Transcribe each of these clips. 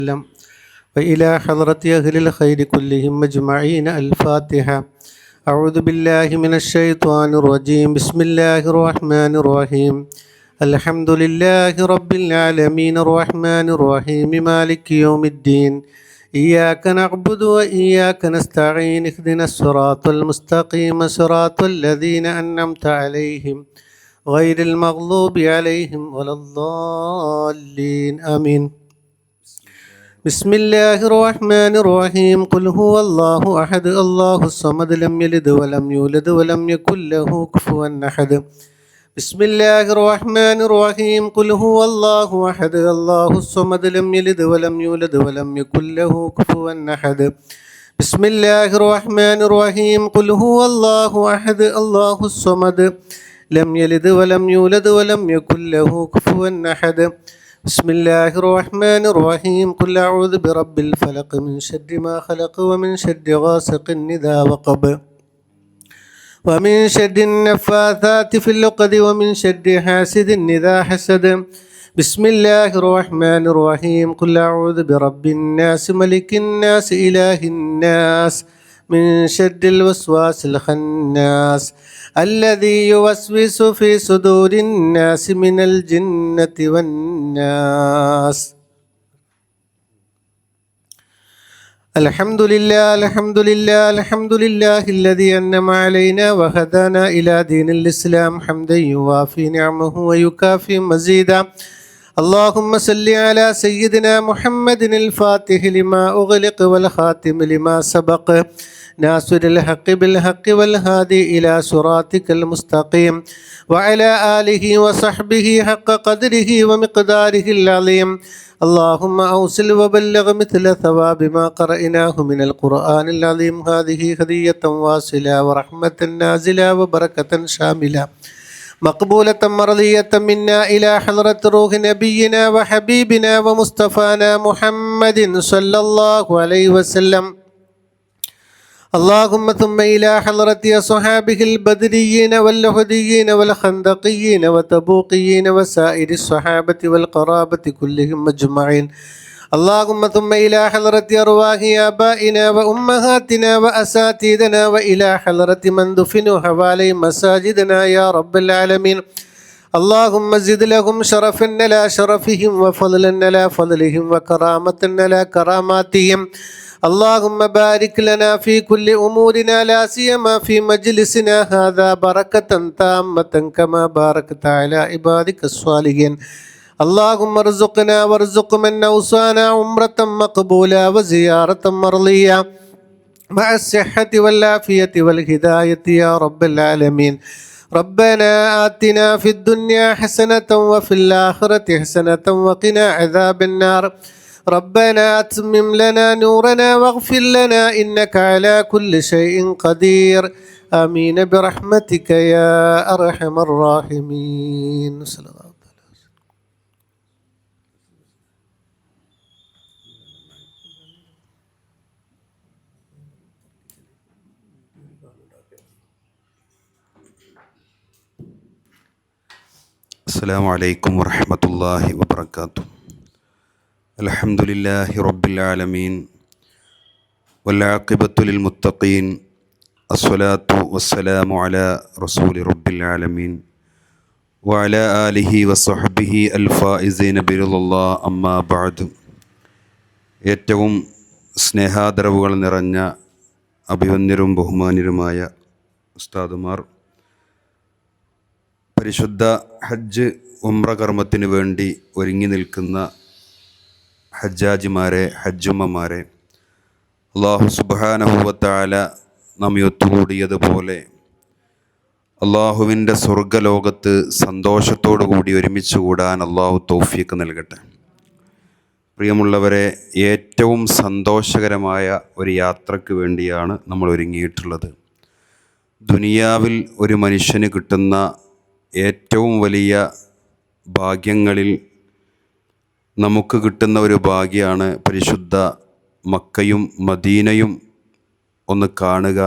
وسلم وإلى حضرة أهل الخير كلهم أجمعين. الفاتحة. أعوذ بالله من الشيطان الرجيم. بسم الله الرحمن الرحيم. الحمد لله رب العالمين الرحمن الرحيم مالك يوم الدين. إياك نعبد وإياك نستعين. اهدنا الصراط المستقيم صراط الذين أنعمت عليهم غير المغضوب عليهم ولا الضالين. آمين. بسم الله الرحمن الرحيم. قل هو الله أحد الله الصمد لم يلد ولم يولد ولم يكن له كفوا أحد. بسم الله الرحمن الرحيم. قل هو الله أحد الله الصمد لم يلد ولم يولد ولم يكن له كفوا أحد. بسم الله الرحمن الرحيم. قل هو الله أحد الله الصمد لم يلد ولم يولد ولم يكن له كفوا أحد. بسم الله الرحمن الرحيم. قل أعوذ برب الفلق من شر ما خلق ومن شر غاسق إذا وقب ومن شر النفاثات في العقد ومن شر حاسد إذا حسد. بسم الله الرحمن الرحيم. قل أعوذ برب الناس ملك الناس إله الناس من شر الوسواس الخناس الذي يوسوس في صدور الناس من الجنة والناس. الحمد لله الحمد لله الحمد لله الذي أنعم علينا وهدانا إلى دين الإسلام حمدا يوافي نعمه ويكافي مزيدا. اللهم صل على سيدنا محمد الفاتح لما أغلق والخاتم لما سبق ناصر الحق بالحق والهادي إلى صراطك المستقيم وعلى آله وصحبه حق قدره ومقداره العظيم. اللهم أوصل وبلغ مثل ثواب ما قرأناه من القرآن العظيم. هذه هدية واصلة ورحمة نازلة وبركة شاملة مقبولة مرضية منا إلى حضرة روح نبينا وحبيبنا ومصطفانا محمد صلى الله عليه وسلم. اللهم ثم إلى حضرة أصحابه البدريين والأحديين والخندقيين وتبوقيين وسائر الصحابة والقرابة كلهم أجمعين. اللهم ثم إلى حضرة أرواح آبائنا وأمهاتنا وأساتذتنا وإلى حضرة من دفنوا حوالي مساجدنا يا رب العالمين. اللهم زد لهم شرفا على شرفهم وفضلا على فضلهم وكرامة على كراماتهم. اللهم بارك لنا في كل أمورنا لا سيما في مجلسنا هذا بركة تامة كما باركت على عبادك الصالحين. اللهم ارزقنا وارزق من أوصانا عمرة مقبولة وزيارة مرضية مع الصحة والعافية والهداية يا رب العالمين. ربنا آتنا في الدنيا حسنة وفي الآخرة حسنة وقنا عذاب النار. ربنا أتمم لنا نورنا واغفر لنا إنك على كل شيء قدير. آمين برحمتك يا أرحم الراحمين. السلام عليكم ورحمة الله وبركاته. الحمد لله رب العالمين والعاقبة للمتقين. الصلاة والسلام على رسول رب العالمين وعلى آله وصحبه الفائزين برضا الله. أما بعد. ഏറ്റവും സ്നേഹാദരവുകൾ നിറഞ്ഞ അഭിവന്യരും ബഹുമാന്യരുമായ ഉസ്താദുമാർ, പരിശുദ്ധ ഹജ്ജ് ഉംറ കർമ്മത്തിന് വേണ്ടി ഒരുങ്ങി നിൽക്കുന്ന ഹജ്ജാജിമാരെ, ഹജ്ജുമ്മമാരെ, അള്ളാഹു സുബ്ഹാനഹു വ തആല നമ്മെ ഒത്തുകൂടിയതുപോലെ അള്ളാഹുവിൻ്റെ സ്വർഗലോകത്ത് സന്തോഷത്തോടു കൂടി ഒരുമിച്ച് കൂടാൻ അള്ളാഹു തൗഫീഖ് നൽകട്ടെ. പ്രിയമുള്ളവരെ, ഏറ്റവും സന്തോഷകരമായ ഒരു യാത്രയ്ക്ക് വേണ്ടിയാണ് നമ്മൾ ഒരുങ്ങിയിട്ടുള്ളത്. ദുനിയാവിൽ ഒരു മനുഷ്യന് കിട്ടുന്ന ഏറ്റവും വലിയ ഭാഗ്യങ്ങളിൽ നമുക്ക് കിട്ടുന്ന ഒരു ഭാഗ്യമാണ് പരിശുദ്ധ മക്കയും മദീനയും ഒന്ന് കാണുക,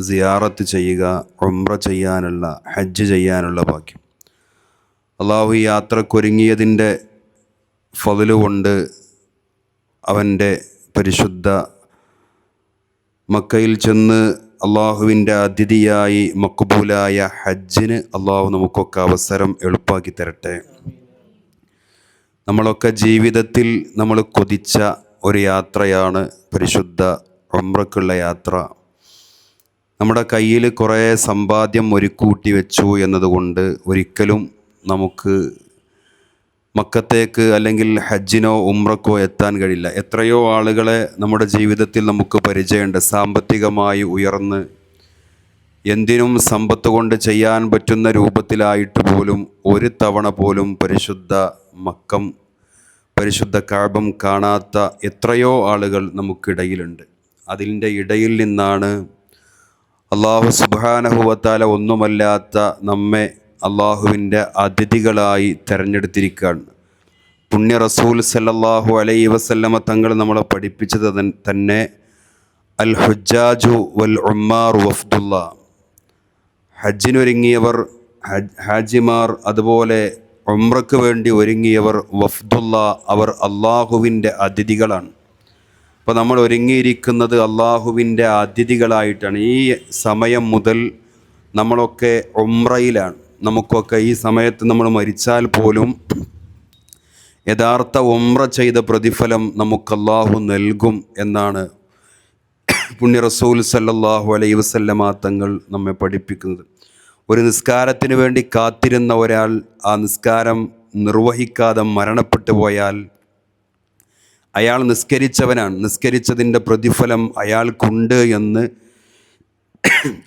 സിയാറത്ത് ചെയ്യുക, ഉംറ ചെയ്യാനുള്ള, ഹജ്ജ് ചെയ്യാനുള്ള ഭാഗ്യം. അള്ളാഹു ഈ യാത്രക്കൊരുങ്ങിയതിൻ്റെ ഫضല് കൊണ്ട് അവൻ്റെ പരിശുദ്ധ മക്കയിൽ ചെന്ന് അള്ളാഹുവിൻ്റെ അതിഥിയായി മക്ബൂലായ ഹജ്ജിന് അള്ളാഹു നമുക്കൊക്കെ അവസരം എളുപ്പമാക്കി തരട്ടെ. നമ്മളൊക്കെ ജീവിതത്തിൽ നമ്മൾ കൊതിച്ച ഒരു യാത്രയാണ് പരിശുദ്ധ ഉംറയ്ക്കുള്ള യാത്ര. നമ്മുടെ കയ്യിൽ കുറേ സമ്പാദ്യം ഒരുക്കൂട്ടി വെച്ചു എന്നതുകൊണ്ട് ഒരിക്കലും നമുക്ക് മക്കത്തേക്ക് അല്ലെങ്കിൽ ഹജ്ജിനോ ഉംറക്കോ എത്താൻ കഴിയില്ല. എത്രയോ ആളുകളെ നമ്മുടെ ജീവിതത്തിൽ നമുക്ക് പരിചയമുണ്ട്. സാമ്പത്തികമായി ഉയർന്ന് എന്തിനും സമ്പത്ത് കൊണ്ട് ചെയ്യാൻ പറ്റുന്ന രൂപത്തിലായിട്ട് പോലും ഒരു തവണ പോലും പരിശുദ്ധ മക്കം, പരിശുദ്ധ കഅബം കാണാത്ത എത്രയോ ആളുകൾ നമുക്കിടയിലുണ്ട്. അതിൻ്റെ ഇടയിൽ നിന്നാണ് അള്ളാഹു സുബ്ഹാനഹു വ തആല ഒന്നുമല്ലാത്ത നമ്മെ അള്ളാഹുവിൻ്റെ അതിഥികളായി തിരഞ്ഞെടുത്തിരിക്കുകയാണ്. പുണ്യ റസൂൽ സല്ലല്ലാഹു അലൈഹി വസല്ലമ തങ്ങൾ നമ്മളെ പഠിപ്പിച്ചത് തന്നെ അൽ ഹുജ്ജാജു വൽ ഉമ്മാറു വഫ്ദുല്ലാ, ഹജ്ജിനൊരുങ്ങിയവർ ഹാജിമാർ, അതുപോലെ ഉംറയ്ക്ക് വേണ്ടി ഒരുങ്ങിയവർ വഫ്ദുല്ല, അവർ അള്ളാഹുവിൻ്റെ അതിഥികളാണ്. അപ്പോൾ നമ്മൾ ഒരുങ്ങിയിരിക്കുന്നത് അള്ളാഹുവിൻ്റെ അതിഥികളായിട്ടാണ്. ഈ സമയം മുതൽ നമ്മളൊക്കെ ഉംറയിലാണ്. നമുക്കൊക്കെ ഈ സമയത്ത് നമ്മൾ മരിച്ചാൽ പോലും യഥാർത്ഥ ഉംറ ചെയ്ത പ്രതിഫലം നമുക്ക് അള്ളാഹു നൽകും എന്നാണ് പുണ്യ റസൂൽ സല്ലല്ലാഹു അലൈഹി വസല്ലമ തങ്ങൾ നമ്മെ പഠിപ്പിക്കുന്നത്. ഒരു നിസ്കാരത്തിന് വേണ്ടി കാത്തിരുന്ന ഒരാൾ ആ നിസ്കാരം നിർവഹിക്കാതെ മരണപ്പെട്ടു പോയാൽ അയാൾ നിസ്കരിച്ചവനാണ്, നിസ്കരിച്ചതിൻ്റെ പ്രതിഫലം അയാൾക്കുണ്ട് എന്ന്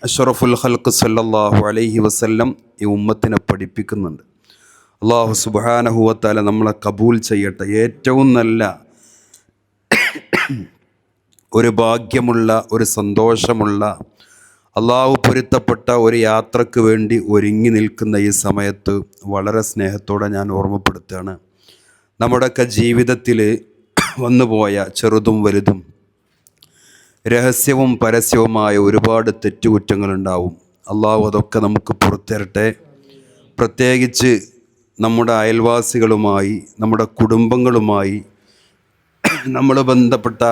അഷ്റഫുൽ ഖൽഖ് സല്ലല്ലാഹു അലൈഹി വസല്ലം ഈ ഉമ്മത്തിനെ പഠിപ്പിക്കുന്നുണ്ട്. അല്ലാഹു സുബ്ഹാനഹു വ തആല നമ്മളെ കബൂൽ ചെയ്യട്ടെ. ഏറ്റവും നല്ല ഒരു ഭാഗ്യമുള്ള, ഒരു സന്തോഷമുള്ള, അള്ളാഹു പൊരുത്തപ്പെട്ട ഒരു യാത്രക്ക് വേണ്ടി ഒരുങ്ങി നിൽക്കുന്ന ഈ സമയത്ത് വളരെ സ്നേഹത്തോടെ ഞാൻ ഓർമ്മപ്പെടുത്തുകയാണ്. നമ്മുടെയൊക്കെ ജീവിതത്തിൽ വന്നുപോയ ചെറുതും വലുതും രഹസ്യവും പരസ്യവുമായ ഒരുപാട് തെറ്റുകുറ്റങ്ങളുണ്ടാവും. അള്ളാഹു അതൊക്കെ നമുക്ക് പുറത്തരട്ടെ. പ്രത്യേകിച്ച് നമ്മുടെ അയൽവാസികളുമായി, നമ്മുടെ കുടുംബങ്ങളുമായി, നമ്മൾ ബന്ധപ്പെട്ട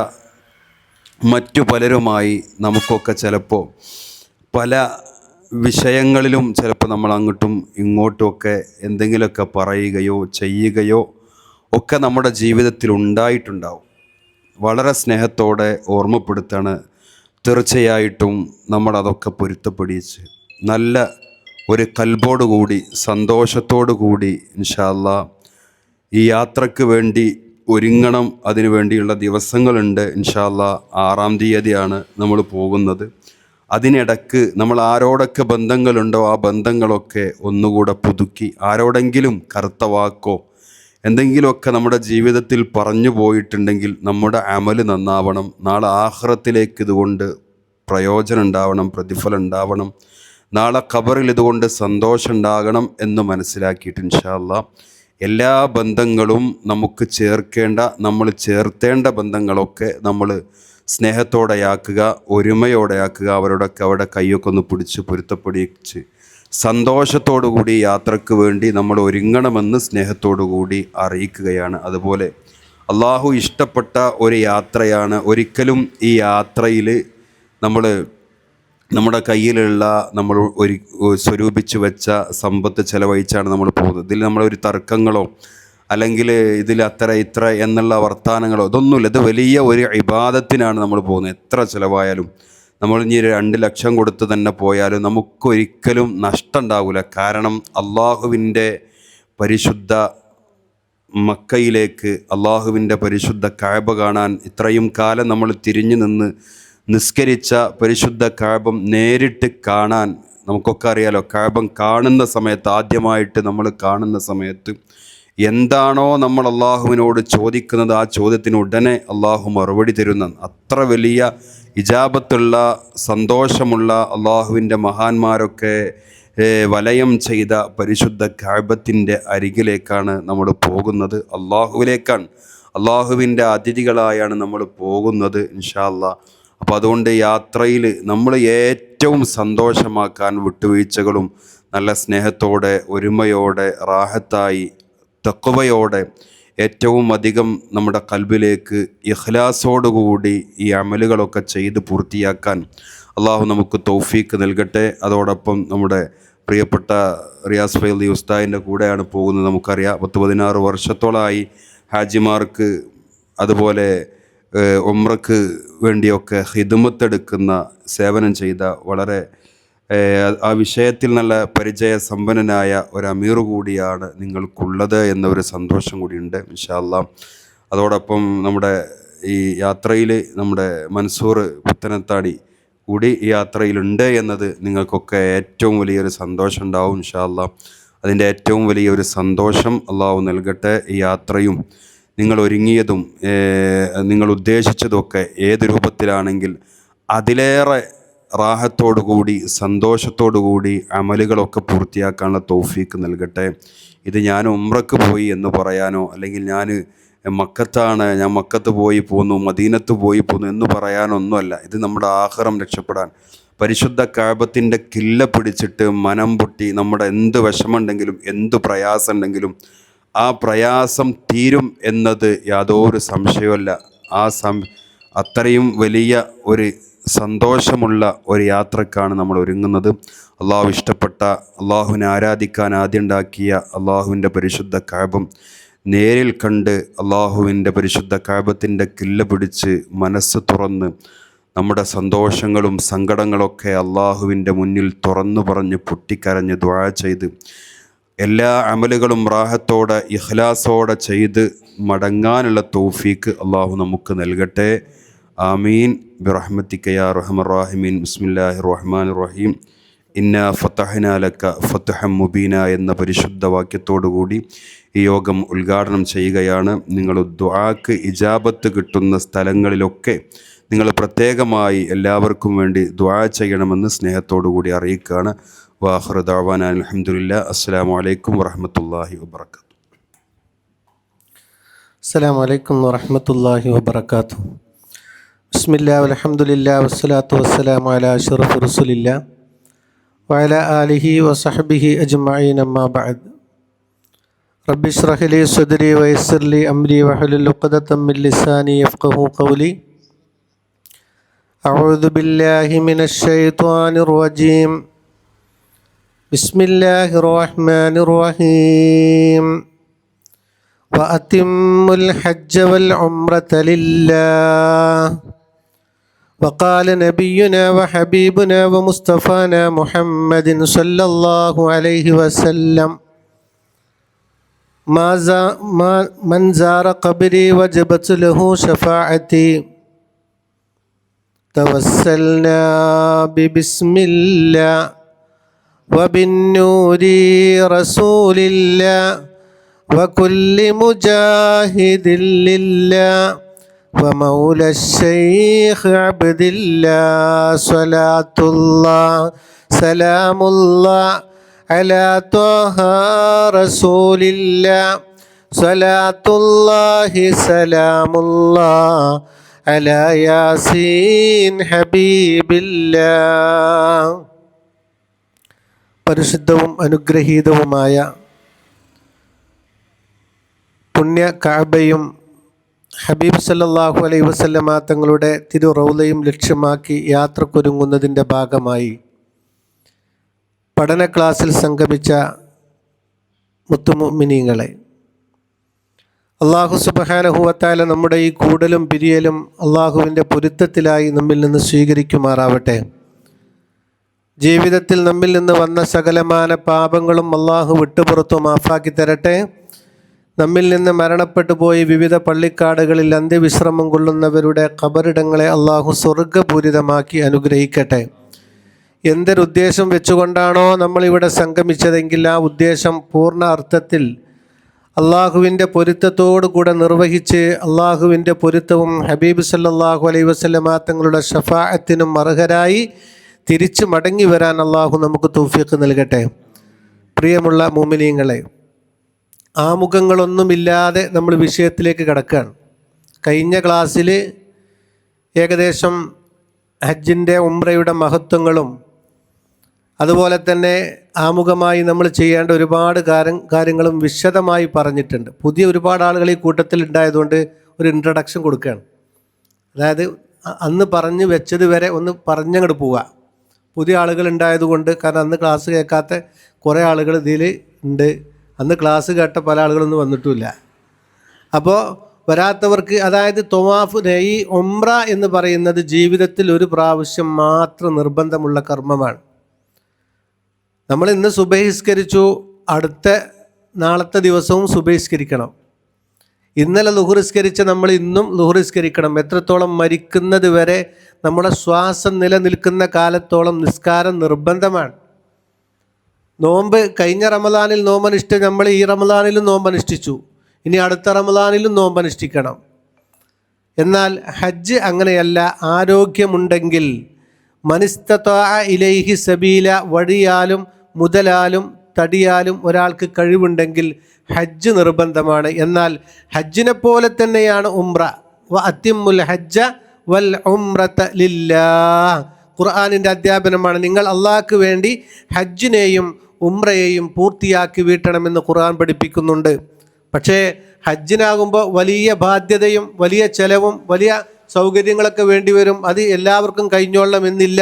മറ്റു പലരുമായി നമുക്കൊക്കെ ചിലപ്പോൾ പല വിഷയങ്ങളിലും ചിലപ്പോൾ നമ്മൾ അങ്ങോട്ടും ഇങ്ങോട്ടുമൊക്കെ എന്തെങ്കിലുമൊക്കെ പറയുകയോ ചെയ്യുകയോ ഒക്കെ നമ്മുടെ ജീവിതത്തിൽ ഉണ്ടായിട്ടുണ്ടാവും. വളരെ സ്നേഹത്തോടെ ഓർമ്മപ്പെടുത്താണ്. തീർച്ചയായിട്ടും നമ്മളതൊക്കെ പൊരുത്തപ്പെടിച്ച് നല്ല ഒരു കൽബോടുകൂടി, സന്തോഷത്തോടു കൂടി ഇൻഷാ അല്ലാഹ് ഈ യാത്രക്ക് വേണ്ടി ഒരുങ്ങണം. അതിനു വേണ്ടിയുള്ള ദിവസങ്ങളുണ്ട്. ഇൻഷാ അല്ലാഹ് 6-ാം തീയതിയാണ് നമ്മൾ പോകുന്നത്. അതിനിടക്ക് നമ്മൾ ആരോടൊക്കെ ബന്ധങ്ങളുണ്ടോ ആ ബന്ധങ്ങളൊക്കെ ഒന്നുകൂടെ പുതുക്കി, ആരോടെങ്കിലും കറുത്ത വാക്കോ എന്തെങ്കിലുമൊക്കെ നമ്മുടെ ജീവിതത്തിൽ പറഞ്ഞു പോയിട്ടുണ്ടെങ്കിൽ നമ്മുടെ അമല് നന്നാവണം. നാളെ ആഖിറത്തിലേക്ക് ഇതുകൊണ്ട് പ്രയോജനം ഉണ്ടാവണം, പ്രതിഫലം ഉണ്ടാവണം. നാളെ ഖബറിൽ ഇതുകൊണ്ട് സന്തോഷം ഉണ്ടാകണം എന്ന് മനസ്സിലാക്കിയിട്ട് ഇൻഷാ അല്ലാഹ് എല്ലാ ബന്ധങ്ങളും നമുക്ക് ചേർക്കേണ്ട, നമ്മൾ ചേർത്തേണ്ട ബന്ധങ്ങളൊക്കെ നമ്മൾ സ്നേഹത്തോടെയാക്കുക, ഒരുമയോടെയാക്കുക. അവരോടൊക്കെ അവിടെ കൈയൊക്കെ ഒന്ന് പിടിച്ച് പൊരുത്തപ്പെടിച്ച് സന്തോഷത്തോടു കൂടി യാത്രക്ക് വേണ്ടി നമ്മൾ ഒരുങ്ങണമെന്ന് സ്നേഹത്തോടു കൂടി അറിയിക്കുകയാണ്. അതുപോലെ അള്ളാഹു ഇഷ്ടപ്പെട്ട ഒരു യാത്രയാണ്. ഒരിക്കലും ഈ യാത്രയിൽ നമ്മുടെ കയ്യിലുള്ള നമ്മൾ സ്വരൂപിച്ച് വെച്ച സമ്പത്ത് ചെലവഴിച്ചാണ് നമ്മൾ പോകുന്നത്. ഇതിൽ നമ്മളൊരു തർക്കങ്ങളോ അല്ലെങ്കിൽ ഇതിൽ അത്ര ഇത്ര എന്നുള്ള വർത്തമാനങ്ങളോ ഇതൊന്നുമില്ല. ഇത് വലിയ ഒരു ഇബാദത്തിനാണ് നമ്മൾ പോകുന്നത്. എത്ര ചിലവായാലും നമ്മൾ ഇനി 2 ലക്ഷം കൊടുത്ത് തന്നെ പോയാലും നമുക്കൊരിക്കലും നഷ്ടം ഉണ്ടാവില്ല. കാരണം അള്ളാഹുവിൻ്റെ പരിശുദ്ധ മക്കയിലേക്ക്, അള്ളാഹുവിൻ്റെ പരിശുദ്ധ കഅബ കാണാൻ ഇത്രയും കാലം നമ്മൾ തിരിഞ്ഞു നിന്ന് നിസ്കരിച്ച പരിശുദ്ധ കഅബം നേരിട്ട് കാണാൻ നമുക്കൊക്കെ അറിയാലോ. കഅബം കാണുന്ന സമയത്ത്, ആദ്യമായിട്ട് നമ്മൾ കാണുന്ന സമയത്ത് എന്താണോ നമ്മൾ അള്ളാഹുവിനോട് ചോദിക്കുന്നത് ആ ചോദ്യത്തിന് ഉടനെ അള്ളാഹു മറുപടി തരുന്ന അത്ര വലിയ ഇജാബത്തുള്ള, സന്തോഷമുള്ള, അള്ളാഹുവിൻ്റെ മഹാന്മാരൊക്കെ വലയം ചെയ്ത പരിശുദ്ധ കഅബത്തിൻ്റെ അരികിലേക്കാണ് നമ്മൾ പോകുന്നത്. അള്ളാഹുവിലേക്കാണ്, അള്ളാഹുവിൻ്റെ അതിഥികളായാണ് നമ്മൾ പോകുന്നത് ഇൻഷാ അല്ലാഹ്. അപ്പോൾ അതുകൊണ്ട് യാത്രയിൽ നമ്മൾ ഏറ്റവും സന്തോഷമാക്കാൻ വിട്ടുവീഴ്ചകളും നല്ല സ്നേഹത്തോടെ, ഒരുമയോടെ, റാഹത്തായി, തഖ്വയോടെ ഏറ്റവും അധികം നമ്മുടെ കൽബിലേക്ക് ഇഖ്ലാസോടുകൂടി ഈ അമലുകളൊക്കെ ചെയ്ത് പൂർത്തിയാക്കാൻ അള്ളാഹു നമുക്ക് തൗഫീക്ക് നൽകട്ടെ. അതോടൊപ്പം നമ്മുടെ പ്രിയപ്പെട്ട റിയാസ് ഫൈലി ഉസ്താദിൻ്റെ കൂടെയാണ് പോകുന്നത്. നമുക്കറിയാം 16 വർഷത്തോളമായി ഹാജിമാർക്ക് അതുപോലെ ഉംറക്ക് വേണ്ടിയൊക്കെ ഹിദ്മത്തെടുക്കുന്ന സേവനം ചെയ്ത വളരെ ആ വിഷയത്തിൽ നല്ല പരിചയസമ്പന്നനായ ഒരു അമീർ കൂടിയാണ് നിങ്ങൾക്കുള്ളത് എന്ന ഒരു സന്തോഷം കൂടിയുണ്ട് ഇൻഷാ അല്ലാഹ്. അതോടൊപ്പം നമ്മുടെ ഈ യാത്രയിൽ നമ്മുടെ മൻസൂർ പുത്തനത്താണി കൂടി ഈ യാത്രയിലുണ്ട് എന്നത് നിങ്ങൾക്കൊക്കെ ഏറ്റവും വലിയൊരു സന്തോഷം ഉണ്ടാവും ഇൻഷാ അല്ലാഹ്. അതിൻ്റെ ഏറ്റവും വലിയൊരു സന്തോഷം അള്ളാഹു നൽകട്ടെ. ഈ യാത്രയും നിങ്ങൾ ഒരുങ്ങിയതും നിങ്ങൾ ഉദ്ദേശിച്ചതൊക്കെ ഏത് രൂപത്തിലാണെങ്കിൽ അതിലേറെ റാഹത്തോടു കൂടി സന്തോഷത്തോടു കൂടി അമലുകളൊക്കെ പൂർത്തിയാക്കാനുള്ള തൗഫീക്ക് നൽകട്ടെ. ഇത് ഞാൻ ഉംറക്ക് പോയി എന്ന് പറയാനോ അല്ലെങ്കിൽ ഞാൻ മക്കത്ത് പോയി പോന്നു, മദീനത്ത് പോയി പോന്നു എന്ന് പറയാനൊന്നുമല്ല. ഇത് നമ്മുടെ ആഖിറം രക്ഷപ്പെടാൻ പരിശുദ്ധ കഅബത്തിൻ്റെ കില്ല പിടിച്ചിട്ട് മനം പൊട്ടി നമ്മുടെ എന്ത് വിഷമമുണ്ടെങ്കിലും എന്ത് പ്രയാസം ഉണ്ടെങ്കിലും ആ പ്രയാസം തീരും എന്നത് യാതൊരു സംശയമല്ല. അത്രയും വലിയ ഒരു സന്തോഷമുള്ള ഒരു യാത്രക്കാണ് നമ്മൾ ഒരുങ്ങുന്നത്. അള്ളാഹു ഇഷ്ടപ്പെട്ട, അള്ളാഹുവിനെ ആരാധിക്കാൻ ആദ്യം ഉണ്ടാക്കിയ അള്ളാഹുവിൻ്റെ പരിശുദ്ധ കഅബം നേരിൽ കണ്ട് അള്ളാഹുവിൻ്റെ പരിശുദ്ധ കഅബത്തിൻ്റെ കില്ല പിടിച്ച് മനസ്സ് തുറന്ന് നമ്മുടെ സന്തോഷങ്ങളും സങ്കടങ്ങളൊക്കെ അള്ളാഹുവിൻ്റെ മുന്നിൽ തുറന്നു പറഞ്ഞ് പൊട്ടിക്കരഞ്ഞ് ദുആ ചെയ്ത് എല്ലാ അമലുകളും റാഹത്തോടെ ഇഖ്ലാസോടെ ചെയ്ത് മടങ്ങാനുള്ള തൗഫീക്ക് അള്ളാഹു നമുക്ക് നൽകട്ടെ. ആമീൻ ബിറഹ്മതിക യാ അർഹമർ റഹീമീൻ. ബിസ്മില്ലാഹിർ റഹ്മാനിർ റഹീം. ഇന്നാ ഫതഹ്നാ ലക ഫത്ഹൻ മുബീന എന്ന പരിശുദ്ധ വാക്യത്തോടുകൂടി ഈ യോഗം ഉദ്ഘാടനം ചെയ്യുകയാണ്. നിങ്ങൾ ദുആക്ക് ഇജാബത്ത് കിട്ടുന്ന സ്ഥലങ്ങളിലൊക്കെ നിങ്ങൾ പ്രത്യേകമായി എല്ലാവർക്കും വേണ്ടി ദുആ ചെയ്യണമെന്ന് സ്നേഹത്തോടു കൂടി അറിയിക്കുകയാണ്. വാഖിറു ദഅ്വാനാ അൽഹംദുലില്ലാ. അസ്സലാമു അലൈക്കും വറഹ്മത്തുള്ളാഹി വബറകാതുഹു. അസ്സലാമു അലൈക്കും വറഹ്മത്തുള്ളാഹി വബറകാതുഹു. ബിസ്മില്ലാ വൽഹംദുലില്ലാ വസ്സലാത്തു വസ്സലാമു അലാ അഷ്റഫി റസൂലില്ലാ വഅലാ ആലിഹി വസഹ്ബിഹി അജ്മഈൻ. അമ്മാ ബഅദ്. റബ്ബി ഇശ്റഹ് ലി സദ്രി വയസ്സിർ ലി അംരി വഹ്ലുൽ ഉഖ്ദതം മിൻ ലിസാനി യഫ്ഖഹു ഖൗലി. അഊദു ബില്ലാഹി മിനശ് ശൈത്വാനിർ റജീം. ബിസ്മില്ലാഹിർ റഹ്മാനിർ റഹീം. വഅതിമ്മുൽ ഹജ്ജ വൽ ഉംറത ലില്ലാഹ്. وقال نبينا وحبيبنا ومصطفانا محمد صلى الله عليه وسلم من زار قبري وجبت له شفاعتي توسلنا ببسم الله وبالنور رسول الله وكل مجاهد لله ومولى الشيخ عبد الله. صلاة الله سلام الله على طه رسول الله. صلاة الله سلام الله على ياسين حبيب الله. പരിശുദ്ധവും അനുഗ്രഹീതവുമായ പുണ്യ കഅബയും ഹബീബ് സല്ലല്ലാഹു അലൈഹി വസല്ലമ തങ്ങളുടെ തിരു റൗളയും ലക്ഷ്യമാക്കി യാത്രക്കൊരുങ്ങുന്നതിൻ്റെ ഭാഗമായി പഠന ക്ലാസ്സിൽ സംഗമിച്ച മുത്തുമുഅ്മിനീങ്ങളെ, അല്ലാഹു സുബ്ഹാനഹു വ തആല നമ്മുടെ ഈ കൂടലും പിരിയലും അള്ളാഹുവിൻ്റെ പൊരുത്തത്തിലായി നമ്മിൽ നിന്ന് സ്വീകരിക്കുമാറാവട്ടെ. ജീവിതത്തിൽ നമ്മിൽ നിന്ന് വന്ന സകലമാന പാപങ്ങളും അള്ളാഹു വിട്ടുപുറത്തു മാഫാക്കി തരട്ടെ. നമ്മിൽ നിന്ന് മരണപ്പെട്ടു പോയി വിവിധ പള്ളിക്കാടുകളിൽ അന്ത്യവിശ്രമം കൊള്ളുന്നവരുടെ ഖബറിടങ്ങളെ അള്ളാഹു സ്വർഗ്ഗപൂരിതമാക്കി അനുഗ്രഹിക്കട്ടെ. എന്തൊരുദ്ദേശം വെച്ചുകൊണ്ടാണോ നമ്മളിവിടെ സംഗമിച്ചതെങ്കിൽ ആ ഉദ്ദേശം പൂർണ്ണ അർത്ഥത്തിൽ അള്ളാഹുവിൻ്റെ പൊരുത്തത്തോടു കൂടെ നിർവഹിച്ച് അള്ളാഹുവിൻ്റെ പൊരുത്തവും ഹബീബ് സല്ലല്ലാഹു അലൈഹി വസല്ലമ തങ്ങളുടെ ഷഫാഅത്തിനും അർഹരായി തിരിച്ചു മടങ്ങി വരാൻ അള്ളാഹു നമുക്ക് തൗഫീഖ് നൽകട്ടെ. പ്രിയമുള്ള മുഅ്മിനീങ്ങളെ, ആമുഖങ്ങളൊന്നുമില്ലാതെ നമ്മൾ വിഷയത്തിലേക്ക് കടക്കുകയാണ്. കഴിഞ്ഞ ക്ലാസ്സിൽ ഏകദേശം ഹജ്ജിൻ്റെ ഉംറയുടെ മഹത്വങ്ങളും അതുപോലെ തന്നെ ആമുഖമായി നമ്മൾ ചെയ്യേണ്ട ഒരുപാട് കാര്യങ്ങളും വിശദമായി പറഞ്ഞിട്ടുണ്ട്. പുതിയ ഒരുപാട് ആളുകൾ ഈ കൂട്ടത്തിൽ ഉണ്ടായതുകൊണ്ട് ഒരു ഇൻട്രഡക്ഷൻ കൊടുക്കുകയാണ്. അതായത് അന്ന് പറഞ്ഞു വെച്ചത് വരെ ഒന്ന് പറഞ്ഞങ്ങോട്ട് പോവുക. പുതിയ ആളുകൾ ഉണ്ടായതുകൊണ്ട്, കാരണം അന്ന് ക്ലാസ് കേൾക്കാത്ത കുറേ ആളുകൾ ഇതിൽ ഉണ്ട്. അന്ന് ക്ലാസ് കേട്ട പല ആളുകളൊന്നും വന്നിട്ടുമില്ല. അപ്പോൾ വരാത്തവർക്ക്, അതായത് തൊവാഫ്, ഈ ഉംറ എന്ന് പറയുന്നത് ജീവിതത്തിൽ ഒരു പ്രാവശ്യം മാത്രം നിർബന്ധമുള്ള കർമ്മമാണ്. നമ്മൾ ഇന്ന് സുബഹിസ്കരിച്ചു, അടുത്ത നാളത്തെ ദിവസവും സുബഹിസ്കരിക്കണം. ഇന്നലെ ലുഹുറിസ്കരിച്ച നമ്മൾ ഇന്നും ലുഹുറിസ്കരിക്കണം. എത്രത്തോളം മരിക്കുന്നത് വരെ നമ്മുടെ ശ്വാസം നിലനിൽക്കുന്ന കാലത്തോളം നിസ്കാരം നിർബന്ധമാണ്. നോമ്പ് കഴിഞ്ഞ റമദാനിൽ നോമ്പനുഷ്ഠിച്ച് നമ്മൾ ഈ റമദാനിലും നോമ്പനുഷ്ഠിച്ചു, ഇനി അടുത്ത റമദാനിലും നോമ്പനുഷ്ഠിക്കണം. എന്നാൽ ഹജ്ജ് അങ്ങനെയല്ല. ആരോഗ്യമുണ്ടെങ്കിൽ മനിസ്തതാഅ ഇലൈഹി സബീല, വഴിയാലും മുതലാലും തടിയാലും ഒരാൾക്ക് കഴിവുണ്ടെങ്കിൽ ഹജ്ജ് നിർബന്ധമാണ്. എന്നാൽ ഹജ്ജിനെ പോലെ തന്നെയാണ് ഉംറ. വ അത്തിമ്മുൽ ഹജ്ജ വൽ ഉംറത ലില്ലാഹ്. ഖുർആനിൻ്റെ അധ്യാപനമാണ്. നിങ്ങൾ അള്ളാഹ്ക്ക് വേണ്ടി ഹജ്ജിനെയും ഉംറയെയും പൂർത്തിയാക്കി വീട്ടണമെന്ന് ഖുർആൻ പഠിപ്പിക്കുന്നുണ്ട്. പക്ഷേ ഹജ്ജിനാകുമ്പോൾ വലിയ ബാധ്യതയും വലിയ ചെലവും വലിയ സൗകര്യങ്ങളൊക്കെ വേണ്ടി വരും. അത് എല്ലാവർക്കും കഴിഞ്ഞോളണമെന്നില്ല.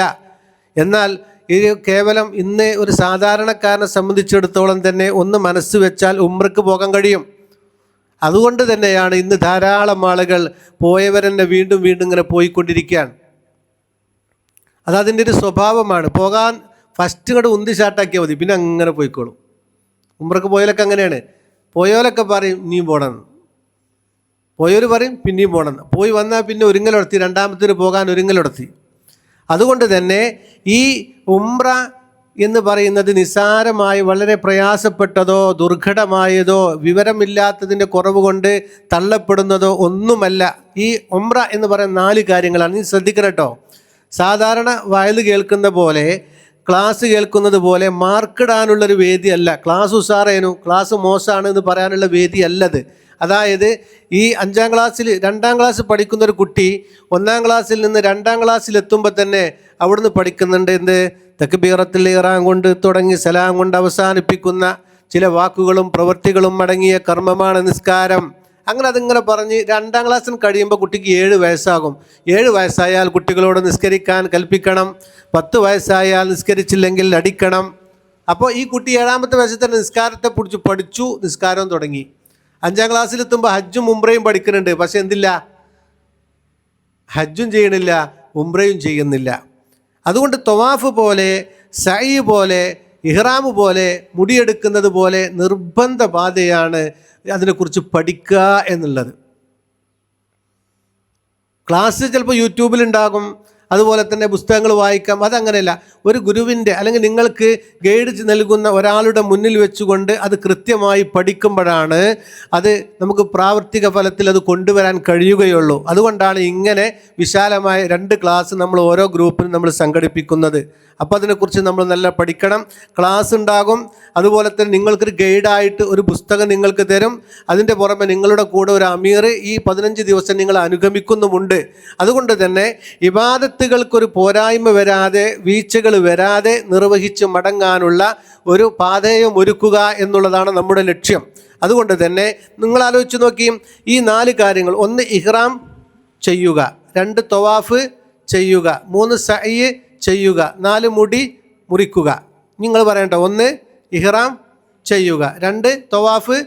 എന്നാൽ ഇത് കേവലം ഇന്ന് ഒരു സാധാരണക്കാരനെ സംബന്ധിച്ചിടത്തോളം തന്നെ ഒന്ന് മനസ്സ് വെച്ചാൽ ഉംറയ്ക്ക് പോകാൻ കഴിയും. അതുകൊണ്ട് തന്നെയാണ് ഇന്ന് ധാരാളം ആളുകൾ പോയവരെന്നെ വീണ്ടും വീണ്ടും ഇങ്ങനെ പോയിക്കൊണ്ടിരിക്കുകയാണ്. അതതിൻ്റെ ഒരു സ്വഭാവമാണ്. പോകാൻ ഫസ്റ്റ് ഇങ്ങോട്ട് ഉന്തി ഷാട്ടാക്കിയാൽ മതി, പിന്നെ അങ്ങനെ പോയിക്കോളും. ഉംറയ്ക്ക് പോയാലൊക്കെ അങ്ങനെയാണ്. പോയോലൊക്കെ പറയും ഇനിയും പോകണം, പോയവർ പറയും പിന്നെയും പോകണം. പോയി വന്നാൽ പിന്നെ ഒരുങ്ങലുടത്തി, രണ്ടാമത്തേന് പോകാൻ ഒരുങ്ങലുടത്തി. അതുകൊണ്ട് തന്നെ ഈ ഉംറ എന്ന് പറയുന്നത് നിസ്സാരമായി വളരെ പ്രയാസപ്പെട്ടതോ ദുർഘടമായതോ വിവരമില്ലാത്തതിൻ്റെ കുറവ് കൊണ്ട് തള്ളപ്പെടുന്നതോ ഒന്നുമല്ല. ഈ ഉംറ എന്ന് പറയുന്ന 4 കാര്യങ്ങളാണ്. നീ ശ്രദ്ധിക്കണം കേട്ടോ. സാധാരണ വയല് കേൾക്കുന്ന പോലെ, ക്ലാസ് കേൾക്കുന്നത് പോലെ മാർക്കിടാനുള്ളൊരു വേദിയല്ല. ക്ലാസ് ഉസാറേനു, ക്ലാസ് മോശമാണ് എന്ന് പറയാനുള്ള വേദിയല്ലത്. അതായത് ഈ 5ാം ക്ലാസ്സിൽ 2ാം ക്ലാസ് പഠിക്കുന്ന ഒരു കുട്ടി 1ാം ക്ലാസ്സിൽ നിന്ന് 2ാം ക്ലാസ്സിലെത്തുമ്പോൾ തന്നെ അവിടുന്ന് പഠിക്കുന്നുണ്ട് എന്ത്? തക്ബീറത്തുൽ ഇഹ്റാം കൊണ്ട് തുടങ്ങി സലാം കൊണ്ട് അവസാനിപ്പിക്കുന്ന ചില വാക്കുകളും പ്രവൃത്തികളും അടങ്ങിയ കർമ്മമാണ് നിസ്കാരം. അങ്ങനെ അതിങ്ങനെ പറഞ്ഞ് 2ാം ക്ലാസ്സിന് കഴിയുമ്പോൾ കുട്ടിക്ക് 7 വയസ്സാകും. 7 വയസ്സായാൽ കുട്ടികളോട് നിസ്കരിക്കാൻ കൽപ്പിക്കണം. 10 വയസ്സായാൽ നിസ്കരിച്ചില്ലെങ്കിൽ അടിക്കണം. അപ്പോൾ ഈ കുട്ടി 7ാമത്തെ വയസ്സിൽ തന്നെ നിസ്കാരത്തെ കുറിച്ച് പഠിച്ചു, നിസ്കാരം തുടങ്ങി. 5ാം ക്ലാസ്സിലെത്തുമ്പോൾ ഹജ്ജും ഉംറയും പഠിക്കുന്നുണ്ട്. പക്ഷെ എന്തില്ല? ഹജ്ജും ചെയ്യണില്ല, ഉംറയും ചെയ്യുന്നില്ല. അതുകൊണ്ട് തവാഫ് പോലെ, സഅയ് പോലെ, ഇഹ്റാം പോലെ, മുടിയെടുക്കുന്നത് പോലെ നിർബന്ധ ബാധയാണ് അതിനെക്കുറിച്ച് പഠിക്കുക എന്നുള്ളത്. ക്ലാസ് ചിലപ്പോൾ യൂട്യൂബിലുണ്ടാകും, അതുപോലെ തന്നെ പുസ്തകങ്ങൾ വായിക്കാം. അതങ്ങനെയല്ല. ഒരു ഗുരുവിൻ്റെ അല്ലെങ്കിൽ നിങ്ങൾക്ക് ഗൈഡ് നൽകുന്ന ഒരാളുടെ മുന്നിൽ വെച്ചുകൊണ്ട് അത് കൃത്യമായി പഠിക്കുമ്പോഴാണ് അത് നമുക്ക് പ്രാവർത്തിക ഫലത്തിൽ അത് കൊണ്ടുവരാൻ കഴിയുകയുള്ളൂ. അതുകൊണ്ടാണ് ഇങ്ങനെ വിശാലമായ 2 ക്ലാസ് നമ്മൾ ഓരോ ഗ്രൂപ്പിനും നമ്മൾ സംഘടിപ്പിക്കുന്നത്. അപ്പോൾ അതിനെക്കുറിച്ച് നമ്മൾ നല്ല പഠിക്കണം. ക്ലാസ് ഉണ്ടാകും. അതുപോലെ തന്നെ നിങ്ങൾക്കൊരു ഗൈഡായിട്ട് ഒരു പുസ്തകം നിങ്ങൾക്ക് തരും. അതിൻ്റെ പുറമെ നിങ്ങളുടെ കൂടെ ഒരു അമീർ ഈ 15 ദിവസം നിങ്ങൾ അനുഗമിക്കുന്നുമുണ്ട്. അതുകൊണ്ട് തന്നെ ഇബാദത്തുകൾക്കൊരു പോരായ്മ വരാതെ, വീഴ്ചകൾ വരാതെ നിർവഹിച്ച് മടങ്ങാനുള്ള ഒരു പാതയും ഒരുക്കുക എന്നുള്ളതാണ് നമ്മുടെ ലക്ഷ്യം. അതുകൊണ്ട് തന്നെ നിങ്ങൾ ആലോചിച്ച് നോക്കിയും ഈ 4 കാര്യങ്ങൾ: 1 ഇഹ്റാം ചെയ്യുക, 2 തവാഫ് ചെയ്യുക, 3 സഅയ് ചെയ്യുക, 4 മുടി മുറിക്കുക. നിങ്ങൾ പറയണ്ട: 1 ഇഹ്റാം ചെയ്യുക, 2 തവാഫ്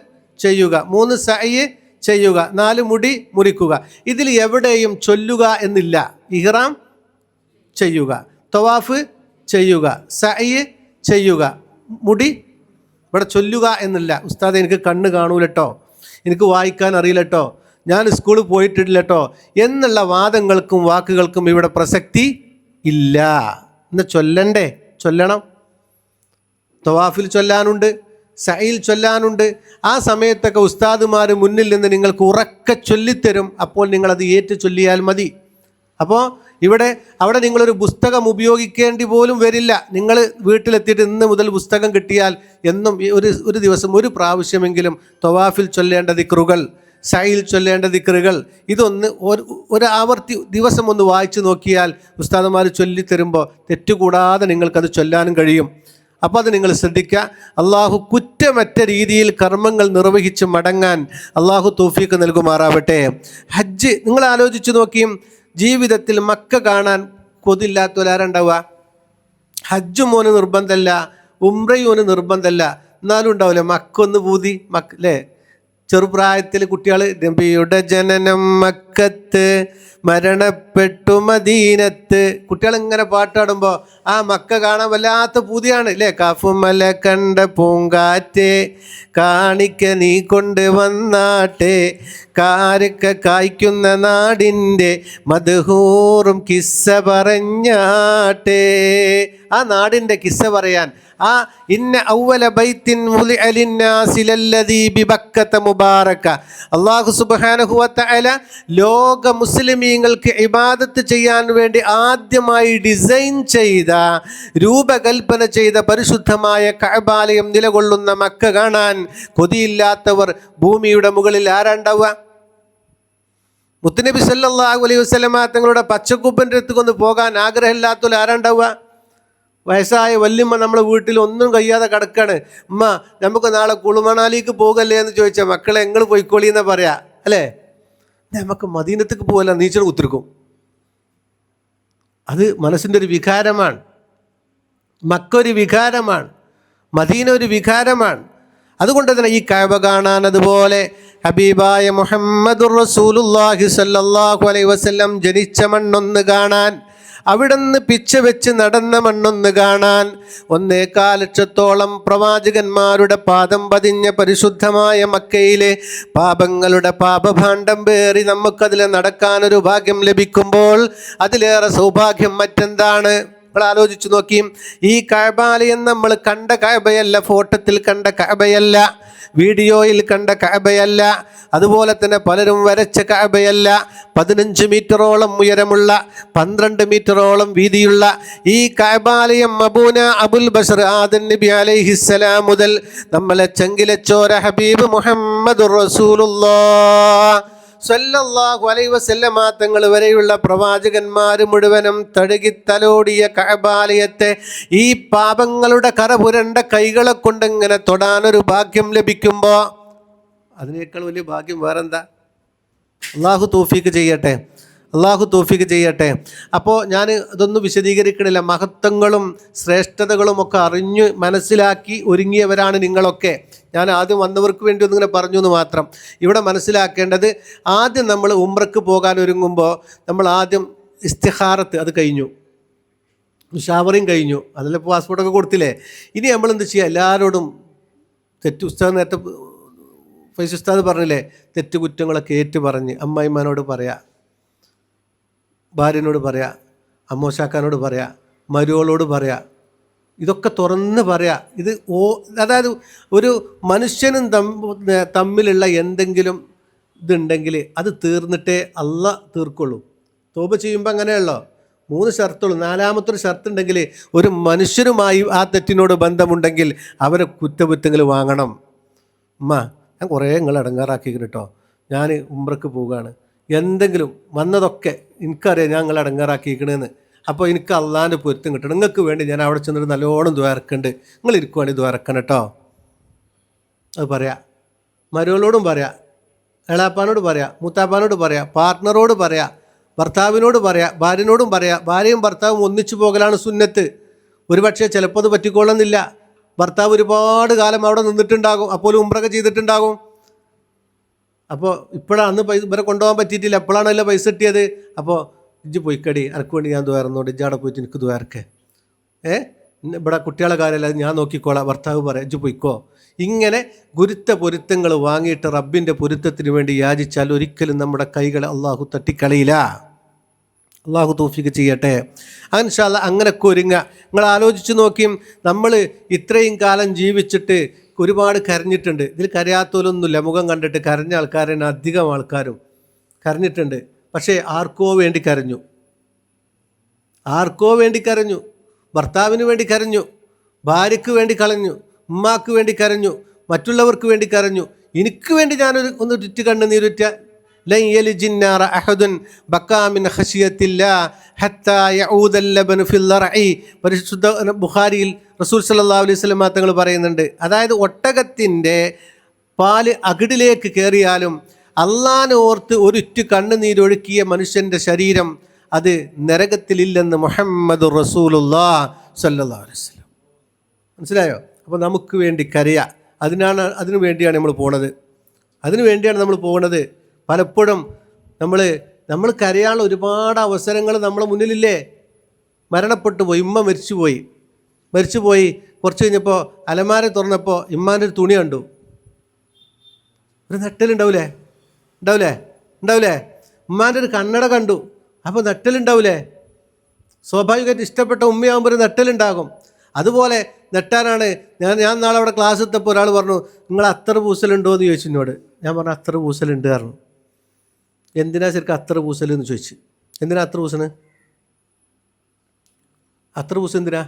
ചെയ്യുക, 3 സഅയ് ചെയ്യുക, 4 മുടി മുറിക്കുക. ഇതിൽ എവിടെയും ചൊല്ലുക എന്നില്ല. ഇഹ്റാം ചെയ്യുക, തവാഫ് ചെയ്യുക, സഅയ് ചെയ്യുക, മുടി ഇവിടെ ചൊല്ലുക എന്നില്ല. ഉസ്താദ് എനിക്ക് കണ്ണ് കാണൂലട്ടോ, എനിക്ക് വായിക്കാൻ അറിയില്ലട്ടോ, ഞാൻ സ്കൂളിൽ പോയിട്ടില്ലട്ടോ എന്നുള്ള വാദങ്ങൾക്കും വാക്കുകൾക്കും ഇവിടെ പ്രസക്തി ഇല്ല. ഇന്ന് ചൊല്ലണ്ടേ? ചൊല്ലണം. തവാഫിൽ ചൊല്ലാനുണ്ട്, സഅയിൽ ചൊല്ലാനുണ്ട്. ആ സമയത്തൊക്കെ ഉസ്താദുമാർ മുന്നിൽ നിന്ന് നിങ്ങൾക്ക് ഉറക്കെ ചൊല്ലിത്തരും. അപ്പോൾ നിങ്ങളത് ഏറ്റു ചൊല്ലിയാൽ മതി. അപ്പോൾ അവിടെ നിങ്ങളൊരു പുസ്തകം ഉപയോഗിക്കേണ്ടി പോലും വരില്ല. നിങ്ങൾ വീട്ടിലെത്തിയിട്ട് ഇന്ന് മുതൽ പുസ്തകം കിട്ടിയാൽ എന്നും ഒരു ദിവസം 1 പ്രാവശ്യമെങ്കിലും തവാഫിൽ ചൊല്ലേണ്ട ദിക്റുകൾ, സൈൽ ചൊല്ലേണ്ട ദിക്റുകൾ, ഇതൊന്ന് ഒരു ആവർത്തി ദിവസം ഒന്ന് വായിച്ചു നോക്കിയാൽ ഉസ്താദുമാർ ചൊല്ലിത്തരുമ്പോൾ തെറ്റുകൂടാതെ നിങ്ങൾക്കത് ചൊല്ലാനും കഴിയും. അപ്പോൾ അത് നിങ്ങൾ ശ്രദ്ധിക്കുക. അള്ളാഹു കുറ്റമറ്റ രീതിയിൽ കർമ്മങ്ങൾ നിർവഹിച്ച് മടങ്ങാൻ അള്ളാഹു തൗഫീഖ് നൽകുമാറാവട്ടെ. ഹജ്ജ് നിങ്ങൾ ആലോചിച്ച് നോക്കിയും, ജീവിതത്തിൽ മക്ക കാണാൻ കൊതില്ലാത്തവരാരുണ്ടാവുക? ഹജ്ജ് മോന് നിർബന്ധമല്ല, ഉംറയോന് നിർബന്ധമല്ല, എന്നാലും ഉണ്ടാവില്ലേ മക്കൊന്ന് പൂതി അല്ലേ? ചെറുപ്രായത്തിൽ കുട്ടികൾ നബിയുടെ ജനനം മക്കത്ത് മരണപ്പെട്ടു മദീനത്ത്, കുട്ടികൾ ഇങ്ങനെ പാട്ടാടുമ്പോൾ ആ മക്ക കാണാൻ വല്ലാത്ത പൂതിയാണ് അല്ലേ? കാഫുമല കണ്ട പൂങ്കാറ്റേ കാണിക്ക നീ കൊണ്ട് വന്നാട്ടെ, കാരക്ക കായ്ക്കുന്ന നാടിൻ്റെ മദ്ഹൂറും കിസ്സ പറഞ്ഞാട്ടെ. ആ നാടിൻ്റെ കിസ്സ പറയാൻ, ആ ഇന്ന ഔവല ബൈത്തിൻ മുളിഅ ലിന്നാസി ലല്ലദീ ബിബക്കത മുബാറക, അല്ലാഹു സുബ്ഹാനഹു വ തആല ലോക മുസ്ലിമീങ്ങൾക്ക് ഇബാദത്ത് ചെയ്യാൻ വേണ്ടി ആദ്യമായി ഡിസൈൻ ചെയ്ത, രൂപകൽപ്പന ചെയ്ത പരിശുദ്ധമായ കഅബാലയം നിലകൊള്ളുന്ന മക്ക കാണാൻ കൊതിയില്ലാത്തവർ ഭൂമിയുടെ മുകളിൽ ആരാണ്ടാവുക? മുത്തുനബി സല്ലല്ലാഹു അലൈഹി വസല്ലമ തങ്ങളുടെ പച്ചക്കുപ്പൻ്റെ അടുത്തേക്കൊന്ന് പോകാൻ ആഗ്രഹമില്ലാത്തവർ ആരാണ്ടാവുക? വയസ്സായ വല്യമ്മ നമ്മളെ വീട്ടിൽ ഒന്നും കഴിയാതെ കിടക്കാണ്. ഉമ്മ നമുക്ക് നാളെ കുളുമണാലിക്ക് പോകല്ലേ എന്ന് ചോദിച്ചാൽ മക്കളെ നിങ്ങൾ പോയിക്കോളി എന്നാ പറയാ അല്ലേ? നമുക്ക് മദീനത്തേക്ക് പോകല്ല, നീച്ചൽ കുത്തിരിക്കും. അത് മനസ്സിൻ്റെ ഒരു വികാരമാണ്. മക്ക ഒരു വികാരമാണ്, മദീന ഒരു വികാരമാണ്. അതുകൊണ്ട് തന്നെ ഈ കഅബ കാണാൻ, അതുപോലെ ഹബീബായ മുഹമ്മദുർ റസൂലുള്ളാഹി സ്വല്ലല്ലാഹു അലൈഹി വസല്ലം ജനിച്ച മണ്ണൊന്ന് കാണാൻ, അവിടുന്ന് പിച്ച വെച്ച് നടന്ന മണ്ണൊന്ന് കാണാൻ, 1.25 ലക്ഷത്തോളം പ്രവാചകന്മാരുടെ പാദം പതിഞ്ഞ പരിശുദ്ധമായ മക്കയിലെ പാപങ്ങളുടെ പാപഭാണ്ഡം പേറി നമുക്കതിൽ നടക്കാനൊരു ഭാഗ്യം ലഭിക്കുമ്പോൾ അതിലേറെ സൗഭാഗ്യം മറ്റെന്താണ്? നിങ്ങൾ ആലോചിച്ച് നോക്കി. ഈ കഅബാലയം നമ്മൾ കണ്ട കഅബയല്ല, ഫോട്ടോത്തിൽ കണ്ട കഅബയല്ല, വീഡിയോയിൽ കണ്ട കഅബയല്ല, അതുപോലെ തന്നെ പലരും വരച്ച കഅബയല്ല. 15 മീറ്ററോളം ഉയരമുള്ള, 12 മീറ്ററോളം വീതിയുള്ള ഈ കഅബാലയം അബൂന അബുൽ ബശർ ആദം നബി അലൈഹിസ്സലാം മുതൽ നമ്മളെ ചങ്കിലച്ചോര ഹബീബ് മുഹമ്മദുർ റസൂലുള്ളാഹ് സ്വല്ലല്ലാഹു അലൈഹി വസല്ലമ തങ്ങൾ വരെയുള്ള പ്രവാചകന്മാർ മുഴുവനും തഴുകി തലോടിയ കഅബാലയത്തെ ഈ പാപങ്ങളുടെ കറ പുരണ്ട കൈകളെ കൊണ്ടിങ്ങനെ തൊടാനൊരു ഭാഗ്യം ലഭിക്കുമ്പോൾ അതിനേക്കാൾ വലിയ ഭാഗ്യം വേറെന്താ? അള്ളാഹു തൗഫീഖ് ചെയ്യട്ടെ, അള്ളാഹു തൗഫീഖ് ചെയ്യട്ടെ. അപ്പോൾ ഞാൻ ഇതൊന്നും വിശദീകരിക്കണില്ല. മഹത്വങ്ങളും ശ്രേഷ്ഠതകളും ഒക്കെ അറിഞ്ഞ് മനസ്സിലാക്കി ഒരുങ്ങിയവരാണ് നിങ്ങളൊക്കെ. ഞാൻ ആദ്യം വന്നവർക്ക് വേണ്ടി ഒന്നിങ്ങനെ പറഞ്ഞു എന്ന് മാത്രം. ഇവിടെ മനസ്സിലാക്കേണ്ടത്, ആദ്യം നമ്മൾ ഉംറക്ക് പോകാൻ ഒരുങ്ങുമ്പോൾ നമ്മൾ ആദ്യം ഇസ്തിഖാറത്ത് അത് കഴിഞ്ഞു, മുശാവറയും കഴിഞ്ഞു, അതിൽ പാസ്പോർട്ടൊക്കെ കൊടുത്തില്ലേ. ഇനി നമ്മൾ എന്ത് ചെയ്യുക? എല്ലാവരോടും ഉസ്താദ് നേരത്തെ ഫൈസ് ഉസ്താദ് പറഞ്ഞില്ലേ, കുറ്റങ്ങളൊക്കെ ഏറ്റു പറഞ്ഞ് അമ്മായിമാനോട് പറയാം, ഭാര്യനോട് പറയാം, അമ്മോശാക്കാനോട് പറയാം, മരുവളോട് പറയാം, ഇതൊക്കെ തുറന്ന് പറയാം. ഇത് അതായത് ഒരു മനുഷ്യനും തമ്മിലുള്ള എന്തെങ്കിലും ഇതുണ്ടെങ്കിൽ അത് തീർന്നിട്ടേ അള്ളാഹ് തീർക്കുള്ളൂ. തോബ ചെയ്യുമ്പോൾ അങ്ങനെയല്ലോ, 3 ഷർത്തുള്ളൂ. 4-മത്തൊരു ഷർത്ത് ഉണ്ടെങ്കിൽ ഒരു മനുഷ്യരുമായി ആ തെറ്റിനോട് ബന്ധമുണ്ടെങ്കിൽ അവരെ കുറ്റകുറ്റങ്ങൾ വാങ്ങണം. ഉമ്മ ഞാൻ കുറേ നിങ്ങൾ ഇടങ്ങാറാക്കിക്കുന്നു കേട്ടോ, ഞാൻ ഉംറക്ക് പോവുകയാണ്, എന്തെങ്കിലും വന്നതൊക്കെ എനിക്കറിയാം ഞാൻ നിങ്ങൾ ഇടങ്ങാറാക്കിയിരിക്കണമെന്ന്. അപ്പോൾ എനിക്ക് അള്ളാൻ്റെ പൊരുത്തം കിട്ടണം, നിങ്ങൾക്ക് വേണ്ടി ഞാൻ അവിടെ ചെന്നിട്ട് നല്ലോണം ദ്വാരക്കുന്നുണ്ട്, നിങ്ങൾ ഇരിക്കുവാണെങ്കിൽ ദ്വാരക്കണം കേട്ടോ. അത് പറയാം, മരുവളോടും പറയാം, എളാപ്പാനോട് പറയാം, മൂത്താപ്പാനോട് പറയാം, പാർട്ട്ണറോട് പറയാം, ഭർത്താവിനോട് പറയാം, ഭാര്യനോടും പറയാം. ഭാര്യയും ഭർത്താവും ഒന്നിച്ചു പോകലാണ് സുന്നത്ത്. ഒരുപക്ഷെ ചിലപ്പോൾ അത് പറ്റിക്കൊള്ളുന്നില്ല. ഭർത്താവ് ഒരുപാട് കാലം അവിടെ നിന്നിട്ടുണ്ടാകും, അപ്പോൾ ഉംറയൊക്കെ ചെയ്തിട്ടുണ്ടാകും. അപ്പോൾ ഇപ്പോഴാണ് ഇവരെ കൊണ്ടുപോകാൻ പറ്റിയിട്ടില്ല, എപ്പോഴാണല്ലോ പൈസ കിട്ടിയത്. അപ്പോൾ ഇജ്ജ് പോയിക്കടി, എനിക്ക് വേണ്ടി ഞാൻ ദ്വാരന്നോട്, ഇജ്ജ് അവിടെ പോയിട്ട് എനിക്ക് ദ്വാരക്കെ, ഇവിടെ കുട്ടികളെ കാര്യമല്ല ഞാൻ നോക്കിക്കോളാം, ഭർത്താവ് പറയാം ഇജ്ജ് പോയിക്കോ. ഇങ്ങനെ പൊരുത്തങ്ങൾ വാങ്ങിയിട്ട് റബ്ബിൻ്റെ പൊരുത്തത്തിന് വേണ്ടി യാചിച്ചാൽ ഒരിക്കലും നമ്മുടെ കൈകളെ അള്ളാഹു തട്ടിക്കളയില്ല. അള്ളാഹു തൗഫീഖ് ചെയ്യട്ടെ. ഇൻഷാ അല്ലാഹ് അങ്ങനെയൊക്കെ ഒരുങ്ങുക. നിങ്ങൾ ആലോചിച്ച് നോക്കിയും, നമ്മൾ ഇത്രയും കാലം ജീവിച്ചിട്ട് ഒരുപാട് കരഞ്ഞിട്ടുണ്ട്. ഇതിൽ കരയാത്തവരൊന്നുമില്ല. മുഖം കണ്ടിട്ട് കരഞ്ഞ ആൾക്കാരാണ് അധികം ആൾക്കാരും കരഞ്ഞിട്ടുണ്ട്. പക്ഷേ ആർക്കോ വേണ്ടി കരഞ്ഞു, ആർക്കോ വേണ്ടി കരഞ്ഞു. ഭർത്താവിന് വേണ്ടി കരഞ്ഞു, ഭാര്യയ്ക്ക് വേണ്ടി കരഞ്ഞു, ഉമ്മാക്ക് വേണ്ടി കരഞ്ഞു, മറ്റുള്ളവർക്ക് വേണ്ടി കരഞ്ഞു. എനിക്ക് വേണ്ടി ഞാനൊരു ഒന്ന് ചുറ്റി കണ്ണുനീരുറ്റ ലൻ യലിജിന്നാറ അഹദുൻ ബക്കാ മിൻ ഖശിയത്തില്ലാഹ് ഹത്താ യഊദൽ ലബനു ഫിൽ റഅഇ. പരിശുദ്ധ ബുഖാരിയിൽ റസൂൽ സല്ലല്ലാഹു അലൈഹി വസല്ലം തങ്ങൾ പറയുന്നുണ്ട്, അതായത് ഒട്ടകത്തിൻ്റെ പാല് അകിടിലേക്ക് കയറിയാലും അള്ളാനെ ഓർത്ത് ഒരിറ്റു കണ്ണുനീരൊഴുക്കിയ മനുഷ്യൻ്റെ ശരീരം അത് നരകത്തിലില്ലെന്ന് മുഹമ്മദുർ റസൂലുള്ളാഹി സ്വല്ലല്ലാഹു അലൈഹി വസല്ലം. മനസ്സിലായോ? അപ്പോൾ നമുക്ക് വേണ്ടി കരയുക, അതിനു വേണ്ടിയാണ് നമ്മൾ പോകുന്നത്. പലപ്പോഴും നമ്മൾ കരയാനുള്ള ഒരുപാട് അവസരങ്ങൾ നമ്മളെ മുന്നിലില്ലേ. മരണപ്പെട്ടു പോയി, ഉമ്മ മരിച്ചുപോയി. കുറച്ച് കഴിഞ്ഞപ്പോൾ അലമാര തുറന്നപ്പോൾ ഇമ്മാൻ്റെ ഒരു തുണി കണ്ടു, ഒരു നെട്ടലുണ്ടാവില്ലേ? ഉമ്മാൻ്റെ ഒരു കണ്ണട കണ്ടു, അപ്പോൾ നെട്ടലുണ്ടാവില്ലേ? സ്വാഭാവികമായിട്ട് ഇഷ്ടപ്പെട്ട ഉമ്മയാകുമ്പോൾ ഒരു നെട്ടലുണ്ടാകും. അതുപോലെ നെട്ടാനാണ് ഞാൻ നാളെ അവിടെ ക്ലാസ് എത്തപ്പോൾ ഒരാൾ പറഞ്ഞു, നിങ്ങൾ അത്തർ പൂസലുണ്ടോ എന്ന് ചോദിച്ചു എന്നോട്. ഞാൻ പറഞ്ഞു അത്തർ പൂസലുണ്ട് പറഞ്ഞു. എന്തിനാ ശരിക്കും അത്തർ പൂസൽ എന്ന് ചോദിച്ചു. എന്തിനാ അത്തർ പൂസണ്? അത്തർ പൂസ എന്തിനാ?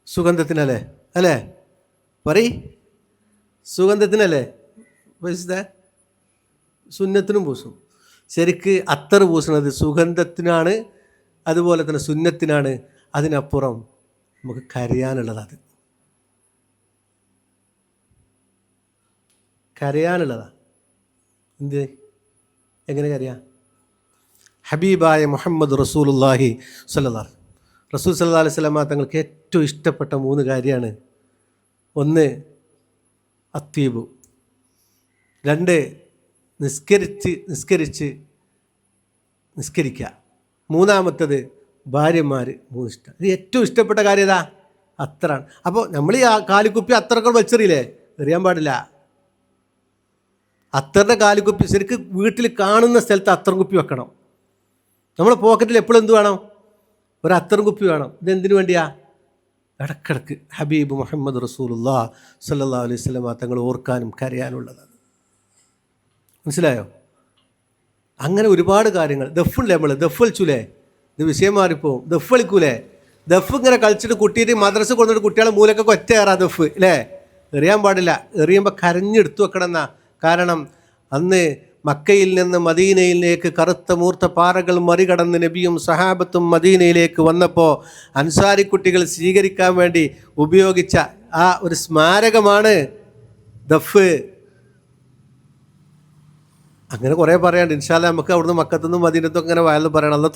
സുഗന്ധത്തിനല്ലേ? അല്ലേ? സുഗന്ധത്തിനല്ലേ? സുന്നത്തിനും പൂസും. ശരിക്ക് അത്തർ പൂസണത് സുഗന്ധത്തിനാണ്, അതുപോലെ തന്നെ സുന്നത്തിനാണ്. അതിനപ്പുറം നമുക്ക് കരയാനുള്ളതാണ്. എന്ത്? എങ്ങനെ കരയാം? ഹബീബായ മുഹമ്മദ് റസൂലുള്ളാഹി സ്വല്ലല്ലാഹു അലൈഹി വസല്ലം തങ്ങൾക്ക് ഏറ്റവും ഇഷ്ടപ്പെട്ട 3 കാര്യമാണ്. 1 അത്തീബു, 2 നിസ്കരിക്കുക, 3 ഭാര്യമാർ. 3 ഇഷ്ടം. ഇത് ഏറ്റവും ഇഷ്ടപ്പെട്ട കാര്യം ഏതാ? അത്തറാണ്. അപ്പോൾ നമ്മൾ ഈ കാലിക്കുപ്പി അത്തറൊക്കെ വലിച്ചെറിയില്ലേ? എറിയാൻ പാടില്ല. അത്തറിൻ്റെ കാലിക്കുപ്പി ശരിക്കും വീട്ടിൽ കാണുന്ന സ്ഥലത്ത് അത്തറും കുപ്പി വെക്കണം. നമ്മുടെ പോക്കറ്റിൽ എപ്പോഴും എന്ത് വേണം? ഒരു അത്തറും കുപ്പി വേണം. ഇതെന്തിനു വേണ്ടിയാ? ഇടക്കിടക്ക് ഹബീബ് മുഹമ്മദ് റസൂലുള്ളാഹി സ്വല്ലല്ലാഹു അലൈഹി വസല്ലം തങ്ങൾ ഓർക്കാനും കരയാനുള്ളതാണ്. മനസ്സിലായോ? അങ്ങനെ ഒരുപാട് കാര്യങ്ങൾ. ദഫില്ലേ, ദഫ് കളിച്ചൂലേ? ഇത് വിഷയം മാറിപ്പോവും. ദഫ് കളിക്കൂലേ? ദഫ് ഇങ്ങനെ കളിച്ചിട്ട് കുട്ടിയിട്ട് മദ്രസ കൊണ്ടിട്ട് കുട്ടികളെ മൂലക്കൊക്കെ ഒറ്റ കയറാ ദഫ് അല്ലേ? എറിയാൻ പാടില്ല. എറിയുമ്പോൾ കരഞ്ഞെടുത്തു വെക്കണം എന്നാ. കാരണം അന്ന് മക്കയിൽ നിന്ന് മദീനയിലേക്ക് കറുത്ത മൂർത്ത പാറകൾ മറികടന്ന് നബിയും സഹാബത്തും മദീനയിലേക്ക് വന്നപ്പോൾ അൻസാരി കുട്ടികൾ സ്വീകരിക്കാൻ വേണ്ടി ഉപയോഗിച്ച ആ ഒരു സ്മാരകമാണ് ദഫ്. അങ്ങനെ കുറേ പറയാണ്ട്. ഇൻഷാ അല്ലാഹ് നമുക്ക് അവിടുന്ന് മക്കത്തുനിന്നും മദീനത്തും അങ്ങനെ വയലിൽ പറയണം. അള്ളാഹു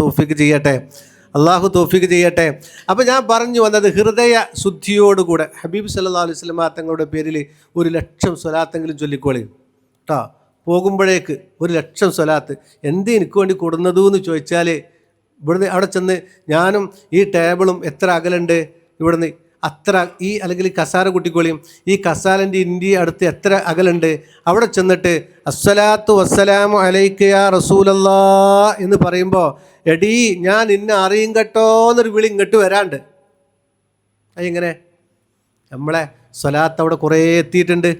തൗഫീഖ് ചെയ്യട്ടെ. അപ്പോൾ ഞാൻ പറഞ്ഞു വന്നത്, ഹൃദയ ശുദ്ധിയോടുകൂടെ ഹബീബ് സല്ലല്ലാഹു അലൈഹി വസല്ലം തങ്ങളുടെ പേരിൽ 1,00,000 സ്വലാത്തെങ്കിലും ചൊല്ലിക്കോളി കേട്ടോ. പോകുമ്പോഴേക്ക് 1,00,000 സ്വലാത്ത്. എന്ത് എനിക്ക് വേണ്ടി കൊടുന്നതു എന്ന് ചോദിച്ചാൽ, ഇവിടുന്ന് അവിടെ ചെന്ന് ഞാനും ഈ ടേബിളും എത്ര അകലുണ്ട് ഇവിടുന്ന്, അത്ര ഈ അല്ലെങ്കിൽ കസാര കുട്ടിക്കോളിയും ഈ കസാലൻ്റെ ഇന്ത്യ അടുത്ത് എത്ര അകലുണ്ട്, അവിടെ ചെന്നിട്ട് അസ്സലാത്തു വസ്സലാമു അലൈക യാ റസൂലല്ലാഹ് എന്ന് പറയുമ്പോൾ, എടീ ഞാൻ ഇന്നെ അറിയും കേട്ടോ എന്നൊരു വിളി ഇങ്ങോട്ട് വരാണ്ട്. അതെങ്ങനെ? നമ്മളെ സ്വലാത്ത് അവിടെ കുറേ എത്തിയിട്ടുണ്ട്,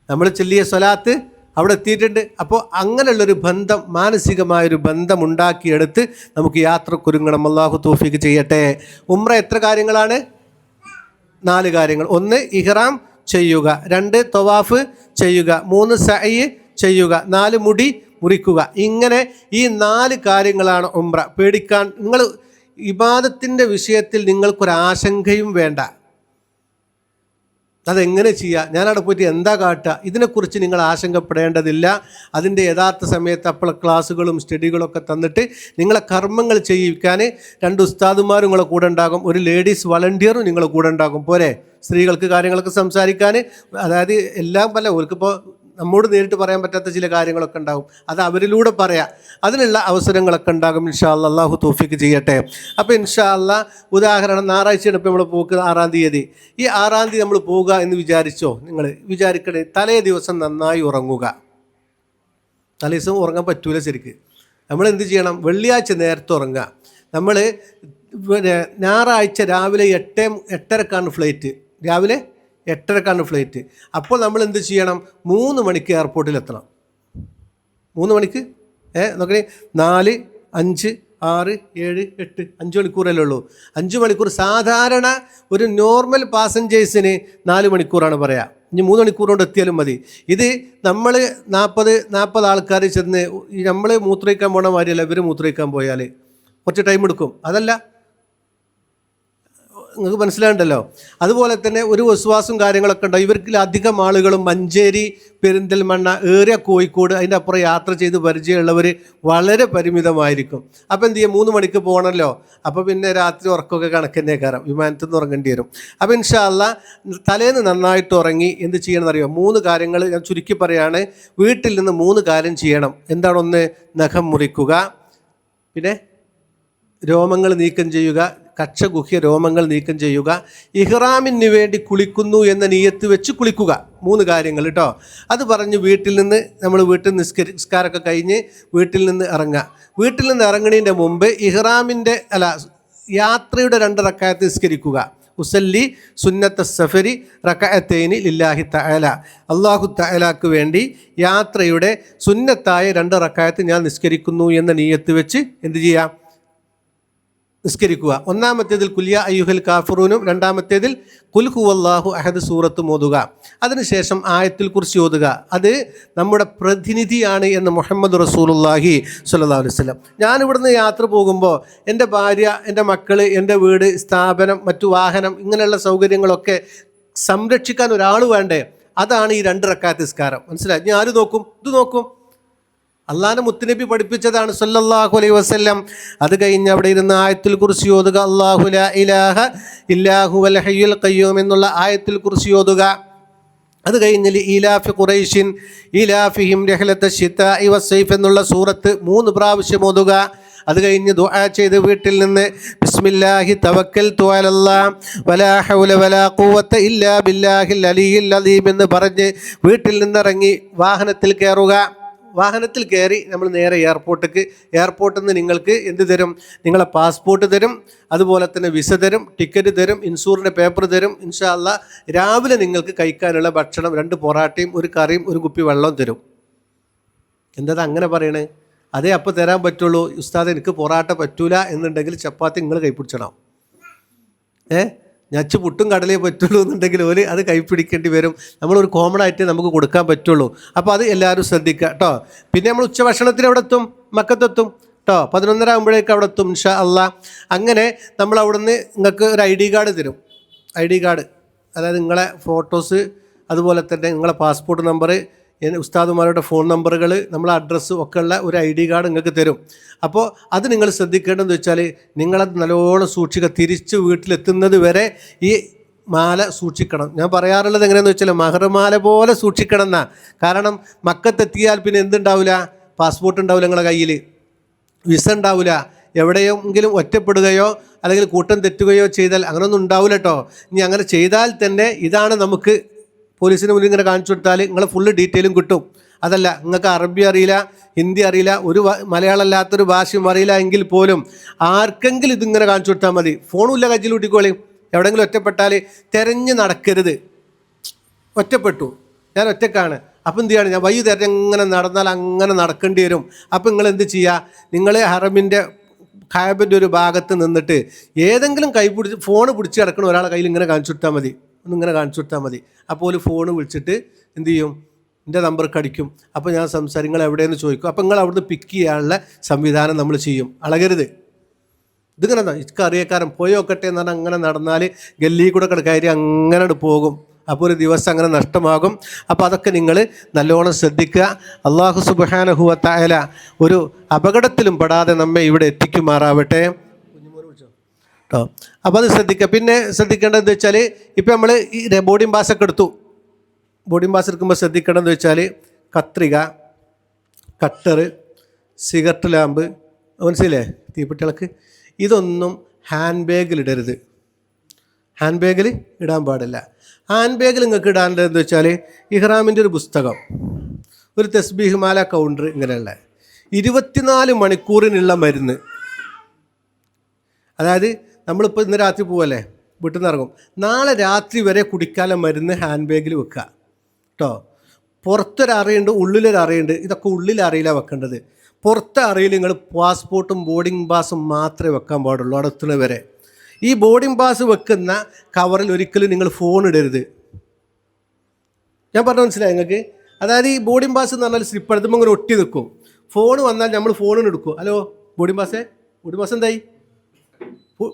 നമ്മൾ ചൊല്ലിയ സ്വലാത്ത് അവിടെ എത്തിയിട്ടുണ്ട്. അപ്പോൾ അങ്ങനെയുള്ളൊരു ബന്ധം, മാനസികമായൊരു ബന്ധം ഉണ്ടാക്കിയെടുത്ത് നമുക്ക് യാത്രക്കൊരുങ്ങണം. അല്ലാഹു തൗഫീഖ് ചെയ്യട്ടെ. ഉംറ എത്ര കാര്യങ്ങളാണ്? 4 കാര്യങ്ങൾ. 1 ഇഹ്റാം ചെയ്യുക, 2 തവാഫ് ചെയ്യുക, 3 സഅയ് ചെയ്യുക, 4 മുടി മുറിക്കുക. ഇങ്ങനെ ഈ 4 കാര്യങ്ങളാണ് ഉംറ. പേടിക്കാൻ, നിങ്ങൾ ഇബാദത്തിൻ്റെ വിഷയത്തിൽ നിങ്ങൾക്കൊരാശങ്കയും വേണ്ട. അതെങ്ങനെ ചെയ്യുക, ഞാനവിടെ പോയിട്ട് എന്താ കാട്ടുക, ഇതിനെക്കുറിച്ച് നിങ്ങൾ ആശങ്കപ്പെടേണ്ടതില്ല. അതിൻ്റെ യഥാർത്ഥ സമയത്ത് അപ്പോൾ ക്ലാസ്സുകളും സ്റ്റഡികളൊക്കെ തന്നിട്ട് നിങ്ങളെ കർമ്മങ്ങൾ ചെയ്യിക്കാൻ 2 ഉസ്താദുമാരും നിങ്ങളെ കൂടെ ഉണ്ടാകും, ഒരു ലേഡീസ് വളണ്ടിയറും നിങ്ങളെ കൂടെ ഉണ്ടാകും. പോരെ? സ്ത്രീകൾക്ക് കാര്യങ്ങളൊക്കെ സംസാരിക്കാൻ, അതായത് എല്ലാം പല അവർക്കിപ്പോൾ നമ്മോട് നേരിട്ട് പറയാൻ പറ്റാത്ത ചില കാര്യങ്ങളൊക്കെ ഉണ്ടാകും, അത് അവരിലൂടെ പറയാം. അതിനുള്ള അവസരങ്ങളൊക്കെ ഉണ്ടാകും. ഇൻഷാ അല്ലാഹ് അല്ലാഹു തൗഫീഖ് ചെയ്യട്ടെ. അപ്പോൾ ഇൻഷാ അല്ലാഹ് ഉദാഹരണം ഞായറാഴ്ചയാണ് ഇപ്പോൾ നമ്മൾ പോക്ക് 6-ാം തീയതി. ഈ 6-ാം തീയതി നമ്മൾ പോവുക എന്ന് വിചാരിച്ചോ? നിങ്ങൾ വിചാരിക്കണേ, തലേ ദിവസം നന്നായി ഉറങ്ങുക. തലേ ദിവസം ഉറങ്ങാൻ പറ്റൂല ശരിക്ക്. നമ്മൾ എന്ത് ചെയ്യണം? വെള്ളിയാഴ്ച നേരത്തെ ഉറങ്ങുക. നമ്മൾ ഞായറാഴ്ച രാവിലെ 8:30ക്കാണ് ഫ്ലൈറ്റ്. രാവിലെ 8:30ക്കാണ് ഫ്ലൈറ്റ്. അപ്പോൾ നമ്മൾ എന്ത് ചെയ്യണം? 3 മണിക്ക് എയർപോർട്ടിലെത്തണം. 3 മണിക്ക് നോക്കണേ, 4, 5, 6, 7, 8 5 മണിക്കൂറല്ലേ ഉള്ളൂ. 5 മണിക്കൂർ. സാധാരണ ഒരു നോർമൽ പാസഞ്ചേഴ്സിന് 4 മണിക്കൂറാണ് പറയാം. ഇനി 3 മണിക്കൂർ കൊണ്ട് എത്തിയാലും മതി. ഇത് നമ്മൾ 40 ആൾക്കാർ ചെന്ന് നമ്മൾ മൂത്രമൊഴിക്കാൻ പോണ മാതിരിയല്ല ഇവർ മൂത്രമൊഴിക്കാൻ പോയാൽ കുറച്ച് ടൈം എടുക്കും. അതല്ല, നിങ്ങൾക്ക് മനസ്സിലാകണ്ടല്ലോ. അതുപോലെ തന്നെ ഒരു വിശ്വാസം കാര്യങ്ങളൊക്കെ ഉണ്ടാവും. ഇവർക്കിൽ അധികം ആളുകളും മഞ്ചേരി, പെരിന്തൽമണ്ണ, ഏറിയ കോഴിക്കോട്, അതിൻ്റെ അപ്പുറം യാത്ര ചെയ്ത് പരിചയമുള്ളവർ വളരെ പരിമിതമായിരിക്കും. അപ്പോൾ എന്ത് ചെയ്യും, 3 മണിക്ക് പോകണമല്ലോ, അപ്പോൾ പിന്നെ രാത്രി ഉറക്കമൊക്കെ കണക്കന്നെ കയറാം, വിമാനത്തിൽ നിന്ന് ഉറങ്ങേണ്ടി വരും. അപ്പോൾ ഇൻഷാ അല്ലാഹ് തലേന്ന് നന്നായിട്ട് ഉറങ്ങി എന്ത് ചെയ്യണമെന്ന് അറിയാം? 3 കാര്യങ്ങൾ ഞാൻ ചുരുക്കി പറയുകയാണ്. വീട്ടിൽ നിന്ന് 3 കാര്യം ചെയ്യണം. എന്താണ്? ഒന്ന്, നഖം മുറിക്കുക, പിന്നെ രോമങ്ങൾ നീക്കം ചെയ്യുക, കക്ഷഗുഹ്യ രോമങ്ങൾ നീക്കം ചെയ്യുക, ഇഹ്റാമിന് വേണ്ടി കുളിക്കുന്നു എന്ന നിയ്യത്ത് വെച്ച് കുളിക്കുക. 3 കാര്യങ്ങൾ കേട്ടോ. അത് പറഞ്ഞ് വീട്ടിൽ നിന്ന് നമ്മൾ നിസ്കാരമൊക്കെ കഴിഞ്ഞ് വീട്ടിൽ നിന്ന് ഇറങ്ങുക. വീട്ടിൽ നിന്ന് ഇറങ്ങുന്നതിൻ്റെ മുമ്പ് യാത്രയുടെ 2 റക്അത്ത് നിസ്കരിക്കുക. ഉസല്ലി സുന്നത്ത സഫരി റക്അത്തൈനി ലില്ലാഹി തആല, അല്ലാഹു തആലാക്ക് വേണ്ടി യാത്രയുടെ സുന്നത്തായ 2 റക്അത്ത് ഞാൻ നിസ്കരിക്കുന്നു എന്ന നിയ്യത്ത് വെച്ച് എന്ത് ചെയ്യാം? നിസ്കരിക്കുക. ഒന്നാമത്തേതിൽ കുല്യ അയ്യുഹൽ കാഫിറൂനും, രണ്ടാമത്തേതിൽ കുൽ ഹുവല്ലാഹു അഹദ് സൂറത്തും ഓതുക. അതിനുശേഷം ആയത്തുൽ കുർസി ഓതുക. അത് നമ്മുടെ പ്രതിനിധിയാണ് എന്ന് മുഹമ്മദ് റസൂലുള്ളാഹി സ്വല്ലല്ലാഹു അലൈഹി വസല്ലം. ഞാനിവിടുന്ന് യാത്ര പോകുമ്പോൾ എൻ്റെ ഭാര്യ, എൻ്റെ മക്കൾ, എൻ്റെ വീട്, സ്ഥാപനം, മറ്റു വാഹനം, ഇങ്ങനെയുള്ള സൗകര്യങ്ങളൊക്കെ സംരക്ഷിക്കാൻ ഒരാൾ വേണ്ടേ? അതാണ് ഈ 2 റക്അത്ത് നിസ്കാരം. മനസ്സിലായി? ഞാൻ ആര് നോക്കും? ഇത് നോക്കും. അള്ളാഹുവിൻ്റെ മുത്തുനബി പഠിപ്പിച്ചതാണ് സല്ലല്ലാഹു അലൈഹി വസല്ലം. അത് കഴിഞ്ഞ് അവിടെ ഇരുന്ന് ആയത്തുൽ കുർസി ഓതുക. അല്ലാഹു ലാ ഇലാഹ ഇല്ലാ ഹുവൽ ഹയ്യുൽ ഖയ്യൂം എന്നുള്ള ആയത്തുൽ കുർസി ഓതുക. അത് കഴിഞ്ഞ് ഈലാഫി ഖുറൈശിൻ ഈലാഫിഹിം റഹ്ലത ശിതാഇ വസ്സൈഫ് എന്നുള്ള സൂറത്ത് 3 പ്രാവശ്യം ഓതുക. അത് കഴിഞ്ഞ് ദുആ ചെയ്ത് വീട്ടിൽ നിന്ന് ബിസ്മില്ലാഹി തവക്കൽതു അലല്ലാഹ് വലാ ഹൗല വലാ ഖുവത ഇല്ലാ ബില്ലാഹിൽ അലിയിൽ അദീം എന്ന് പറഞ്ഞ് വീട്ടിൽ നിന്നിറങ്ങി വാഹനത്തിൽ കയറുക. വാഹനത്തിൽ കയറി നമ്മൾ നേരെ എയർപോർട്ടിൽ നിന്ന് നിങ്ങൾക്ക് എന്ത് തരും? നിങ്ങളെ പാസ്പോർട്ട് തരും, അതുപോലെ തന്നെ വിസ തരും, ടിക്കറ്റ് തരും, ഇൻഷൂറിൻ്റെ പേപ്പർ തരും. ഇൻഷാ അല്ലാഹ് രാവിലെ നിങ്ങൾക്ക് കഴിക്കാനുള്ള ഭക്ഷണം 2 പൊറാട്ടയും 1 കറിയും 1 കുപ്പി വെള്ളവും തരും. എന്താ അങ്ങനെ പറയണേ? അതേ അപ്പോൾ തരാൻ പറ്റുള്ളൂ. ഉസ്താദ് എനിക്ക് പൊറാട്ട പറ്റൂല എന്നുണ്ടെങ്കിൽ ചപ്പാത്തി നിങ്ങൾ കൈപ്പിടിച്ചണം. ഞച്ച് പുട്ടും കടലേ പറ്റുള്ളൂ എന്നുണ്ടെങ്കിൽ അത് കൈപ്പിടിക്കേണ്ടി വരും. നമ്മളൊരു കോമൺ ആയിട്ട് നമുക്ക് കൊടുക്കാൻ പറ്റുള്ളൂ. അപ്പോൾ അത് എല്ലാവരും ശ്രദ്ധിക്കുക കേട്ടോ. പിന്നെ നമ്മൾ ഉച്ചഭക്ഷണത്തിന് അവിടെ എത്തും, മക്കത്തെത്തും കേട്ടോ. 11:30 ആകുമ്പോഴേക്കും അവിടെ എത്തും ഇൻഷാ അല്ലാഹ്. അങ്ങനെ നമ്മൾ അവിടെ നിന്ന് നിങ്ങൾക്ക് ഒരു ID കാർഡ് തരും. ID കാർഡ് അതായത് നിങ്ങളെ ഫോട്ടോസ്, അതുപോലെ തന്നെ നിങ്ങളെ പാസ്പോർട്ട് നമ്പർ, ഉസ്താദുമാരുടെ ഫോൺ നമ്പറുകൾ, നമ്മളെ അഡ്രസ്സും ഒക്കെ ഉള്ള ഒരു ID കാർഡ് നിങ്ങൾക്ക് തരും. അപ്പോൾ അത് നിങ്ങൾ ശ്രദ്ധിക്കേണ്ടതെന്ന് വെച്ചാൽ നിങ്ങളത് നല്ലോണം സൂക്ഷിക്കുക. തിരിച്ച് വീട്ടിലെത്തുന്നത് വരെ ഈ മാല സൂക്ഷിക്കണം. ഞാൻ പറയാറുള്ളത് എങ്ങനെയാണെന്ന് വെച്ചാൽ മഹർമാല പോലെ സൂക്ഷിക്കണം എന്നാ. കാരണം മക്കത്തെത്തിയാൽ പിന്നെ എന്തുണ്ടാവില്ല? പാസ്പോർട്ട് ഉണ്ടാവില്ല നിങ്ങളുടെ കയ്യിൽ, വിസ ഉണ്ടാവില്ല. എവിടെയെങ്കിലും ഒറ്റപ്പെടുകയോ അല്ലെങ്കിൽ കൂട്ടം തെറ്റുകയോ ചെയ്താൽ അങ്ങനെയൊന്നും ഉണ്ടാവില്ല കേട്ടോ. ഇനി അങ്ങനെ ചെയ്താൽ തന്നെ ഇതാണ് നമുക്ക് പോലീസിന് മുന്നിൽ ഇങ്ങനെ കാണിച്ചു കൊടുത്താൽ നിങ്ങളെ ഫുള്ള് ഡീറ്റെയിലും കിട്ടും. അതല്ല, നിങ്ങൾക്ക് അറബി അറിയില്ല, ഹിന്ദി അറിയില്ല, ഒരു മലയാളം അല്ലാത്തൊരു ഭാഷയും അറിയില്ല എങ്കിൽ പോലും ആർക്കെങ്കിലും ഇതിങ്ങനെ കാണിച്ചു കൊടുത്താൽ മതി. ഫോണുമില്ല കയ്യിൽ കൂട്ടിക്കോളിയും. എവിടെയെങ്കിലും ഒറ്റപ്പെട്ടാൽ തിരഞ്ഞ് നടക്കരുത്. ഒറ്റപ്പെട്ടു, ഞാൻ ഒറ്റക്കാണ്, അപ്പം എന്ത് ചെയ്യാണ്? ഞാൻ വയ്യ തിരഞ്ഞെങ്ങനെ നടന്നാൽ അങ്ങനെ നടക്കേണ്ടി വരും. അപ്പം നിങ്ങൾ എന്ത് ചെയ്യുക? നിങ്ങൾ ഹറമിൻ്റെ ഖാബിൻ്റെ ഒരു ഭാഗത്ത് നിന്നിട്ട് ഏതെങ്കിലും കൈ പിടിച്ച് ഫോണ് പിടിച്ച് കിടക്കുന്ന ഒരാളെ കയ്യിൽ ഇങ്ങനെ കാണിച്ചു കൊടുത്താൽ മതി. ഒന്നിങ്ങനെ കാണിച്ചു കൊടുത്താൽ മതി. അപ്പോൾ ഒരു ഫോണ് വിളിച്ചിട്ട് എന്ത് ചെയ്യും? എൻ്റെ നമ്പർക്ക് അടിക്കും. അപ്പോൾ ഞാൻ നിങ്ങൾ എവിടെയെന്ന് ചോദിക്കും. അപ്പോൾ നിങ്ങൾ അവിടുന്ന് പിക്ക് ചെയ്യാനുള്ള സംവിധാനം നമ്മൾ ചെയ്യും. അളകരുത്. ഇതിങ്ങനെ അറിയക്കാരൻ പോയോക്കട്ടെ എന്ന് പറഞ്ഞാൽ അങ്ങനെ നടന്നാൽ ഗല്ലി കൂടെ കയറി അങ്ങനെ പോകും. അപ്പോൾ ഒരു ദിവസം അങ്ങനെ നഷ്ടമാകും. അപ്പോൾ അതൊക്കെ നിങ്ങൾ നല്ലോണം ശ്രദ്ധിക്കുക. അല്ലാഹു സുബ്ഹാനഹു വ തആല ഒരു അപകടത്തിലും പെടാതെ നമ്മെ ഇവിടെ എത്തിക്കുമാറാവട്ടെ കേട്ടോ. അപ്പോൾ അത് ശ്രദ്ധിക്കുക. പിന്നെ ശ്രദ്ധിക്കേണ്ടതെന്ന് വെച്ചാൽ ഇപ്പോൾ നമ്മൾ ഈ ബോർഡിംഗ് പാസ്സൊക്കെ എടുത്തു. ബോർഡിംഗ് പാസ് എടുക്കുമ്പോൾ ശ്രദ്ധിക്കേണ്ടതെന്ന് വെച്ചാൽ കത്രിക, കട്ടർ, സിഗരറ്റ് ലാമ്പ്, മനസ്സിലെ തീപ്പെട്ടികളൊക്കെ, ഇതൊന്നും ഹാൻഡ് ബാഗിൽ ഇടരുത്. ഹാൻഡ് ബാഗിൽ ഇടാൻ പാടില്ല. ഹാൻഡ് ബാഗിൽ നിങ്ങൾക്ക് ഇടാനുള്ളതെന്ന് വെച്ചാൽ ഇഹ്റാമിൻ്റെ ഒരു പുസ്തകം, ഒരു തസ്ബീഹ് മാല കൗണ്ടർ, ഇങ്ങനെയുള്ള 24 മണിക്കൂറിനുള്ള മരുന്ന്. അതായത് നമ്മളിപ്പോൾ ഇന്ന് രാത്രി പോവല്ലേ, വീട്ടിൽ നിന്ന് ഇറങ്ങും, നാളെ രാത്രി വരെ കുടിക്കാനുള്ള മരുന്ന് ഹാൻഡ് ബാഗിൽ വെക്കുക കേട്ടോ. പുറത്തൊരറിയുണ്ട്, ഉള്ളിലൊരറിയുണ്ട്. ഇതൊക്കെ ഉള്ളിലറിയില്ല വെക്കേണ്ടത്. പുറത്തെ അറിയിൽ നിങ്ങൾ പാസ്പോർട്ടും ബോർഡിംഗ് പാസും മാത്രമേ വെക്കാൻ പാടുള്ളൂ അവിടെ എത്തുന്നത് വരെ. ഈ ബോർഡിംഗ് പാസ് വെക്കുന്ന കവറിൽ ഒരിക്കലും നിങ്ങൾ ഫോൺ ഇടരുത്. ഞാൻ പറഞ്ഞ മനസ്സിലായി നിങ്ങൾക്ക്? അതായത് ഈ ബോർഡിംഗ് പാസ് എന്ന് പറഞ്ഞാൽ സ്ലിപ്പ് എടുത്തുമ്പോൾ ഇങ്ങനെ ഒട്ടി നിൽക്കും. ഫോൺ വന്നാൽ നമ്മൾ ഫോണിന് എടുക്കും. ഹലോ ബോർഡിംഗ് പാസ് എന്തായി?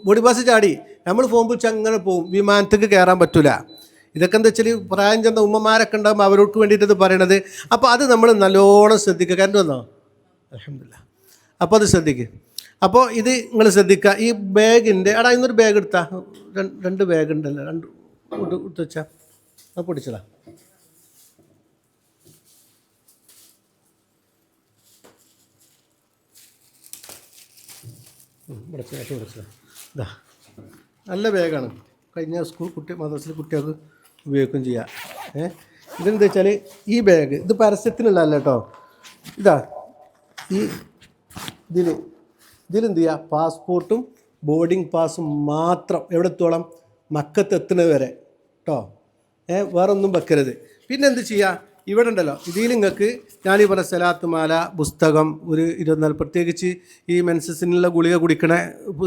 ബോർഡിംഗ് പാസ് ചാടി നമ്മൾ ഫോൺ വിളിച്ച് അങ്ങനെ പോകും. വിമാനത്തേക്ക് കയറാൻ പറ്റില്ല. ഇതൊക്കെ എന്താ വെച്ചാൽ പ്രായം ചെന്ന ഉമ്മമാരൊക്കെ ഉണ്ടാകുമ്പോൾ അവർക്ക് വേണ്ടിയിട്ടത് പറയണത്. അപ്പോൾ അത് നമ്മൾ നല്ലോണം ശ്രദ്ധിക്കുക. കറണ്ട് വന്നോ? അൽഹംദുലില്ലാ. അപ്പോൾ അത് ശ്രദ്ധിക്കുക. അപ്പോൾ ഇത് നിങ്ങൾ ശ്രദ്ധിക്കുക. ഈ ബാഗിൻ്റെ ഇന്നൊരു ബാഗ് എടുത്താൽ 2 ബാഗ് ഉണ്ടല്ലോ, 2 എടുത്ത് വെച്ചാൽ അത് പൊടിച്ചതാ. ഇതാ നല്ല ബാഗാണ്. കഴിഞ്ഞ മദ്രസയിൽ കുട്ടികൾക്ക് ഉപയോഗിക്കുകയും ചെയ്യാം. ഇതെന്താ വെച്ചാൽ ഈ ബാഗ് ഇത് പരസ്യത്തിനുള്ളതല്ല കേട്ടോ. ഇതാ ഈ ഇതിലെന്ത് ചെയ്യുക, പാസ്പോർട്ടും ബോർഡിംഗ് പാസും മാത്രം എവിടെത്തോളം മക്കത്തെത്തുന്നത് വരെ കേട്ടോ. വേറെ ഒന്നും വെക്കരുത്. പിന്നെ എന്ത് ചെയ്യുക, ഇവിടെ ഉണ്ടല്ലോ ഇതിൽ നിങ്ങൾക്ക് ഞാനീ പറഞ്ഞ സലാത്ത് മാല പുസ്തകം ഒരു 24, പ്രത്യേകിച്ച് ഈ മെൻസസിനുള്ള ഗുളിക കുടിക്കണ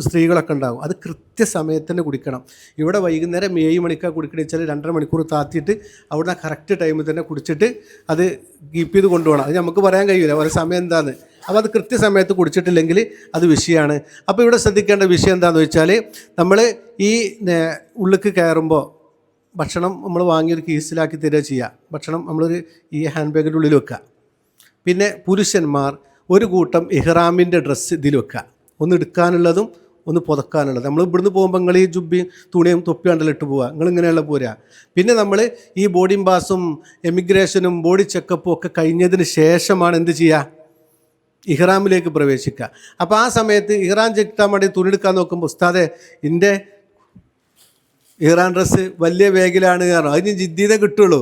സ്ത്രീകളൊക്കെ ഉണ്ടാകും. അത് കൃത്യസമയത്ത് തന്നെ കുടിക്കണം. ഇവിടെ വൈകുന്നേരം 7 മണിക്കാണ് കുടിക്കണമെന്ന് വെച്ചാൽ 2.5 മണിക്കൂർ താത്തിയിട്ട് അവിടുന്ന് കറക്റ്റ് ടൈമിൽ തന്നെ കുടിച്ചിട്ട് അത് കീപ്പ് ചെയ്ത് കൊണ്ടുപോകണം. അത് നമുക്ക് പറയാൻ കഴിയില്ല ഒരു സമയം എന്താണെന്ന്. അപ്പോൾ അത് കൃത്യസമയത്ത് കുടിച്ചിട്ടില്ലെങ്കിൽ അത് വിഷയമാണ്. അപ്പോൾ ഇവിടെ ശ്രദ്ധിക്കേണ്ട വിഷയം എന്താണെന്ന് വെച്ചാൽ നമ്മൾ ഈ ഉള്ളിലേക്ക് കയറുമ്പോൾ ഭക്ഷണം നമ്മൾ വാങ്ങിയൊരു കീസിലാക്കി തരിക ചെയ്യുക. ഭക്ഷണം നമ്മളൊരു ഈ ഹാൻഡ് ബാഗിൻ്റെ ഉള്ളിൽ വെക്കുക. പിന്നെ പുരുഷന്മാർ ഒരു കൂട്ടം ഇഹ്റാമിൻ്റെ ഡ്രസ്സ് ഇതിൽ വെക്കുക. ഒന്ന് എടുക്കാനുള്ളതും ഒന്ന് പുതക്കാനുള്ളത്. നമ്മൾ ഇവിടുന്ന് പോകുമ്പോൾ നിങ്ങൾ ഈ ജുബ്ബിയും തുണിയും തൊപ്പിയാണ്ടല്ലോ ഇട്ട് പോവുക. നിങ്ങൾ ഇങ്ങനെയുള്ള പോരുക. പിന്നെ നമ്മൾ ഈ ബോർഡിംഗ് പാസും എമിഗ്രേഷനും ബോഡി ചെക്കപ്പും ഒക്കെ കഴിഞ്ഞതിന് ശേഷമാണ് എന്ത് ചെയ്യുക, ഇഹ്റാമിലേക്ക് പ്രവേശിക്കുക. അപ്പോൾ ആ സമയത്ത് ഇഹ്റാം ചെക്കാൻ വേണ്ടി തുണി എടുക്കാൻ നോക്കുമ്പോൾ ഉസ്താദെ എൻ്റെ ഇഹ്റാം ഡ്രസ്സ് വലിയ ബാഗിലാണ് കാരണം അതിന് ജിദ്ദീനെ കിട്ടുള്ളൂ.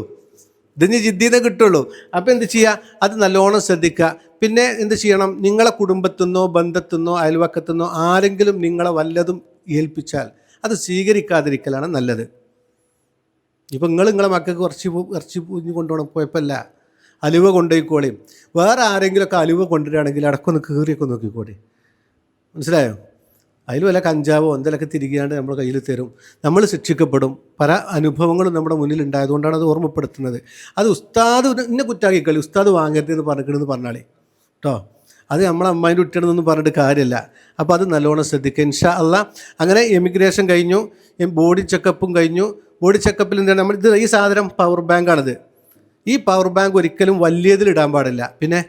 അപ്പോൾ എന്ത് ചെയ്യുക, അത് നല്ലോണം ശ്രദ്ധിക്കുക. പിന്നെ എന്ത് ചെയ്യണം, നിങ്ങളെ കുടുംബത്തുനിന്നോ ബന്ധത്തുനിന്നോ അയൽവക്കത്തുനിന്നോ ആരെങ്കിലും നിങ്ങളെ വല്ലതും ഏൽപ്പിച്ചാൽ അത് സ്വീകരിക്കാതിരിക്കലാണ് നല്ലത്. ഇപ്പം നിങ്ങളെ മക്കൾക്ക് ഇറച്ചി പൂഞ്ഞ് കൊണ്ടുപോകണം, കുഴപ്പമില്ല, അലുവ കൊണ്ടുപോയിക്കോളിയും. വേറെ ആരെങ്കിലുമൊക്കെ അലുവ കൊണ്ടുവരികയാണെങ്കിൽ അടക്കൊന്ന് കീറിയൊക്കെ നോക്കിക്കോളി. മനസ്സിലായോ? അതിൽ വല്ല കഞ്ചാവോ എന്തെങ്കിലുമൊക്കെ തിരികെയാണ്ട് നമ്മുടെ കയ്യിൽ തരും. നമ്മൾ ശിക്ഷിക്കപ്പെടും. പല അനുഭവങ്ങളും നമ്മുടെ മുന്നിൽ ഉണ്ടായതുകൊണ്ടാണ് അത് ഓർമ്മപ്പെടുത്തുന്നത്. അത് ഉസ്താദ് ഇന്നെ കുറ്റാക്കിക്കളി, ഉസ്താദ് വാങ്ങരുതെന്ന് പറഞ്ഞിട്ടുണ്ടെന്ന് പറഞ്ഞാളേ കേട്ടോ. അത് നമ്മളെ അമ്മായിൻ്റെ കുട്ടിയാണെന്നൊന്നും പറഞ്ഞിട്ട് കാര്യമില്ല. അപ്പോൾ അത് നല്ലോണം ശ്രദ്ധിക്കുക. ഇൻഷാ അല്ലാഹ്. അങ്ങനെ എമിഗ്രേഷൻ കഴിഞ്ഞു, ബോഡി ചെക്കപ്പും കഴിഞ്ഞു. ബോഡി ചെക്കപ്പിൽ എന്താണ് ഈ സാധനം പവർ ബാങ്കാണിത്. ഈ പവർ ബാങ്ക് ഒരിക്കലും വലിയതിലിടാൻ പാടില്ല, പിന്നെ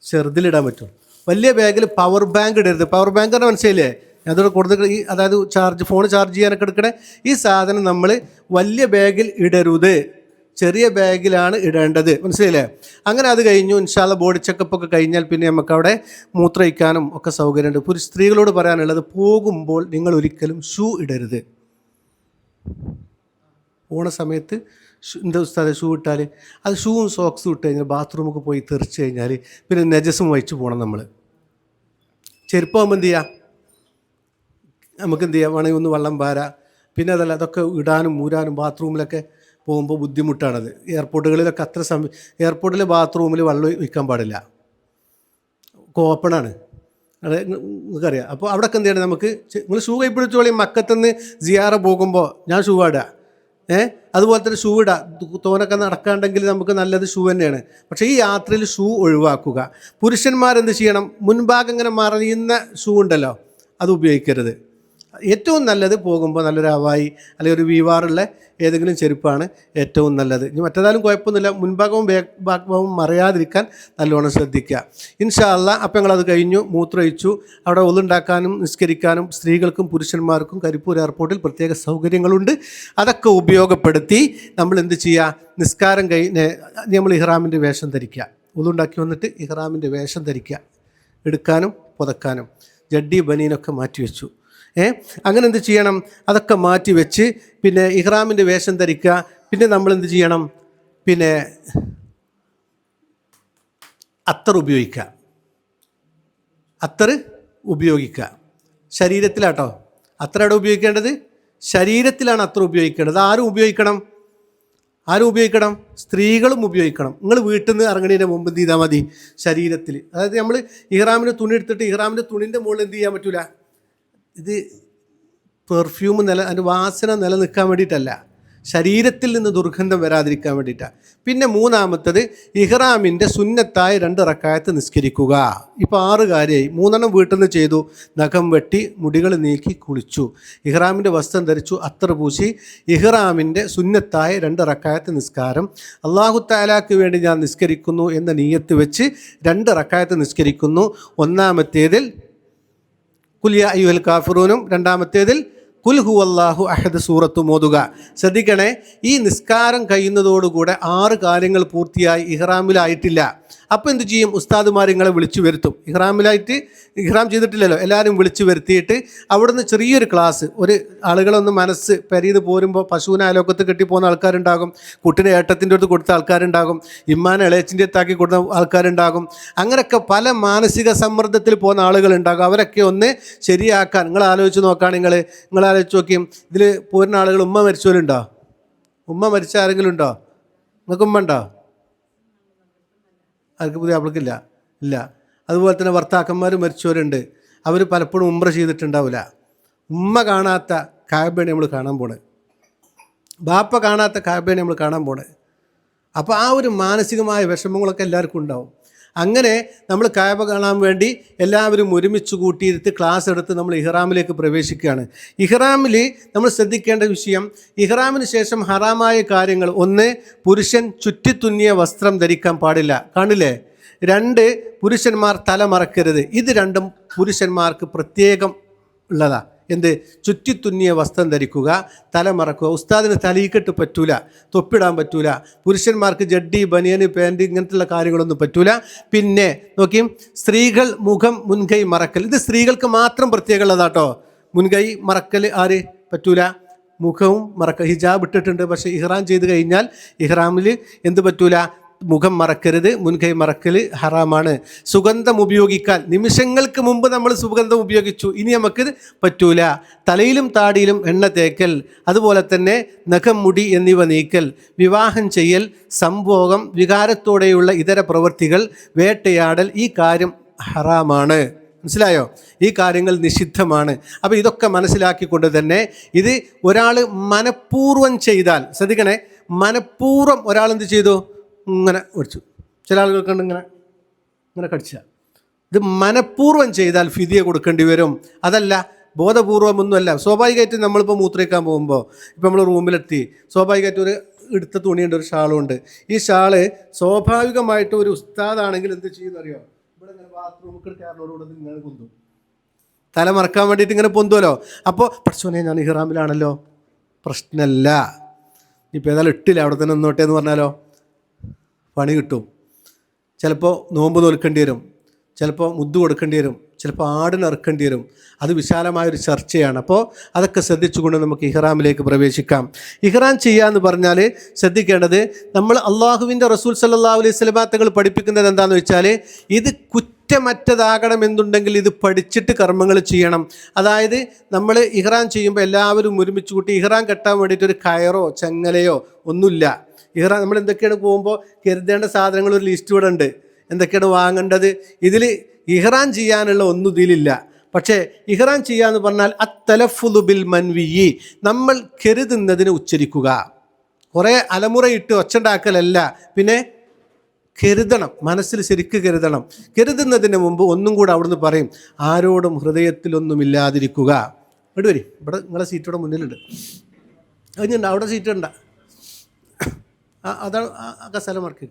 ചെറുതിലിടാൻ പറ്റും. വലിയ ബാഗിൽ പവർ ബാങ്ക് ഇടരുത്. പവർ ബാങ്ക് എന്ന് മനസ്സിലായില്ലേ? അതോടെ കൊടുത്ത് അതായത് ഫോൺ ചാർജ് ചെയ്യാനൊക്കെ എടുക്കണേ ഈ സാധനം നമ്മൾ വലിയ ബാഗിൽ ഇടരുത്, ചെറിയ ബാഗിലാണ് ഇടേണ്ടത്. മനസ്സിലായില്ലേ? അങ്ങനെ അത് കഴിഞ്ഞു. ഇൻഷാ അല്ലാഹ് ബോഡി ചെക്കപ്പൊക്കെ കഴിഞ്ഞാൽ പിന്നെ നമുക്കവിടെ മൂത്രയിക്കാനും ഒക്കെ സൗകര്യമുണ്ട്. സ്ത്രീകളോട് പറയാനുള്ളത്, പോകുമ്പോൾ നിങ്ങൾ ഒരിക്കലും ഷൂ ഇടരുത്. പോണ സമയത്ത് എന്താ ഉസ്താദെ ഷൂ ഇട്ടാൽ അത് ഷൂവും സോക്സും ഇട്ട് കഴിഞ്ഞാൽ ബാത്റൂമൊക്കെ പോയി തെറിച്ച് കഴിഞ്ഞാൽ പിന്നെ നജസും വഹിച്ചു പോകണം. നമ്മൾ ചെരുപ്പാകുമ്പോൾ എന്ത് ചെയ്യുക, നമുക്ക് എന്ത് ചെയ്യാം, വേണമെങ്കിൽ ഒന്ന് വെള്ളം പാരാ. പിന്നെ അതല്ല, അതൊക്കെ ഇടാനും മൂരാനും ബാത്റൂമിലൊക്കെ പോകുമ്പോൾ ബുദ്ധിമുട്ടാണത്. എയർപോർട്ടുകളിലൊക്കെ എയർപോർട്ടിൽ ബാത്റൂമിൽ വെള്ളം ഒഴിക്കാൻ പാടില്ല, ഓപ്പണാണ്, അത് നിങ്ങൾക്കറിയാം. അപ്പോൾ അവിടെയൊക്കെ എന്ത് ചെയ്യണം, നമുക്ക് നിങ്ങൾ ഷൂ കൈപ്പിടിച്ചോളി. മക്കത്തുനിന്ന് സിയാറ പോകുമ്പോൾ ഞാൻ ഷൂ ഇടുക, അതുപോലെ തന്നെ ഷൂ ഇടുക. തോനൊക്കെ നടക്കാണ്ടെങ്കിൽ നമുക്ക് നല്ലത് ഷൂ തന്നെയാണ്. പക്ഷേ ഈ യാത്രയിൽ ഷൂ ഒഴിവാക്കുക. പുരുഷന്മാരെന്ത് ചെയ്യണം, മുൻഭാഗം ഇങ്ങനെ മറിയുന്ന ഷൂ ഉണ്ടല്ലോ, അത് ഉപയോഗിക്കരുത്. ഏറ്റവും നല്ലത് പോകുമ്പോൾ നല്ലൊരു ഹവായി അല്ലെങ്കിൽ ഒരു വീവാറുള്ള ഏതെങ്കിലും ചെരുപ്പാണ് ഏറ്റവും നല്ലത്. ഇനി മറ്റേതായാലും കുഴപ്പമൊന്നുമില്ല, മുൻഭാഗവും ഭാഗവും മറിയാതിരിക്കാൻ നല്ലോണം ശ്രദ്ധിക്കുക. ഇൻഷാ അല്ലാഹ്. അപ്പം ഞങ്ങളത് കഴിഞ്ഞു, മൂത്രമൊഴിച്ചു. അവിടെ ഒളുണ്ടാക്കാനും നിസ്കരിക്കാനും സ്ത്രീകൾക്കും പുരുഷന്മാർക്കും കരിപ്പൂർ എയർപോർട്ടിൽ പ്രത്യേക സൗകര്യങ്ങളുണ്ട്. അതൊക്കെ ഉപയോഗപ്പെടുത്തി നമ്മൾ എന്ത് ചെയ്യുക, നിസ്കാരം കഴിഞ്ഞ് നമ്മൾ ഇഹ്റാമിൻ്റെ വേഷം ധരിക്കുക. ഒളുണ്ടാക്കി വന്നിട്ട് ഇഹ്റാമിൻ്റെ വേഷം ധരിക്കുക, എടുക്കാനും പുതക്കാനും. ജഡ്ഡി ബനീനൊക്കെ മാറ്റിവെച്ചു. അങ്ങനെ എന്ത് ചെയ്യണം, അതൊക്കെ മാറ്റി വെച്ച് പിന്നെ ഇഹ്റാമിൻ്റെ വേഷം ധരിക്കുക. പിന്നെ നമ്മൾ എന്ത് ചെയ്യണം, പിന്നെ അത്തർ ഉപയോഗിക്കുക. ശരീരത്തിലാട്ടോ അത്തർ. എവിടെ ഉപയോഗിക്കേണ്ടത്? ശരീരത്തിലാണ് അത്തർ ഉപയോഗിക്കേണ്ടത്. ആരും ഉപയോഗിക്കണം? സ്ത്രീകളും ഉപയോഗിക്കണം. നിങ്ങൾ വീട്ടിൽ നിന്ന് ഇറങ്ങുന്നതിൻ്റെ മുമ്പ് എന്ത് ചെയ്താൽ മതി, ശരീരത്തിൽ. അതായത് നമ്മൾ ഇഹ്റാമിൻ്റെ തുണി എടുത്തിട്ട് ഇഹ്റാമിൻ്റെ തുണിൻ്റെ മുകളിൽ എന്ത് ചെയ്യാൻ പറ്റില്ല, ഇത് പെർഫ്യൂം അതിൻ്റെ വാസന നിലനിൽക്കാൻ വേണ്ടിയിട്ടല്ല, ശരീരത്തിൽ നിന്ന് ദുർഗന്ധം വരാതിരിക്കാൻ വേണ്ടിയിട്ടാണ്. പിന്നെ മൂന്നാമത്തത് ഇഹ്റാമിൻ്റെ സുന്നത്തായ 2 റക്അത്ത് നിസ്കരിക്കുക. ഇപ്പോൾ 6 കാര്യമായി. 3 വീട്ടിൽ നിന്ന് ചെയ്തു. നഖം വെട്ടി, മുടികൾ നീക്കി, കുളിച്ചു, ഇഹ്റാമിൻ്റെ വസ്ത്രം ധരിച്ചു, അത്തർ പൂശി, ഇഹ്റാമിൻ്റെ സുന്നത്തായ 2 റക്അത്ത് നിസ്കാരം അല്ലാഹു തആലാക്ക് വേണ്ടി ഞാൻ നിസ്കരിക്കുന്നു എന്ന നിയ്യത്ത് വെച്ച് 2 റക്അത്ത് നിസ്കരിക്കുന്നു. ഒന്നാമത്തേതിൽ ഖുൽ യാ അയ്യുഹൽ കാഫിറൂനും രണ്ടാമത്തേതിൽ ഖുൽ ഹുവല്ലാഹു അഹദ് സൂറത്തും ഓതുക. ശ്രദ്ധിക്കണേ, ഈ നിസ്കാരം കഴിയുന്നതോടുകൂടെ 6 കാര്യങ്ങൾ പൂർത്തിയായി. ഇഹ്റാമിലായിട്ടില്ല. അപ്പോൾ എന്ത് ചെയ്യും? ഉസ്താദുമാർ നിങ്ങളെ വിളിച്ചു വരുത്തും. ഇഹ്റാം ചെയ്തിട്ടില്ലല്ലോ, എല്ലാവരും വിളിച്ചു വരുത്തിയിട്ട് അവിടുന്ന് ചെറിയൊരു ക്ലാസ്, ഒരു ആളുകളൊന്ന് മനസ്സ് പെരീന്ന് പോരുമ്പോൾ പശുവിനെ അയലോക്കത്ത് കെട്ടിപ്പോകുന്ന ആൾക്കാരുണ്ടാകും, കുട്ടിനെ ഏട്ടത്തിൻ്റെ അടുത്ത് കൊടുത്ത ആൾക്കാരുണ്ടാകും, ഇമ്മാനെ ഇളയച്ചിൻ്റെ അടുത്താക്കി കൊടുത്ത ആൾക്കാരുണ്ടാകും. അങ്ങനെയൊക്കെ പല മാനസിക സമ്മർദ്ദത്തിൽ പോകുന്ന ആളുകളുണ്ടാകും. അവരൊക്കെ ഒന്ന് ശരിയാക്കാൻ നിങ്ങൾ ആലോചിച്ച് നോക്കുകയാണ്. നിങ്ങൾ ആലോചിച്ച് നോക്കിയും ഇതിൽ പോരുന്ന ആളുകൾ ഉമ്മ മരിച്ചവരുണ്ടോ? ഉമ്മ മരിച്ച ആരെങ്കിലും ഉണ്ടോ? നിങ്ങൾക്ക് ഉമ്മ ഉണ്ടോ? ആർക്ക്? പുതിയ ആൾക്കില്ല. ഇല്ല. അതുപോലെ തന്നെ ഭർത്താക്കന്മാർ മരിച്ചവരുണ്ട്. അവർ പലപ്പോഴും ഉംറ ചെയ്തിട്ടുണ്ടാവില്ല. ഉമ്മ കാണാത്ത കഅബയാണ് നമ്മൾ കാണാൻ പോണത്. ബാപ്പ കാണാത്ത കഅബയാണ് നമ്മൾ കാണാൻ പോണത്. അപ്പോൾ ആ ഒരു മാനസികമായ വിഷമങ്ങളൊക്കെ എല്ലാവർക്കും ഉണ്ടാവും. അങ്ങനെ നമ്മൾ കഅബ കാണാൻ വേണ്ടി എല്ലാവരും ഒരുമിച്ച് കൂട്ടിയിരുത്ത് ക്ലാസ് എടുത്ത് നമ്മൾ ഇഹ്റാമിലേക്ക് പ്രവേശിക്കുകയാണ്. ഇഹ്റാമിൽ നമ്മൾ ശ്രദ്ധിക്കേണ്ട വിഷയം, ഇഹ്റാമിന് ശേഷം ഹറാമായ കാര്യങ്ങൾ: 1, പുരുഷൻ ചുറ്റിത്തുന്നിയ വസ്ത്രം ധരിക്കാൻ പാടില്ല. കാണില്ലേ? 2, പുരുഷന്മാർ തല മറക്കരുത്. ഇത് രണ്ടും പുരുഷന്മാർക്ക് പ്രത്യേകം ഉള്ളതാണ്. എന്ത്? ചുറ്റിത്തുന്നിയ വസ്ത്രം ധരിക്കുക, തല മറക്കുക. ഉസ്താദിന് തലീക്കെട്ട് പറ്റൂല, തൊപ്പിടാൻ പറ്റൂല. പുരുഷന്മാർക്ക് ജഡ്ഡി, ബനിയന്, പാൻറ് ഇങ്ങനത്തുള്ള കാര്യങ്ങളൊന്നും പറ്റൂല. പിന്നെ നോക്കിയും സ്ത്രീകൾ മുഖം മുൻകൈ മറക്കൽ, ഇത് സ്ത്രീകൾക്ക് മാത്രം പ്രത്യേകം ഉള്ളതാട്ടോ. മുൻകൈ മറക്കൽ ആര് പറ്റൂല? മുഖവും മറക്കൽ. ഹിജാബ് ഇട്ടിട്ടുണ്ട്, പക്ഷേ ഇഹ്റാം ചെയ്ത് കഴിഞ്ഞാൽ ഇഹ്റാമിൽ എന്ത് പറ്റൂല? മുഖം മറക്കരുത്, മുൻകൈ മറക്കൽ ഹറാമാണ്. സുഗന്ധം ഉപയോഗിക്കാൻ നിമിഷങ്ങൾക്ക് മുമ്പ് നമ്മൾ സുഗന്ധം ഉപയോഗിച്ചു, ഇനി നമുക്ക് പറ്റൂല. തലയിലും താടിയിലും എണ്ണ തേക്കൽ, അതുപോലെ തന്നെ നഖം, മുടി എന്നിവ നീക്കൽ, വിവാഹം ചെയ്യൽ, സംഭോഗം, വികാരത്തോടെയുള്ള ഇതര പ്രവൃത്തികൾ, വേട്ടയാടൽ, ഈ കാര്യം ഹറാമാണ്. മനസ്സിലായോ? ഈ കാര്യങ്ങൾ നിഷിദ്ധമാണ്. അപ്പോൾ ഇതൊക്കെ മനസ്സിലാക്കിക്കൊണ്ട് തന്നെ ഇത് ഒരാൾ മനഃപൂർവ്വം ചെയ്താൽ, ശ്രദ്ധിക്കണേ, മനഃപൂർവ്വം ഒരാൾ എന്ത് ചെയ്തു? ഇങ്ങനെ കടിച്ചു. ചില ആളുകൾക്കുണ്ട് ഇങ്ങനെ കടിച്ച. ഇത് മനഃപൂർവ്വം ചെയ്താൽ ഫിദിയ കൊടുക്കേണ്ടി വരും. അതല്ല ബോധപൂർവമൊന്നുമല്ല. സ്വാഭാവികമായിട്ട് നമ്മളിപ്പോൾ മൂത്രയ്ക്കാൻ പോകുമ്പോൾ, ഇപ്പോൾ നമ്മൾ റൂമിലെത്തി, സ്വാഭാവികമായിട്ട് ഒരു എടുത്ത തുണിയുണ്ട്, ഒരു ഷാളുണ്ട്. ഈ ഷാള് സ്വാഭാവികമായിട്ട് ഒരു ഉസ്താദാണെങ്കിൽ എന്ത് ചെയ്യുന്നറിയോ? ഇവിടെ ഇങ്ങനെ ബാത്റൂമിൽ കയറിനോടുകൂടെ ഇങ്ങനെ പൊന്തും, തല മറക്കാൻ വേണ്ടിയിട്ട് ഇങ്ങനെ പൊന്തുമല്ലോ. അപ്പോൾ പഠിച്ചോനെ ഞാൻ ഇഹ്റാമിലാണല്ലോ, പ്രശ്നമല്ല, ഇപ്പോൾ ഏതായാലും ഇട്ടില്ല, അവിടെ തന്നെ നിന്നോട്ടെ എന്ന് പറഞ്ഞാലോ പണി കിട്ടും. ചിലപ്പോൾ നോമ്പ് നോൽക്കേണ്ടി വരും, ചിലപ്പോൾ മുദ്ദ് കൊടുക്കേണ്ടി വരും, ചിലപ്പോൾ ആടിന് ഇറക്കേണ്ടി വരും. അത് വിശാലമായൊരു ചർച്ചയാണ്. അപ്പോൾ അതൊക്കെ ശ്രദ്ധിച്ചുകൊണ്ട് നമുക്ക് ഇഹ്റാമിലേക്ക് പ്രവേശിക്കാം. ഇഹ്റാം ചെയ്യുക എന്ന് പറഞ്ഞാൽ ശ്രദ്ധിക്കേണ്ടത്, നമ്മൾ അള്ളാഹുവിൻ്റെ റസൂൽ സല്ലല്ലാഹു അലൈഹി വസല്ലം തങ്ങൾ പഠിപ്പിക്കുന്നത് എന്താണെന്ന് വെച്ചാൽ, ഇത് കുറ്റമറ്റതാകണമെന്നുണ്ടെങ്കിൽ ഇത് പഠിച്ചിട്ട് കർമ്മങ്ങൾ ചെയ്യണം. അതായത് നമ്മൾ ഇഹ്റാം ചെയ്യുമ്പോൾ എല്ലാവരും ഒരുമിച്ച് കൂട്ടി ഇഹ്റാം കെട്ടാൻ വേണ്ടിയിട്ട് ഒരു കയറോ ചങ്ങലയോ ഒന്നുമില്ല. ഇഹ്റാം നമ്മൾ എന്തൊക്കെയാണ് പോകുമ്പോൾ കരുതേണ്ട സാധനങ്ങൾ ഒരു ലിസ്റ്റ് ഇവിടെ ഉണ്ട്, എന്തൊക്കെയാണ് വാങ്ങേണ്ടത്. ഇതിൽ ഇഹ്റാം ചെയ്യാനുള്ള ഒന്നും ഇതിലില്ല. പക്ഷേ ഇഹ്റാം ചെയ്യാന്ന് പറഞ്ഞാൽ അത്തലഫുദു ബിൽ മൻവിയി, നമ്മൾ കരുതുന്നതിന് ഉച്ചരിക്കുക. കുറേ അലമുറയിട്ട് ഒച്ചുണ്ടാക്കലല്ല, പിന്നെ കരുതണം, മനസ്സിൽ ശരിക്ക് കരുതണം. കരുതുന്നതിന് മുമ്പ് ഒന്നും കൂടെ അവിടുന്ന് പറയും, ആരോടും ഹൃദയത്തിലൊന്നുമില്ലാതിരിക്കുക. ഇവിടെ വരും, ഇവിടെ നിങ്ങളെ സീറ്റ് ഇവിടെ മുന്നിലുണ്ട്, അതിനുണ്ട് അവിടെ സീറ്റ് ഉണ്ട, അതാണ് ആ കസേര മാർക്ക്.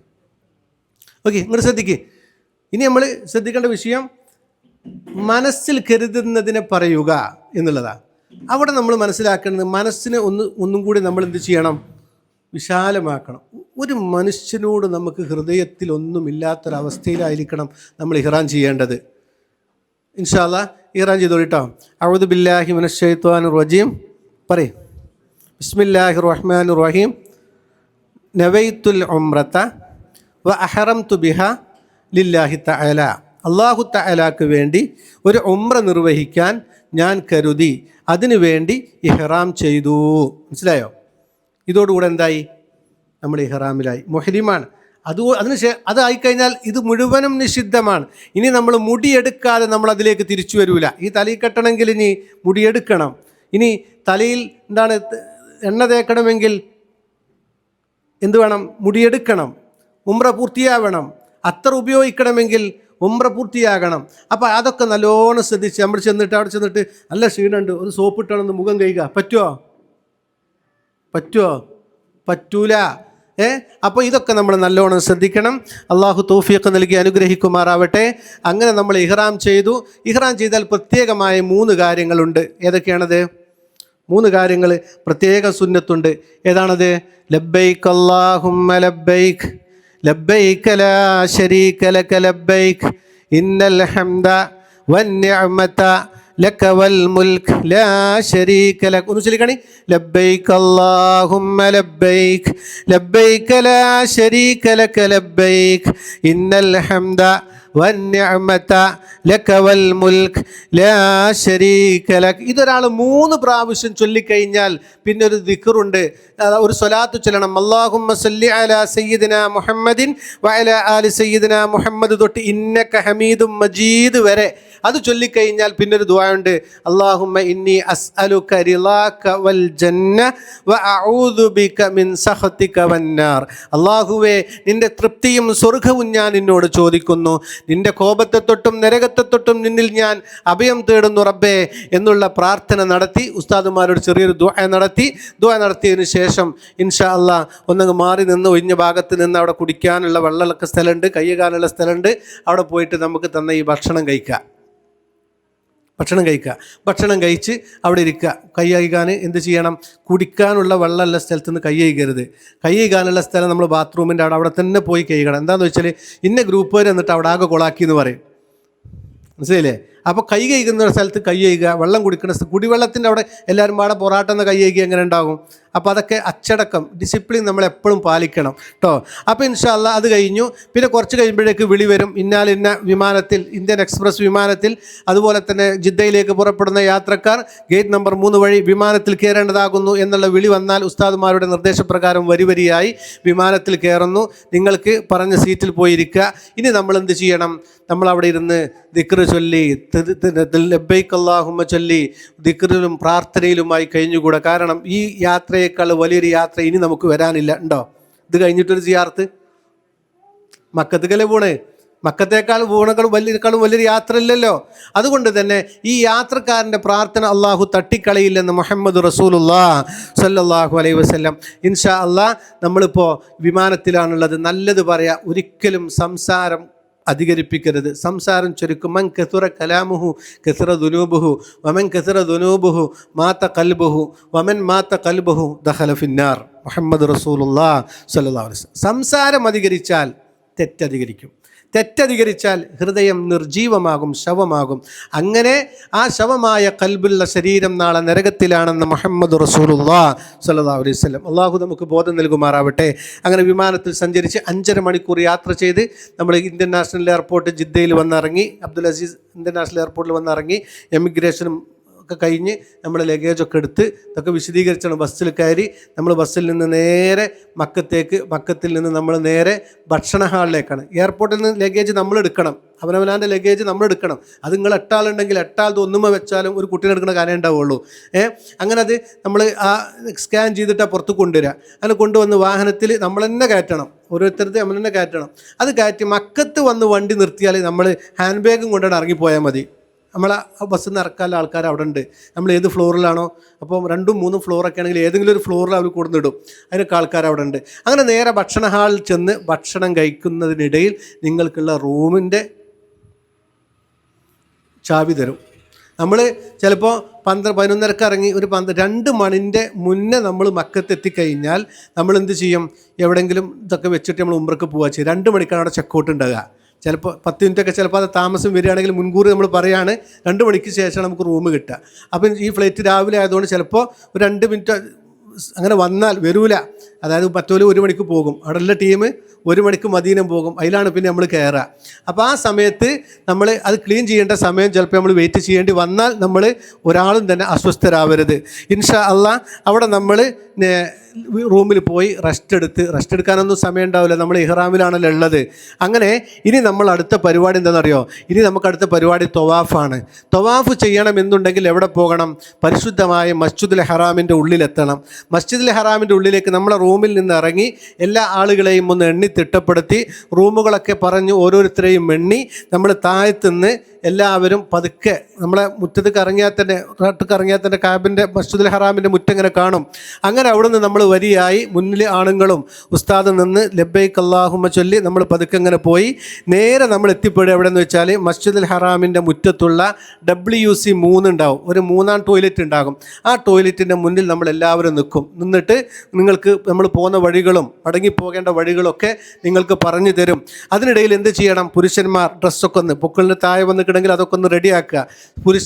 ഓക്കെ, ഇങ്ങോട്ട് ശ്രദ്ധിക്കുക. ഇനി നമ്മൾ ശ്രദ്ധിക്കേണ്ട വിഷയം മനസ്സിൽ കരുതുന്നതിനെ പറയുക എന്നുള്ളതാണ്. അവിടെ നമ്മൾ മനസ്സിലാക്കേണ്ടത് മനസ്സിനെ ഒന്നും കൂടി നമ്മൾ എന്ത് ചെയ്യണം? വിശാലമാക്കണം. ഒരു മനുഷ്യനോട് നമുക്ക് ഹൃദയത്തിൽ ഒന്നുമില്ലാത്തൊരവസ്ഥയിലായിരിക്കണം നമ്മൾ ഇഹ്റാം ചെയ്യേണ്ടത്. ഇൻഷാ അല്ലാഹ് ഇഹ്റാം ചെയ്തോളൂ കേട്ടോ. അഊദു ബില്ലാഹി മിനശ് ശൈത്വാനിർ റജീം. പറയും ബിസ്മില്ലാഹിർ റഹ്മാനിർ റഹീം. നവൈത്തുൽ ഉംറത വ അഹറംതു ബിഹാ ലില്ലാഹി തആല. അല്ലാഹു തആലാക്ക് വേണ്ടി ഒരു ഉംറ നിർവഹിക്കാൻ ഞാൻ കരുതി, അതിനു വേണ്ടി ഇഹ്റാം ചെയ്തു. മനസ്സിലായോ? ഇതോടുകൂടെ എന്തായി? നമ്മൾ ഇഹ്റാമിലായി, മുഹ്രിമാണ്. അതായിക്കഴിഞ്ഞാൽ ഇത് മുഴുവനും നിഷിദ്ധമാണ്. ഇനി നമ്മൾ മുടിയെടുക്കാതെ നമ്മൾ അതിലേക്ക് തിരിച്ചു വരില്ല. ഈ തലയിൽ കെട്ടണമെങ്കിൽ ഇനി മുടിയെടുക്കണം. ഇനി തലയിൽ എണ്ണ തേക്കണമെങ്കിൽ എന്ത് വേണം? മുടിയെടുക്കണം, ഉംറ പൂർത്തിയാവണം, അത്തർ ഉപയോഗിക്കണമെങ്കിൽ ഉംറ പൂർത്തിയാകണം. അപ്പോൾ അതൊക്കെ നല്ലോണം ശ്രദ്ധിച്ച് നമ്മൾ ചെന്നിട്ട് അവിടെ ചെന്നിട്ട് നല്ല ക്ഷീണമുണ്ട്, ഒരു സോപ്പ് ഇട്ടാണെന്ന് മുഖം കഴുകുക പറ്റുമോ? പറ്റൂല. അപ്പോൾ ഇതൊക്കെ നമ്മൾ നല്ലോണം ശ്രദ്ധിക്കണം. അള്ളാഹു തൗഫീഖ് നൽകി അനുഗ്രഹിക്കുമാറാവട്ടെ. അങ്ങനെ നമ്മൾ ഇഹ്റാം ചെയ്തു. ഇഹ്റാം ചെയ്താൽ പ്രത്യേകമായ 3 കാര്യങ്ങളുണ്ട്. ഏതൊക്കെയാണത്? 3 കാര്യങ്ങൾ പ്രത്യേക സുന്നത്തുണ്ട്. ഏതാണത്? ലബ്ബൈക് അല്ലാഹുമ്മ ലബ്ബൈക് ലബ്ബൈക ലാ ശരീക ലക ലബ്ബൈക് ഇന്നൽ ഹംദ വന്നിഅമത ലക വൽ മുൽക്ക് ലാ ശരീക ലക. ഒന്ന് ചൊല്ലിക്കണി. ലബ്ബൈക അല്ലാഹുമ്മ ലബ്ബൈക് ലബ്ബൈക ലാ ശരീക ലക ലബ്ബൈക് ഇന്നൽ ഹംദ വന്നിഅമത ലക വൽ മുൽക്ക് ലാ ശരീക ലക. ഇതൊരാൾ 3 പ്രാവശ്യം ചൊല്ലിക്കഴിഞ്ഞാൽ പിന്നെ ഒരു ദിക്റുണ്ട്, ഒരു സ്വലാത്ത് ചൊല്ലണം. അല്ലാഹുമ്മ സല്ലി അലാ സയ്യിദിന മുഹമ്മദിൻ വഅലാ ആലി സയ്യിദിന മുഹമ്മദ് തൊട്ട് ഇന്നക ഹമീദും മജീദ് വരെ അത് ചൊല്ലിക്കഴിഞ്ഞാൽ പിന്നെ ഒരു ദുആ ഉണ്ട്. അല്ലാഹുമ്മ ഇന്നി അസ്അലുക റിളാക വൽ ജന്ന വ അഊദു ബിക മിൻ സഖതിക വന്നാർ. അല്ലാഹുവേ, നിന്റെ തൃപ്തിയും സ്വർഗ്ഗവും ഞാൻ നിന്നോട് ചോദിക്കുന്നു, നിന്റെ കോപത്തെ തൊട്ടും നരകത്തെ തൊട്ടും നിന്നിൽ ഞാൻ അഭയം തേടുന്നു റബ്ബേ എന്നുള്ള പ്രാർത്ഥന നടത്തി ഉസ്താദുമാരോട് ചെറിയൊരു ദുആ നടത്തിയതിന് ശേഷം ഇൻഷാ അല്ലാഹ് ഒന്നങ്ങ് മാറി നിന്ന് ഒഴിഞ്ഞ ഭാഗത്ത് നിന്ന് അവിടെ കുടിക്കാനുള്ള വെള്ളമൊക്കെ സ്ഥലമുണ്ട്, കയ്യുകാനുള്ള സ്ഥലമുണ്ട്. അവിടെ പോയിട്ട് നമുക്ക് തന്ന ഈ ഭക്ഷണം കഴിക്കുക. ഭക്ഷണം കഴിച്ച് അവിടെ ഇരിക്കുക. കൈ കഴുകാൻ എന്ത് ചെയ്യണം? കുടിക്കാനുള്ള വെള്ളമുള്ള സ്ഥലത്ത് നിന്ന് കൈ കഴുകരുത്. കൈ കഴുകാനുള്ള സ്ഥലം നമ്മൾ ബാത്റൂമിൻ്റെ അവിടെ തന്നെ പോയി കഴുകണം. എന്താണെന്ന് വെച്ചാൽ ഇന്ന ഗ്രൂപ്പുകാർ എന്നിട്ട് അവിടെ ആകെ കൊളാക്കി എന്ന് പറയും. മനസ്സിലായില്ലേ? അപ്പോൾ കൈ കഴുകുന്ന സ്ഥലത്ത് കൈ കഴുകുക, വെള്ളം കുടിക്കുന്ന കുടിവെള്ളത്തിൻ്റെ അവിടെ എല്ലാവരും പാടെ പൊറാട്ട എന്ന കൈ കഴുകി എങ്ങനെ ഉണ്ടാകും? അപ്പോൾ അതൊക്കെ അച്ചടക്കം, ഡിസിപ്ലിൻ നമ്മൾ എപ്പോഴും പാലിക്കണം കേട്ടോ. അപ്പോൾ ഇൻഷാ അല്ലാഹ് അത് കഴിഞ്ഞു. പിന്നെ കുറച്ച് കഴിയുമ്പോഴേക്ക് വിളി വരും. ഇന്ന വിമാനത്തിൽ, ഇന്ത്യൻ എക്സ്പ്രസ് വിമാനത്തിൽ, അതുപോലെ തന്നെ ജിദ്ദയിലേക്ക് പുറപ്പെടുന്ന യാത്രക്കാർ ഗേറ്റ് നമ്പർ 3 വഴി വിമാനത്തിൽ കയറേണ്ടതാകുന്നു എന്നുള്ള വിളി വന്നാൽ ഉസ്താദുമാരുടെ നിർദ്ദേശപ്രകാരം വരി വിമാനത്തിൽ കയറുന്നു. നിങ്ങൾക്ക് പറഞ്ഞ സീറ്റിൽ പോയിരിക്കുക. ഇനി നമ്മൾ എന്ത് ചെയ്യണം? നമ്മളവിടെ ഇരുന്ന് ദിക്റ് ചൊല്ലി, ലബ്ബൈക് അല്ലാഹുമ്മ ചൊല്ലി ദിക്റിലും പ്രാർത്ഥനയിലുമായി കഴിഞ്ഞുകൂടാ. കാരണം ഈ യാത്രയേക്കാൾ വലിയൊരു യാത്ര ഇനി നമുക്ക് വരാനില്ല. ഉണ്ടോ? ഇത് കഴിഞ്ഞിട്ടൊരു സിയാറത്ത് മക്കത്തേക്കല്ലേ പോണേ? മക്കത്തേക്കാൾ വലിയതിനേക്കാളും വലിയൊരു യാത്ര ഇല്ലല്ലോ. അതുകൊണ്ട് തന്നെ ഈ യാത്രക്കാരൻ്റെ പ്രാർത്ഥന അള്ളാഹു തട്ടിക്കളയില്ലെന്ന് മുഹമ്മദ് റസൂലുള്ളാഹി സ്വല്ലല്ലാഹു അലൈഹി വസല്ലം. ഇൻഷാ അല്ലാഹ് നമ്മളിപ്പോൾ വിമാനത്തിലാണുള്ളത്. നല്ലത് പറയാ, ഒരിക്കലും സംസാരം അധികരിപ്പിക്കരുത്. സംസാരം ചുരുക്കും. മൻ കസുറ കലാമുഹു കസുറ ദുനൂബുഹു വമൻ കസുറ ദുനൂബുഹു മാത ഖൽബുഹു വമൻ മാത ഖൽബുഹു ദഖല ഫിന്നാർ. മുഹമ്മദ് റസൂലുള്ളാഹി സ്വല്ലല്ലാഹു അലൈഹി വസല്ലം. സംസാരം അധികരിച്ചാൽ തെറ്റധികരിച്ചാൽ ഹൃദയം നിർജീവമാകും, ശവമാകും. അങ്ങനെ ആ ശവമായ കൽബുള്ള ശരീരം നാളെ നരകത്തിലാണെന്ന് മുഹമ്മദ് റസൂലുള്ളാഹി സ്വല്ലല്ലാഹു അലൈഹി വസല്ലം. അള്ളാഹു നമുക്ക് ബോധം നൽകുമാറാവട്ടെ. അങ്ങനെ വിമാനത്തിൽ സഞ്ചരിച്ച് 5.5 മണിക്കൂർ യാത്ര ചെയ്ത് നമ്മൾ ഇന്ത്യൻ നാഷണൽ എയർപോർട്ട് ജിദ്ദയിൽ വന്നിറങ്ങി. അബ്ദുൽ അസീസ് ഇന്ത്യൻ നാഷണൽ എയർപോർട്ടിൽ വന്നിറങ്ങി. എമിഗ്രേഷനും ഒക്കെ കഴിഞ്ഞ് നമ്മൾ ലഗേജൊക്കെ എടുത്ത് ഇതൊക്കെ വിശദീകരിച്ചാണ് ബസ്സിൽ കയറി. നമ്മൾ ബസ്സിൽ നിന്ന് നേരെ മക്കത്തിൽ നിന്ന് നമ്മൾ നേരെ ഭക്ഷണ ഹാളിലേക്കാണ്. എയർപോർട്ടിൽ നിന്ന് ലഗേജ് നമ്മൾ എടുക്കണം, അവനവനാൻ്റെ ലഗേജ് നമ്മൾ എടുക്കണം. അത് നിങ്ങൾ 8 ആളുണ്ടെങ്കിൽ 8 ആൾ ഒന്നുമ വെച്ചാലും ഒരു കുട്ടീനെ എടുക്കുന്ന കാര്യം ഉണ്ടാവുള്ളൂ. അങ്ങനെ അത് നമ്മൾ ആ സ്കാൻ ചെയ്തിട്ട് പുറത്ത് കൊണ്ടുവരിക. അങ്ങനെ കൊണ്ടുവന്ന് വാഹനത്തിൽ നമ്മൾ തന്നെ കയറ്റണം, ഓരോരുത്തരുടെ നമ്മൾ തന്നെ കയറ്റണം. അത് കയറ്റി മക്കത്ത് വന്ന് വണ്ടി നിർത്തിയാൽ നമ്മൾ ഹാൻഡ് ബാഗും കൊണ്ടാണ് ഇറങ്ങിപ്പോയാൽ മതി. നമ്മളെ ബസ്സിൽ നിന്ന് ഇറക്കാനുള്ള ആൾക്കാർ അവിടെ ഉണ്ട്. നമ്മൾ ഏത് ഫ്ലോറിലാണോ, അപ്പോൾ 2ഉം 3ഉം ഫ്ലോറൊക്കെ ആണെങ്കിൽ ഏതെങ്കിലും ഒരു ഫ്ലോറിൽ അവർ കൊടുന്നിടും. അതിനൊക്കെ ആൾക്കാർ അവിടെ ഉണ്ട്. അങ്ങനെ നേരെ ഭക്ഷണ ഹാളിൽ ചെന്ന് ഭക്ഷണം കഴിക്കുന്നതിനിടയിൽ നിങ്ങൾക്കുള്ള റൂമിൻ്റെ ചാവി തരും. നമ്മൾ ചിലപ്പോൾ 11:30 ഇറങ്ങി ഒരു 2 മണിൻ്റെ മുന്നേ നമ്മൾ മക്കത്തെത്തിക്കഴിഞ്ഞാൽ നമ്മൾ എന്ത് ചെയ്യും? എവിടെയെങ്കിലും ഇതൊക്കെ വെച്ചിട്ട് നമ്മൾ ഉംറക്ക് പോവുക ചെയ്യും. 2 മണിക്കാണ് അവിടെ ചെക്കൗട്ട് ഉണ്ടാകുക. ചിലപ്പോൾ 10 മിനിറ്റൊക്കെ ചിലപ്പോൾ അത് താമസം വരികയാണെങ്കിൽ മുൻകൂർ നമ്മൾ പറയുകയാണ് 2 മണിക്ക് ശേഷം നമുക്ക് റൂം കിട്ടുക. അപ്പം ഈ ഫ്ലൈറ്റ് രാവിലെ ആയതുകൊണ്ട് ചിലപ്പോൾ ഒരു 2 മിനിറ്റ് അങ്ങനെ വന്നാൽ വരൂല. അതായത് മറ്റൊരു 1 മണിക്ക് പോകും, അവിടെയുള്ള ടീം 1 മണിക്ക് മദീന പോകും. അതിലാണ് പിന്നെ നമ്മൾ കയറുക. അപ്പോൾ ആ സമയത്ത് നമ്മൾ അത് ക്ലീൻ ചെയ്യേണ്ട സമയം ചിലപ്പോൾ നമ്മൾ വെയിറ്റ് ചെയ്യേണ്ടി വന്നാൽ നമ്മൾ ഒരാളും തന്നെ അസ്വസ്ഥരാവരുത്. ഇൻഷാ അല്ലാഹ് അവിടെ നമ്മൾ റൂമിൽ പോയി റെസ്റ്റ് എടുക്കാനൊന്നും സമയം ഉണ്ടാവില്ല, നമ്മൾ ഇഹ്റാമിലാണല്ലോ ഉള്ളത്. അങ്ങനെ ഇനി നമ്മൾ അടുത്ത പരിപാടി എന്താണെന്നറിയോ? ഇനി നമുക്ക് അടുത്ത പരിപാടി തൊവാഫാണ്. തൊവാഫ് ചെയ്യണമെന്നുണ്ടെങ്കിൽ എവിടെ പോകണം? പരിശുദ്ധമായ മസ്ജിദുൽ ഹറാമിൻ്റെ ഉള്ളിലെത്തണം. മസ്ജിദുൽ ഹറാമിൻ്റെ ഉള്ളിലേക്ക് നമ്മളെ റൂമിൽ നിന്ന് ഇറങ്ങി എല്ലാ ആളുകളെയും ഒന്ന് എണ്ണി തിട്ടപ്പെടുത്തി റൂമുകളൊക്കെ പറഞ്ഞ് ഓരോരുത്തരെയും എണ്ണി നമ്മൾ താഴത്തുനിന്ന് എല്ലാവരും പതുക്കെ നമ്മളെ മുറ്റത്തേക്ക് ഇറങ്ങിയാൽ തന്നെ കാബിൻ്റെ മസ്ജിദുൽ ഹറാമിൻ്റെ മുറ്റങ്ങനെ കാണും. അങ്ങനെ അവിടെ നിന്ന് നമ്മൾ വരിയായി മുന്നിൽ ആണുങ്ങളും ഉസ്താദ് നിന്ന് ലബ്ബൈക്ക് അല്ലാഹുമ്മ ചൊല്ലി നമ്മൾ പതുക്കെ അങ്ങനെ പോയി നേരെ നമ്മൾ എത്തിപ്പെടുക എവിടെയെന്ന് വെച്ചാൽ മസ്ജിദുൽ ഹറാമിൻ്റെ മുറ്റത്തുള്ള WC 3 ഉണ്ടാവും, ഒരു 3-ാം ടോയ്ലറ്റ് ഉണ്ടാകും. ആ ടോയ്ലറ്റിൻ്റെ മുന്നിൽ നമ്മൾ എല്ലാവരും നിന്നിട്ട് നിങ്ങൾക്ക് നമ്മൾ പോകുന്ന വഴികളും മടങ്ങിപ്പോകേണ്ട വഴികളൊക്കെ നിങ്ങൾക്ക് പറഞ്ഞു തരും. അതിനിടയിൽ എന്ത് ചെയ്യണം? പുരുഷന്മാർ ഡ്രസ്സൊക്കെ ഒന്ന് പൊക്കളിന് താഴെ വന്നിട്ടുണ്ടെങ്കിൽ അതൊക്കെ ഒന്ന് റെഡിയാക്കുക.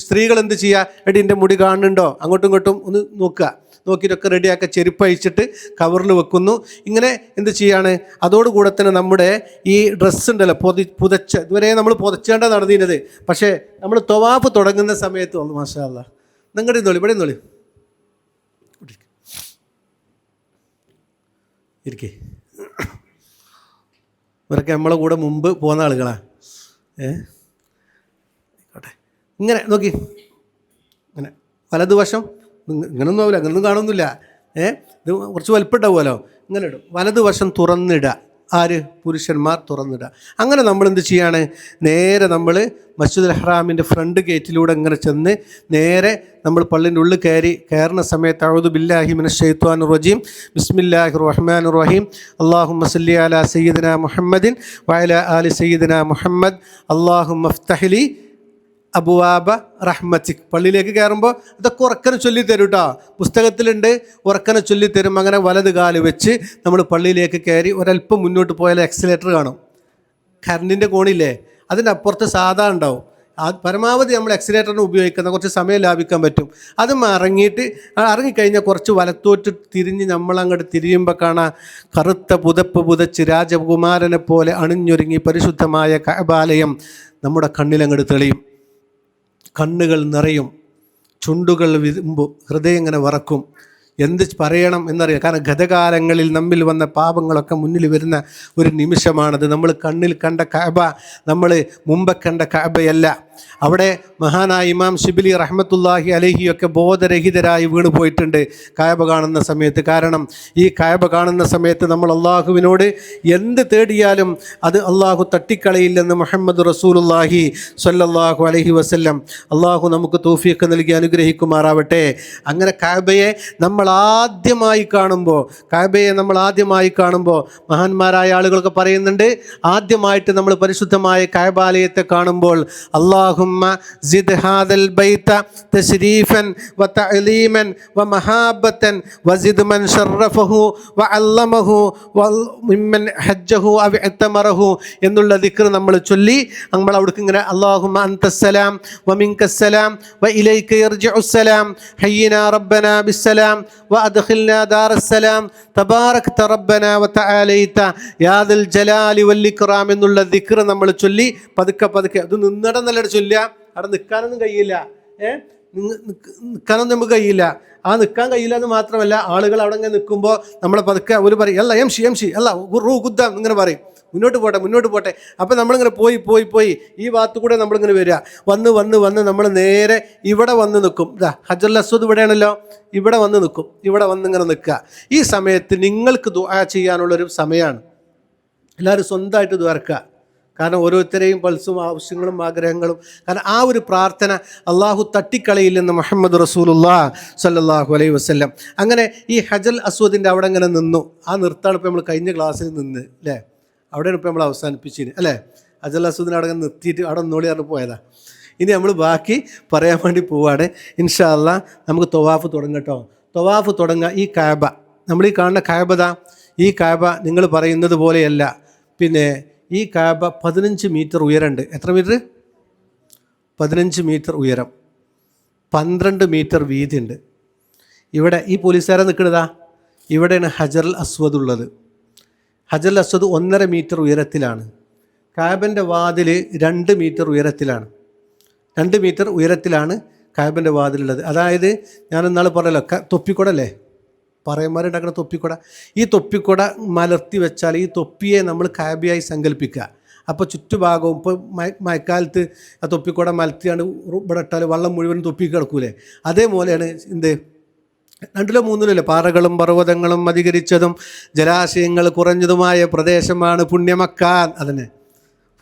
സ്ത്രീകൾ എന്ത് ചെയ്യുക? എടി എൻ്റെ മുടി കാണുന്നുണ്ടോ? അങ്ങോട്ടും ഇങ്ങോട്ടും ഒന്ന് നോക്കിയിട്ടൊക്കെ റെഡിയാക്കുക. ചെരുപ്പ് അഴിച്ചിട്ട് കവറിൽ വെക്കുന്നു. ഇങ്ങനെ എന്ത് ചെയ്യാണ്? അതോടുകൂടെ തന്നെ നമ്മുടെ ഈ ഡ്രസ്സ് ഉണ്ടല്ലോ പുതച്ച്, ഇതുവരെ നമ്മൾ പുതച്ചേണ്ട നടന്നിരുന്നത്. പക്ഷേ നമ്മൾ തൊവാഫ് തുടങ്ങുന്ന സമയത്ത് ഒന്ന് മാഷാ അല്ലാഹ് നിങ്ങളുടെ ഇവിടെ നോളി ഇരിക്കേ, ഇവരൊക്കെ നമ്മളെ കൂടെ മുമ്പ് പോകുന്ന ആളുകളാണ്. ആയിക്കോട്ടെ, ഇങ്ങനെ നോക്കി, ഇങ്ങനെ വലതുവശം ഇങ്ങനൊന്നും ആവില്ല, അങ്ങനൊന്നും കാണുന്നില്ല. ഇത് കുറച്ച് വലിപ്പമുണ്ടാവുമല്ലോ, ഇങ്ങനെ ഇടും. വലതുവശം തുറന്നിടുക. ആര്? പുരുഷന്മാർ തുറന്നിടുക. അങ്ങനെ നമ്മൾ എന്ത് ചെയ്യാണ്? നേരെ നമ്മൾ മസ്ജിദുൽ ഹറാമിൻ്റെ ഫ്രണ്ട് ഗേറ്റിലൂടെ ഇങ്ങനെ ചെന്ന് നേരെ നമ്മൾ പള്ളിൻ്റെ ഉള്ളിൽ കയറുന്ന സമയത്ത് അഊദു ബില്ലാഹി മിനശ് ശൈത്വാനിർ റജീം ബിസ്മില്ലാഹിർ റഹ്മാനിർ റഹീം അല്ലാഹുമ്മ സല്ലി അലാ സയ്യിദിനാ മുഹമ്മദിൻ വഅലാ ആലി സയ്യിദിനാ മുഹമ്മദ് അല്ലാഹുമ്മ ഇഫ്തഹ് ലി അബുവാബ റഹ്മത്തിക്. പള്ളിയിലേക്ക് കയറുമ്പോൾ ഇതൊക്കെ ഉറക്കനെ ചൊല്ലിത്തരും കേട്ടോ, പുസ്തകത്തിലുണ്ട്, ഉറക്കനെ ചൊല്ലിത്തരും. അങ്ങനെ വലത് കാല് വെച്ച് നമ്മൾ പള്ളിയിലേക്ക് കയറി ഒരല്പം മുന്നോട്ട് പോയാൽ എക്സലേറ്റർ കാണും. കറണ്ടിൻ്റെ കോണില്ലേ, അതിൻ്റെ അപ്പുറത്ത് സാധാ ഉണ്ടാവും. പരമാവധി നമ്മൾ എക്സലേറ്ററിന് ഉപയോഗിക്കുന്ന കുറച്ച് സമയം ലാഭിക്കാൻ പറ്റും. അതും ഇറങ്ങിക്കഴിഞ്ഞാൽ കുറച്ച് വലത്തോട്ട് തിരിഞ്ഞ് നമ്മളങ്ങോട്ട് തിരിയുമ്പോൾ കാണാൻ കറുത്ത പുതപ്പ് പുതച്ച് രാജകുമാരനെ പോലെ അണിഞ്ഞൊരുങ്ങി പരിശുദ്ധമായ കഅബാലയം നമ്മുടെ കണ്ണിലങ്ങോട്ട് തെളിയും. കണ്ണുകൾ നിറയും, ചുണ്ടുകൾ വിതുമ്പും, ഹൃദയം ഇങ്ങനെ വറക്കും. എന്ത് പറയണം എന്നറിയാം. കാരണം ഗതകാലങ്ങളിൽ നമ്മിൽ വന്ന പാപങ്ങളൊക്കെ മുന്നിൽ വരുന്ന ഒരു നിമിഷമാണത്. നമ്മൾ കണ്ണിൽ കണ്ട കഅബ നമ്മൾ മുമ്പ് കണ്ട കഅബയല്ല. അവിടെ മഹാനായ ഇമാം ശിബിലി റഹ്മത്തുള്ളാഹി അലൈഹിയൊക്കെ ബോധരഹിതരായി വീണു പോയിട്ടുണ്ട് കഅബ കാണുന്ന സമയത്ത്. കാരണം ഈ കഅബ കാണുന്ന സമയത്ത് നമ്മൾ അള്ളാഹുവിനോട് എന്ത് തേടിയാലും അത് അള്ളാഹു തട്ടിക്കളയില്ലെന്ന് മുഹമ്മദ് റസൂലുള്ളാഹി സ്വല്ലല്ലാഹു അലൈഹി വസല്ലം. അള്ളാഹു നമുക്ക് തൗഫീഖ് നൽകി അനുഗ്രഹിക്കുമാറാവട്ടെ. അങ്ങനെ കഅബയെ നമ്മൾ ആദ്യമായി കാണുമ്പോൾ മഹാന്മാരായ ആളുകളൊക്കെ പറയുന്നുണ്ട്, ആദ്യമായിട്ട് നമ്മൾ പരിശുദ്ധമായ കഅബാലയത്തെ കാണുമ്പോൾ അല്ലാഹുമ്മ സിദ് ഹാദൽ ബൈത തശ്രീഫൻ വതഅലീമൻ വമഹാബത്തൻ വസിദ് മൻ ശറഫഹു വഅല്ലമഹു വമിമ്മൻ ഹജ്ജഹു അവ ഇതമറഹു എന്നുള്ള ദിക്ർ നമ്മൾ ചൊല്ലി നമ്മൾ അവിടേക്ക് ഇങ്ങനെ അല്ലാഹുമ്മ അൻതസ്സലാം വമിൻകസ്സലാം വഇലൈക യർജിഉസ്സലാം ഹയ്യിനാ റബ്ബനാ ബിസ്സലാം وأدخلنا دار السلام تباركت ربنا وتعاليت يا ذا الجلال والإكرام എന്നുള്ള ദിക്ർ നമ്മൾ ചൊല്ലി പതുക്കെ അത് നിന്നിടന്നല്ല ചൊല്ലുക. അവിടെ നിൽക്കാനൊന്നും കഴിയില്ല, നിൽക്കാനൊന്നും നമുക്ക് കഴിയില്ല. ആ നിൽക്കാൻ കഴിയില്ല എന്ന് മാത്രമല്ല, ആളുകൾ അവിടെ ഇങ്ങനെ നിൽക്കുമ്പോൾ നമ്മളെ പതുക്കെ അവർ പറയും അല്ല എം ഷി അല്ല റൂ ഗുദ്ദാം ഇങ്ങനെ പറയും, മുന്നോട്ട് പോട്ടെ. അപ്പം നമ്മളിങ്ങനെ പോയി ഈ ഭാഗത്ത് കൂടെ നമ്മളിങ്ങനെ വരിക, വന്ന് നമ്മൾ നേരെ ഇവിടെ വന്ന് നിൽക്കും. ഹജറുൽ അസ്വദ് ഇവിടെയാണല്ലോ, ഇവിടെ വന്ന് നിൽക്കും. ഇവിടെ വന്നിങ്ങനെ നിൽക്കുക. ഈ സമയത്ത് നിങ്ങൾക്ക് ദുആ ചെയ്യാനുള്ളൊരു സമയമാണ്. എല്ലാവരും സ്വന്തമായിട്ട് ദുആർക്കുക. കാരണം ഓരോരുത്തരെയും പൾസും ആവശ്യങ്ങളും ആഗ്രഹങ്ങളും, കാരണം ആ ഒരു പ്രാർത്ഥന അള്ളാഹു തട്ടിക്കളയില്ലെന്ന് മുഹമ്മദ് റസൂലുള്ളാഹി സ്വല്ലല്ലാഹു അലൈഹി വസല്ലം. അങ്ങനെ ഈ ഹജറുൽ അസ്വദിൻ്റെ അവിടെ ഇങ്ങനെ നിന്നു. ആ നിർത്താണ് ഇപ്പോൾ നമ്മൾ കഴിഞ്ഞ ക്ലാസ്സിൽ നിന്ന് അല്ലേ, അവിടെയാണ് ഇപ്പോൾ നമ്മൾ അവസാനിപ്പിച്ചിന് അല്ലേ. ഹജറുൽ അസ്വദിനെ അവിടെ നിർത്തിയിട്ട് അവിടെ ഒന്നോളി പറഞ്ഞ് പോയതാ. ഇനി നമ്മൾ ബാക്കി പറയാൻ വേണ്ടി പോവാണ് ഇൻഷാ അല്ലാഹ്. നമുക്ക് തൊവാഫ് തുടങ്ങട്ടോ. തൊവാഫ് തുടങ്ങുക. ഈ കഅബ നമ്മൾ ഈ കാണുന്ന കഅബദാ, ഈ കഅബ നിങ്ങൾ പറയുന്നത് പോലെയല്ല. പിന്നെ ഈ കഅബ 15 മീറ്റർ ഉയരമുണ്ട്. എത്ര മീറ്റർ? 15 മീറ്റർ ഉയരം, 12 മീറ്റർ വീതിയുണ്ട്. ഇവിടെ ഈ പോലീസുകാരെ നിൽക്കുന്നതാ, ഇവിടെയാണ് ഹജറുൽ അസ്വദ് ഉള്ളത്. ഹജറുൽ അസ്വദ് 1.5 മീറ്റർ ഉയരത്തിലാണ്. കഅബൻ്റെ വാതിൽ 2 മീറ്റർ ഉയരത്തിലാണ്. 2 മീറ്റർ ഉയരത്തിലാണ് കഅബൻ്റെ വാതിലുള്ളത്. അതായത് ഞാൻ ഇന്നാൾ പറഞ്ഞല്ലോ തൊപ്പിക്കൊടല്ലേ, പറയന്മാരുണ്ടാക്കുന്ന തൊപ്പിക്കുട. ഈ തൊപ്പിക്കുട മലർത്തി വെച്ചാൽ ഈ തൊപ്പിയെ നമ്മൾ കാബയായി സങ്കല്പിക്കുക. അപ്പോൾ ചുറ്റുഭാഗവും ഇപ്പോൾ മഴക്കാലത്ത് ആ തൊപ്പിക്കുട മലർത്തിയാണ് ഇവിടെ ഇട്ടാൽ വെള്ളം മുഴുവൻ തൊപ്പി കിടക്കൂലേ, അതേപോലെയാണ് എന്ത് 2 3 പാറകളും പർവ്വതങ്ങളും അധികരിച്ചതും ജലാശയങ്ങൾ കുറഞ്ഞതുമായ പ്രദേശമാണ് പുണ്യമക്ക. അതിനെ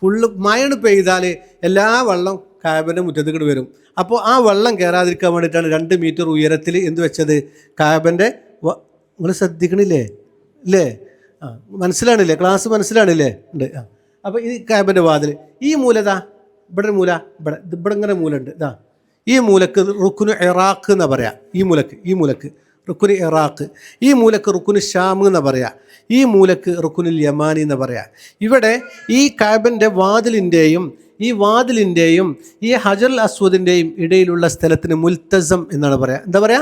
ഫുള്ള് മഴ പെയ്താൽ എല്ലാ വെള്ളം കാബൻ്റെ മുറ്റത്തേക്ക് വരും. അപ്പോൾ ആ വെള്ളം കയറാതിരിക്കാൻ വേണ്ടിയിട്ടാണ് 2 മീറ്റർ ഉയരത്തിൽ എന്ത് വെച്ചത്, കാബൻ്റെ. നിങ്ങൾ ശ്രദ്ധിക്കണില്ലേ ഇല്ലേ? മനസ്സിലാണില്ലേ? ക്ലാസ് മനസ്സിലാണില്ലേ? ഉണ്ട്. അപ്പോൾ ഈ കാബൻ്റെ വാതിൽ, ഈ മൂലതാ ഇവിടെ ഒരു മൂല, ഇവിടെ ഇങ്ങനെ മൂല ഉണ്ട്. ഇതാ ഈ മൂലക്ക് റുക്കുനു ഇറാഖ് എന്നാ പറയാ. ഈ മൂലക്ക് റുക്കുനു ഇറാഖ്, ഈ മൂലക്ക് റുക്കുനു ഷാം എന്ന് പറയാ, ഈ മൂലക്ക് റുക്കുനുൽ യമാനി എന്ന് പറയാ. ഇവിടെ ഈ കാബൻ്റെ വാതിലിൻ്റെയും ഈ ഹജറുൽ അസ്വദിൻ്റെയും ഇടയിലുള്ള സ്ഥലത്തിന് മുൽത്തസം എന്നാണ് പറയാ. എന്താ പറയാ?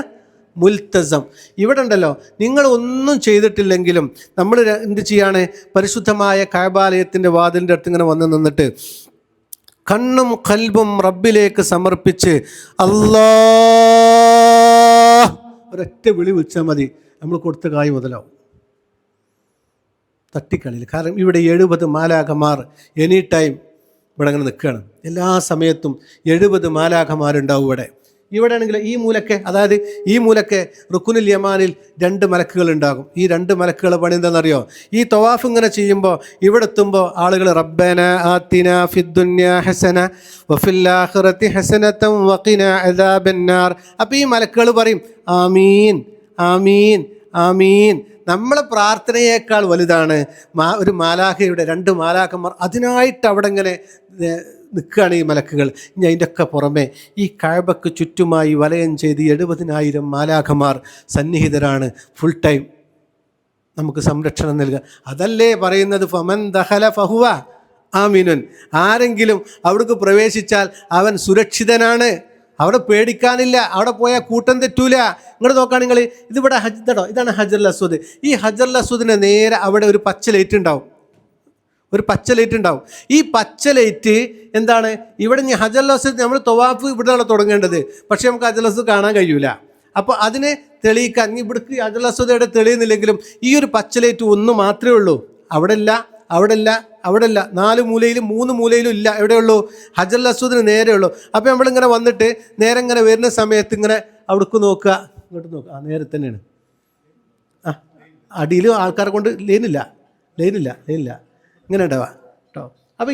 മുൽത്തസം. ഇവിടെ ഉണ്ടല്ലോ, നിങ്ങൾ ഒന്നും ചെയ്തിട്ടില്ലെങ്കിലും നമ്മൾ എന്ത് ചെയ്യാണ്, പരിശുദ്ധമായ കഅബാലയത്തിൻ്റെ വാതിലിൻ്റെ അടുത്ത് ഇങ്ങനെ വന്ന് നിന്നിട്ട് കണ്ണും ഖൽബും റബ്ബിലേക്ക് സമർപ്പിച്ച് അല്ലാഹ് ഒരൊറ്റ വിളി വിളിച്ചാൽ മതി, നമ്മൾ കൊടുത്ത കായ് മുതലാവും. തട്ടിക്കളിയിൽ. കാരണം ഇവിടെ 70 മാലാഖമാർ എനി ടൈം ഇവിടെ അങ്ങനെ നിൽക്കുകയാണ്. എല്ലാ സമയത്തും 70 മാലാഖമാരുണ്ടാവും ഇവിടെ ആണെങ്കിൽ ഈ മൂലക്ക്, അതായത് ഈ മൂലക്ക് റുക്കുനുൽ യമാനിൽ 2 മലക്കുകൾ ഉണ്ടാകും. ഈ 2 മലക്കുകളെ പണി എന്താണെന്നറിയോ? ഈ തവാഫ് ഇങ്ങനെ ചെയ്യുമ്പോൾ ഇവിടെ എത്തുമ്പോൾ ആളുകൾ റബ്ബന ആതിന ഫിദ്ദുന്യ ഹസന വഫിൽ ആഖിറതി ഹസനതൻ വഖിനാ അദാബന്നാർ. അപ്പോൾ ഈ മലക്കുകൾ പറയും ആമീൻ ആമീൻ ആമീൻ. നമ്മളെ പ്രാർത്ഥനയേക്കാൾ വലുതാണ് ഒരു മാലാഖയുടെ 2 മാലാഖന്മാർ അതിനായിട്ട് അവിടെ ഇങ്ങനെ നിൽക്കുകയാണ് ഈ മലക്കുകൾ. ഇനി അതിൻ്റെ ഒക്കെ പുറമെ ഈ കഅബക്ക് ചുറ്റുമായി വലയം ചെയ്ത് 70,000 മാലാഖമാർ സന്നിഹിതരാണ് ഫുൾ ടൈം നമുക്ക് സംരക്ഷണം നൽകുക. അതല്ലേ പറയുന്നത് ഫമൻ ദഖല ഫഹുവ ആമിനുൻ. ആരെങ്കിലും അവിടേക്ക് പ്രവേശിച്ചാൽ അവൻ സുരക്ഷിതനാണ്, അവിടെ പേടിക്കാനില്ല, അവിടെ പോയാൽ കൂട്ടം തെറ്റൂല. ഇങ്ങോട്ട് നോക്കുകയാണ് നിങ്ങൾ, ഇതിവിടെ ഇതാണ് ഹജറുൽ അസ്വദ്. ഈ ഹജറുൽ അസ്വദിന് നേരെ അവിടെ ഒരു പച്ച ലൈറ്റ് ഉണ്ടാവും. ഈ പച്ച ലൈറ്റ് എന്താണ്, ഇവിടെ ഹജറുൽ അസ്വദ് നമ്മൾ തവാഫ് ഇവിടെയാണ് തുടങ്ങേണ്ടത്, പക്ഷേ നമുക്ക് ഹജറുൽ അസ്വദ് കാണാൻ കഴിയൂല. അപ്പോൾ അതിനെ തെളിയിക്കാൻ ഇവിടേക്ക് ഹജറുൽ അസ്വദ് ഇവിടെ തെളിയുന്നില്ലെങ്കിലും ഈ ഒരു പച്ച ലൈറ്റ് ഒന്ന് മാത്രമേ ഉള്ളൂ. അവിടെ ഇല്ല 4 മൂലയിലും 3 മൂലയിലും ഇല്ല. എവിടെയുള്ളൂ? ഹജറുൽ അസ്വദിന് നേരെ ഉള്ളൂ. അപ്പോൾ നമ്മളിങ്ങനെ വന്നിട്ട് നേരെ ഇങ്ങനെ വരുന്ന സമയത്ത് ഇങ്ങനെ അവിടേക്ക് നോക്കുക, ഇങ്ങോട്ട് നോക്കുക, നേരെ തന്നെയാണ്. അടിയിൽ ആൾക്കാരെ കൊണ്ട് ലൈനില്ല ഇങ്ങനെ ഉണ്ടാവുക കേട്ടോ. അപ്പോൾ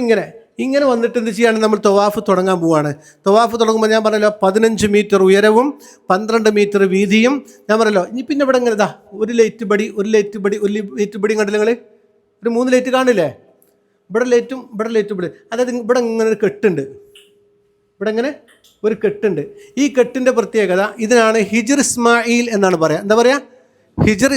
ഇങ്ങനെ വന്നിട്ട് എന്ത് ചെയ്യാണ്, നമ്മൾ തവാഫ് തുടങ്ങാൻ പോവാണ്. തവാഫ് തുടങ്ങുമ്പോൾ ഞാൻ പറഞ്ഞല്ലോ 15 മീറ്റർ ഉയരവും 12 മീറ്റർ വീതിയും. ഞാൻ പറഞ്ഞല്ലോ ഇനി പിന്നെ ഇവിടെ ഇങ്ങനെ ഒരു ലൈറ്റ് ബടി കണ്ടില്ല നിങ്ങൾ? ഒരു 3 ലൈറ്റ് കാണില്ലേ? ഇവിടെ ലൈറ്റും ഇവിടെ. അതായത് ഇവിടെ ഇങ്ങനെ ഒരു കെട്ടുണ്ട്, ഈ കെട്ടിൻ്റെ പ്രത്യേകത ഇതിനാണ് ഹിജ്ർ ഇസ്മായിൽ എന്നാണ് പറയുക. എന്താ പറയുക? ഹിജ്ർ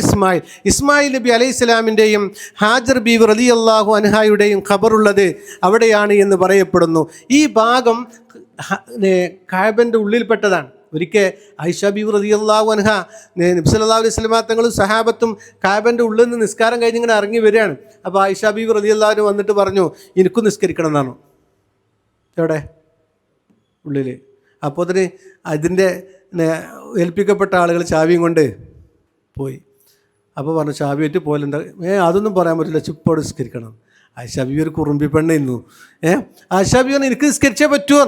ഇസ്മായിൽ നബി അലൈഹി സ്വലാമിൻ്റെയും ഹാജർ ബീവി റളിയല്ലാഹു അൻഹായുടെയും ഖബറുള്ളത് അവിടെയാണ് എന്ന് പറയപ്പെടുന്നു. ഈ ഭാഗം കഅബൻ്റെ ഉള്ളിൽപ്പെട്ടതാണ്. ഒരിക്കൽ ആയിഷ ബീവി റളിയല്ലാഹു അൻഹ നബി സല്ലല്ലാഹു അലൈഹി വസല്ലം തങ്ങളും സഹാബത്തും കഅബൻ്റെ ഉള്ളിൽ നിന്ന് നിസ്കാരം കഴിഞ്ഞ് ഇങ്ങനെ ഇറങ്ങി വരികയാണ്. അപ്പോൾ ആയിഷ ബീവി റളിയല്ലാഹു അൻഹ വന്നിട്ട് പറഞ്ഞു, എനിക്കും നിസ്കരിക്കണം എന്നാണ്. എവിടെ? ഉള്ളിൽ. അപ്പോൾ അതിൻ്റെ ഏൽപ്പിക്കപ്പെട്ട ആളുകൾ ചാവിയും കൊണ്ട് പോയി. അപ്പോൾ പറഞ്ഞു ചാവിയായിട്ട് പോലെന്താ? അതൊന്നും പറയാൻ പറ്റില്ല, ചുപ്പോട് നിസ്കരിക്കണം. ആയിഷ ബീവി ഒരു കുറുമ്പി പെണ്ണായിരുന്നു. ആയിഷ ബീവി പറഞ്ഞു എനിക്ക് നിസ്കരിച്ചേ പറ്റുമോ.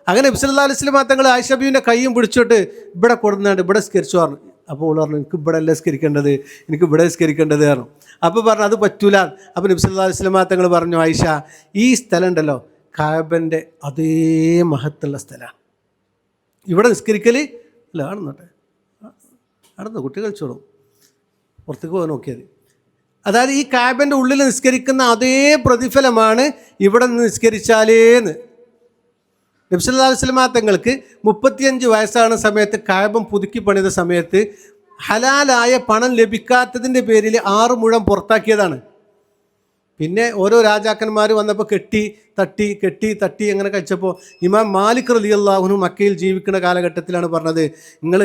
അങ്ങനെ നബി സല്ലല്ലാഹു അലൈഹി വസല്ലം തങ്ങൾ ആയിഷ ബീവിൻ്റെ കൈയും പിടിച്ചോട്ട് ഇവിടെ കൊടുന്നാണ്ട് ഇവിടെ നിസ്കരിച്ചു പറഞ്ഞു. അപ്പോൾ അവൾ പറഞ്ഞു എനിക്ക് ഇവിടെ അല്ല നിസ്കരിക്കേണ്ടത്, എനിക്ക് ഇവിടെ നിസ്കരിക്കേണ്ടത് പറഞ്ഞു. അപ്പോൾ പറഞ്ഞു അത് പറ്റൂല. അപ്പോൾ നബി സല്ലല്ലാഹു അലൈഹി വസല്ലം തങ്ങൾ പറഞ്ഞു, ആയിഷ ഈ സ്ഥലം ഉണ്ടല്ലോ കഅബൻ്റെ അതേ മഹത്തുള്ള സ്ഥലമാണ്, ഇവിടെ നിസ്കരിക്കൽ അല്ല. നടന്നു കുട്ടി കളിച്ചോളും, പുറത്തേക്ക് പോകാൻ നോക്കിയത്. അതായത് ഈ കഅബൻ്റെ ഉള്ളിൽ നിസ്കരിക്കുന്ന അതേ പ്രതിഫലമാണ് ഇവിടെ നിന്ന് നിസ്കരിച്ചാലേന്ന്. നബി സല്ലല്ലാഹു അലൈഹി വസല്ലം തങ്ങൾക്ക് 35 വയസ്സാണ് സമയത്ത് കഅബം പുതുക്കി പണിത സമയത്ത് ഹലാലായ പണം ലഭിക്കാത്തതിൻ്റെ പേരിൽ 6 മുഴം പുറത്താക്കിയതാണ്. പിന്നെ ഓരോ രാജാക്കന്മാർ വന്നപ്പോൾ കെട്ടി തട്ടി അങ്ങനെ കഴിച്ചപ്പോൾ ഇമാം മാലിക് റളിയല്ലാഹു അൻഹു മക്കയിൽ ജീവിക്കുന്ന കാലഘട്ടത്തിലാണ് പറഞ്ഞത്, നിങ്ങൾ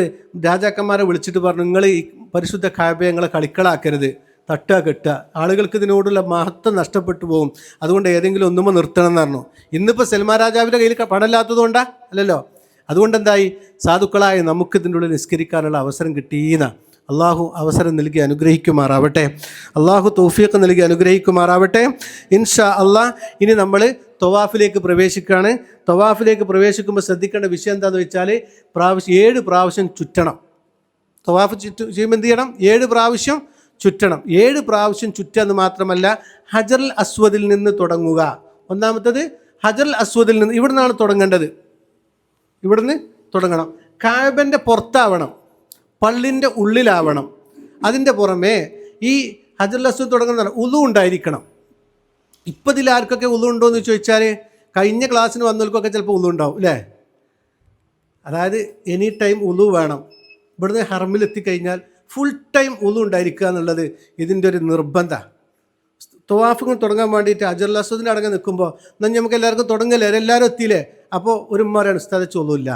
രാജാക്കന്മാരെ വിളിച്ചിട്ട് പറഞ്ഞു നിങ്ങൾ ഈ പരിശുദ്ധ കഅബയെ നിങ്ങളെ കളിക്കളാക്കരുത്, കെട്ടുക, ആളുകൾക്ക് ഇതിനോടുള്ള മഹത്വം നഷ്ടപ്പെട്ടു പോകും, അതുകൊണ്ട് ഏതെങ്കിലും ഒന്നുമ്പോൾ നിർത്തണം എന്ന് പറഞ്ഞു. ഇന്നിപ്പോൾ സൽമാൻ രാജാവിൻ്റെ കയ്യിൽ പണമില്ലാത്തതുകൊണ്ടാ അല്ലല്ലോ. അതുകൊണ്ട് എന്തായി, സാധുക്കളായി നമുക്ക് ഇതിൻ്റെ ഉള്ളിൽ നിസ്കരിക്കാനുള്ള അവസരം കിട്ടിയെന്നാണ്. അള്ളാഹു അവസരം നൽകി അനുഗ്രഹിക്കുമാറാവട്ടെ. അള്ളാഹു തൗഫീഖ് നൽകി അനുഗ്രഹിക്കുമാറാവട്ടെ. ഇൻഷാ അള്ളാഹ് ഇനി നമ്മൾ തവാഫിലേക്ക് പ്രവേശിക്കുകയാണ്. തവാഫിലേക്ക് പ്രവേശിക്കുമ്പോൾ ശ്രദ്ധിക്കേണ്ട വിഷയം എന്താണെന്ന് വെച്ചാൽ 7 പ്രാവശ്യം ചുറ്റണം. തവാഫ് ചെയ്യുമ്പോൾ എന്ത് ചെയ്യണം? 7 പ്രാവശ്യം ചുറ്റണം. 7 പ്രാവശ്യം ചുറ്റുക എന്ന് മാത്രമല്ല, ഹജറുൽ അസ്വദിൽ നിന്ന് തുടങ്ങുക. ഒന്നാമത്തത് ഹജറുൽ അസ്വദിൽ നിന്ന്, ഇവിടെ നിന്നാണ് തുടങ്ങേണ്ടത്. ഇവിടുന്ന് തുടങ്ങണം. കഅബൻ്റെ പുറത്താവണം, പള്ളിൻ്റെ ഉള്ളിലാവണം. അതിൻ്റെ പുറമെ ഈ ഹജറുൽ അസ്വദ് തുടങ്ങുന്നതാണ് ഉളു ഉണ്ടായിരിക്കണം. ഇപ്പം ഇതിൽ ആർക്കൊക്കെ ഉളു ഉണ്ടോ എന്ന് ചോദിച്ചാൽ കഴിഞ്ഞ ക്ലാസ്സിന് വന്നവർക്കൊക്കെ ചിലപ്പോൾ ഉളു ഉണ്ടാവും അല്ലേ? അതായത് എനി ടൈം ഉളു വേണം. ഇവിടുന്ന് ഹറമിലെത്തിക്കഴിഞ്ഞാൽ ഫുൾ ടൈം ഉളു ഉണ്ടായിരിക്കുക എന്നുള്ളത് ഇതിൻ്റെ ഒരു നിർബന്ധമാണ്. തവാഫുകൾ തുടങ്ങാൻ വേണ്ടിയിട്ട് ഹജറുൽ അസ്വദിൻ്റെ അടങ്ങി നിൽക്കുമ്പോൾ എന്നാൽ നമുക്ക് എല്ലാവർക്കും തുടങ്ങല്ലേ, എല്ലാവരും എത്തിയില്ലേ? അപ്പോൾ ഒരു ഉമ്മാരാണ് ഉസ്താദ് ഒന്നുമില്ല,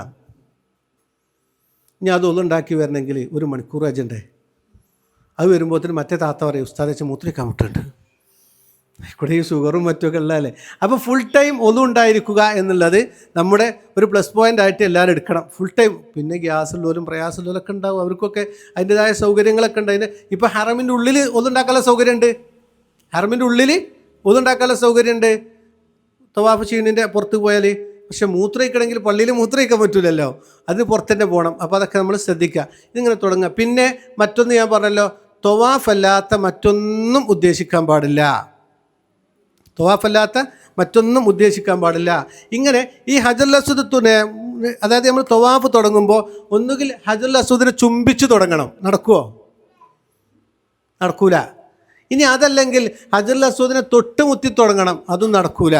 ഇനി അത് ഒന്നുണ്ടാക്കി വരണമെങ്കിൽ 1 മണിക്കൂർ അജണ്ടേ. അത് വരുമ്പോഴത്തേന് മറ്റേ താത്ത പറയും ഉസ്താദ് മൂത്രിക്കാൻ വിട്ടുണ്ട്, ഇവിടെ ഈ ഷുഗറും മറ്റുമൊക്കെ ഉള്ളതല്ലേ. അപ്പോൾ ഫുൾ ടൈം ഉണ്ടായിരിക്കുക എന്നുള്ളത് നമ്മുടെ ഒരു പ്ലസ് പോയിൻ്റ് ആയിട്ട് എല്ലാവരും എടുക്കണം. Full time. പിന്നെ ഗ്യാസുള്ളവരും പ്രയാസമുള്ളവരൊക്കെ ഉണ്ടാവും, അവർക്കൊക്കെ അതിൻ്റെതായ സൗകര്യങ്ങളൊക്കെ ഉണ്ട്. അതിന് ഇപ്പോൾ ഹറമിൻ്റെ ഉള്ളിൽ ഉണ്ടാക്കാനുള്ള സൗകര്യമുണ്ട്. ഹറമിൻ്റെ ഉള്ളിൽ ഉണ്ടാക്കാനുള്ള സൗകര്യമുണ്ട് തവാഫ് ചെയ്യുന്നതിൻ്റെ പുറത്ത് പോയാൽ. പക്ഷെ മൂത്രയിക്കണമെങ്കിൽ പള്ളിയിൽ മൂത്രയിക്കാൻ പറ്റില്ലല്ലോ, അതിന് പുറത്ത് തന്നെ പോകണം. അപ്പോൾ അതൊക്കെ നമ്മൾ ശ്രദ്ധിക്കുക. ഇതിങ്ങനെ തുടങ്ങുക. പിന്നെ മറ്റൊന്ന് ഞാൻ പറഞ്ഞല്ലോ, തവാഫല്ലാത്ത മറ്റൊന്നും ഉദ്ദേശിക്കാൻ പാടില്ല. തവാഫല്ലാത്ത മറ്റൊന്നും ഉദ്ദേശിക്കാൻ പാടില്ല. ഇങ്ങനെ ഈ ഹജറുൽ അസ്വദിനെ, അതായത് നമ്മൾ തവാഫ് തുടങ്ങുമ്പോൾ ഒന്നുകിൽ ഹജറുൽ അസ്വദിനെ ചുംബിച്ച് തുടങ്ങണം. നടക്കുമോ? നടക്കൂല. ഇനി അതല്ലെങ്കിൽ ഹജറുൽ അസ്വദിനെ തൊട്ടുമുത്തി തുടങ്ങണം. അതും നടക്കൂല.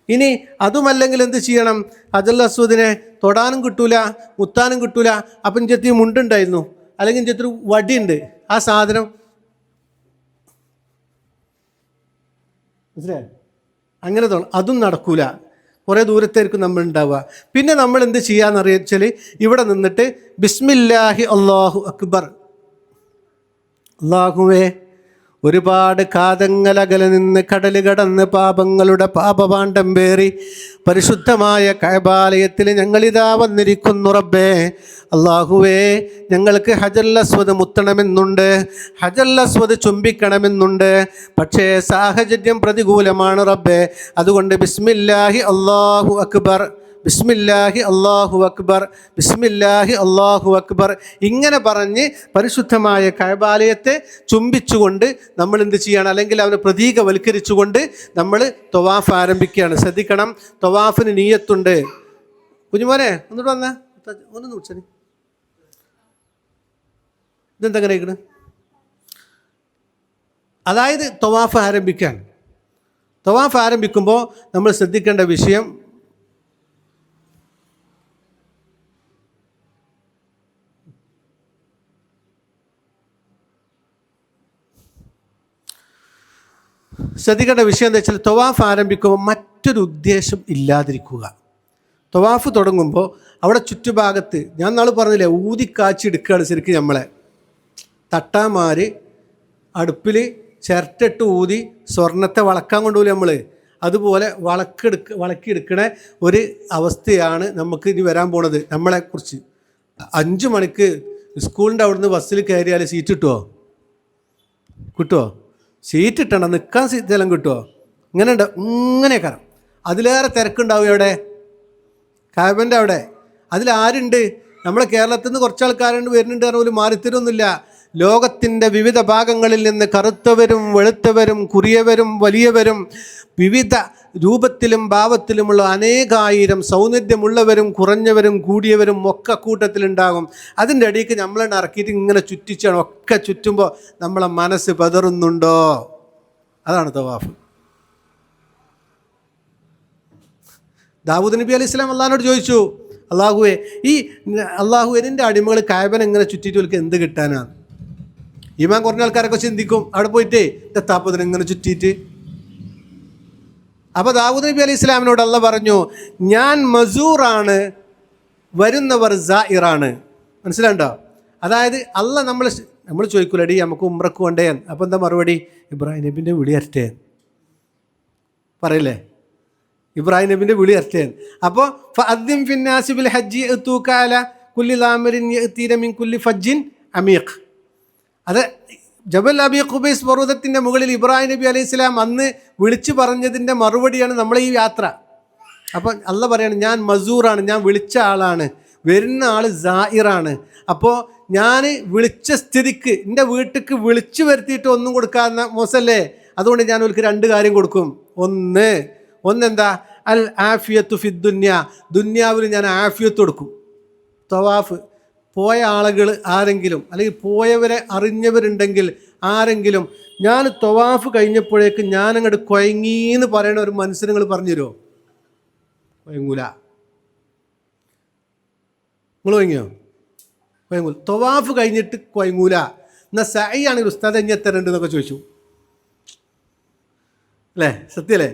ഇനി അതുമല്ലെങ്കിൽ എന്ത് ചെയ്യണം? ഹജറുൽ അസ്വദിനെ തൊടാനും കിട്ടൂല, മുത്താനും കിട്ടൂല. അപ്പം ചെത്തി മുണ്ടുണ്ടായിരുന്നു, അല്ലെങ്കിൽ ചെത്തി വടിയുണ്ട്, ആ സാധനം മനസ്സിലായോ? അങ്ങനെ അതും നടക്കൂല. കുറേ ദൂരത്തായിരിക്കും നമ്മൾ ഉണ്ടാവുക. പിന്നെ നമ്മൾ എന്ത് ചെയ്യാന്നറിയാൽ ഇവിടെ നിന്നിട്ട് ബിസ്മില്ലാഹി അല്ലാഹു അക്ബർ, അല്ലാഹുവേ ഒരുപാട് കാതങ്ങളകലെ നിന്ന് കടൽ കടന്ന് പാപങ്ങളുടെ പാപപാണ്ഡം പേറി പരിശുദ്ധമായ കഅബാലയത്തിൽ ഞങ്ങളിതാ വന്നിരിക്കുന്നു റബ്ബേ. അല്ലാഹുവേ, ഞങ്ങൾക്ക് ഹജറുൽ അസ്വദ് മുത്തണമെന്നുണ്ട്, ഹജറുൽ അസ്വദ് ചുംബിക്കണമെന്നുണ്ട്. പക്ഷേ സാഹചര്യം പ്രതികൂലമാണ് റബ്ബേ. അതുകൊണ്ട് ബിസ്മില്ലാഹി അല്ലാഹു അക്ബർ, ബിസ്മില്ലാഹി അല്ലാഹു അക്ബർ, ബിസ്മില്ലാഹി അല്ലാഹു അക്ബർ ഇങ്ങനെ പറഞ്ഞ് പരിശുദ്ധമായ കഅബാലയത്തെ ചുംബിച്ചുകൊണ്ട് നമ്മൾ എന്ത് ചെയ്യണം? അല്ലെങ്കിൽ അവനെ പ്രതീകവൽക്കരിച്ചുകൊണ്ട് നമ്മൾ തവാഫ് ആരംഭിക്കുകയാണ്. ശ്രദ്ധിക്കണം, തവാഫിന് നിയ്യത്തുണ്ട്. കുഞ്ഞുമോനെ ഒന്നിട്ട് വന്നേ, ഒന്നും വിളിച്ചേ. ഇതെന്തെങ്ങനെ ഇരിക്കണ്? അതായത് തവാഫ് ആരംഭിക്കാൻ, തവാഫ് ആരംഭിക്കുമ്പോൾ നമ്മൾ ശ്രദ്ധിക്കേണ്ട വിഷയം എന്താ വെച്ചാൽ തവാഫ് ആരംഭിക്കുമ്പോൾ മറ്റൊരു ഉദ്ദേശം ഇല്ലാതിരിക്കുക. തവാഫ് തുടങ്ങുമ്പോൾ അവിടെ ചുറ്റുഭാഗത്ത് ഞാൻ നാളെ പറഞ്ഞില്ലേ, ഊതിക്കാച്ചി എടുക്കുകയാണ് ശരിക്കും. നമ്മളെ തട്ടാമാർ അടുപ്പിൽ ചിരട്ടിട്ട് ഊതി സ്വർണത്തെ വളക്കാൻ കൊണ്ടുപോലും നമ്മൾ അതുപോലെ വളക്കിയെടുക്കണ ഒരു അവസ്ഥയാണ് നമുക്ക് ഇനി വരാൻ പോണത്. നമ്മളെക്കുറിച്ച് 5 മണിക്ക് സ്കൂളിൻ്റെ അവിടുന്ന് ബസ്സിൽ കയറിയാൽ സീറ്റ് കിട്ടുമോ? സീറ്റ് ഇട്ടണം, നിൽക്കാൻ സ്ഥലം കിട്ടുമോ? ഇങ്ങനെ ഉണ്ട്, ഇങ്ങനെയൊക്കെ. അതിലേറെ തിരക്കുണ്ടാവും എവിടെ? കഅബൻ്റെ അവിടെ. അതിലാരുണ്ട്? നമ്മളെ കേരളത്തിൽ നിന്ന് കുറച്ച് ആൾക്കാരുണ്ട്, വരുന്നുണ്ട്, പറഞ്ഞാൽ മാറിത്തരൊന്നുമില്ല. ലോകത്തിൻ്റെ വിവിധ ഭാഗങ്ങളിൽ നിന്ന് കറുത്തവരും വെളുത്തവരും കുറിയവരും വലിയവരും വിവിധ രൂപത്തിലും ഭാവത്തിലുമുള്ള അനേകായിരം സൗന്ദര്യമുള്ളവരും കുറഞ്ഞവരും കൂടിയവരും ഒക്കെ കൂട്ടത്തിലുണ്ടാകും. അതിൻ്റെ അടിയിലേക്ക് നമ്മളെ ഇറക്കിയിട്ട് ഇങ്ങനെ ചുറ്റിച്ചാണ്. ഒക്കെ ചുറ്റുമ്പോൾ നമ്മളെ മനസ്സ് പതറുന്നുണ്ടോ? അതാണ് തവാഫ്. ദാവൂദ് നബി അലൈഹി സ്വലാം അള്ളാഹിനോട് ചോദിച്ചു, അള്ളാഹുവേ, എൻ്റെ അടിമകൾ കഅബനെ ഇങ്ങനെ ചുറ്റിയിട്ട് എന്ത് കിട്ടാനാണ്? ഈമാൻ കുറഞ്ഞ ആൾക്കാരൊക്കെ ചിന്തിക്കും, അവിടെ പോയിട്ടേ തെത്താപ്പതിനെ ഇങ്ങനെ ചുറ്റിയിട്ട്. അപ്പോൾ ദാവൂദ് നബി അലൈഹി സ്വലാമിനോട് അള്ളാഹ് പറഞ്ഞു, ഞാൻ മസൂറാണ്, വരുന്നവർ സായിറാണ്. മനസ്സിലാണ്ടോ? അതായത് അള്ളാഹ് നമ്മൾ ചോദിക്കൂലടി നമുക്ക് ഉംറക്ക് കൊണ്ടേ. അപ്പോൾ എന്താ മറുപടി? ഇബ്രാഹിം നബിൻ്റെ വിളി അരട്ടേ പറയില്ലേ? ഇബ്രാഹിം നബിൻ്റെ വിളി അരട്ടേ. അപ്പോൾ ഫഅദ്ദിം ഫിന്നാസി ബിൽ ഹജ്ജി യഅ്തൂക അലാ കുല്ലി ളാമിരിൻ യഅ്തീന മിൻ കുല്ലി ഫജ്ജിൻ അമീഖ്. അത് ജബൽ അബി ഖുബൈസ് പർവ്വതത്തിൻ്റെ മുകളിൽ ഇബ്രാഹിം നബി അലൈഹി സ്വലാം അന്ന് വിളിച്ചു പറഞ്ഞതിൻ്റെ മറുപടിയാണ് നമ്മളെ ഈ യാത്ര. അപ്പം അള്ള പറയാണ്, ഞാൻ മസൂറാണ്, ഞാൻ വിളിച്ച ആളാണ്, വരുന്ന ആൾ സായിറാണ്. അപ്പോൾ ഞാൻ വിളിച്ച സ്ഥിതിക്ക് എൻ്റെ വീട്ടിലേക്ക് വിളിച്ചു വരുത്തിയിട്ട് ഒന്നും കൊടുക്കാവുന്ന മോശമല്ലേ? അതുകൊണ്ട് ഞാൻ അവർക്ക് 2 കാര്യം കൊടുക്കും. ഒന്നെന്താ, അൽ ആഫിയത്തു ഫി ദുന്യ, ദുന്യാവിൽ ഞാൻ ആഫിയത്ത് കൊടുക്കും. തവാഫ് പോയ ആളുകൾ ആരെങ്കിലും, അല്ലെങ്കിൽ പോയവരെ അറിഞ്ഞവരുണ്ടെങ്കിൽ ആരെങ്കിലും, ഞാൻ തവാഫ് കഴിഞ്ഞപ്പോഴേക്ക് ഞാൻ അങ്ങോട്ട് കൊയങ്ങീന്ന് പറയണ ഒരു മനുഷ്യനുകൾ പറഞ്ഞു തരുമോ? കൊയങ്ങൂല. നിങ്ങൾ കൊയങ്ങിയോ? കൊയങ്ങൂല. തവാഫ് കഴിഞ്ഞിട്ട് കൊയങ്ങൂല. എന്നാൽ സഅയ് ആണെങ്കിൽ ഉസ്താദ് എന്നെ എത്തരണ്ട് എന്നൊക്കെ ചോദിച്ചു അല്ലേ? സത്യല്ലേ?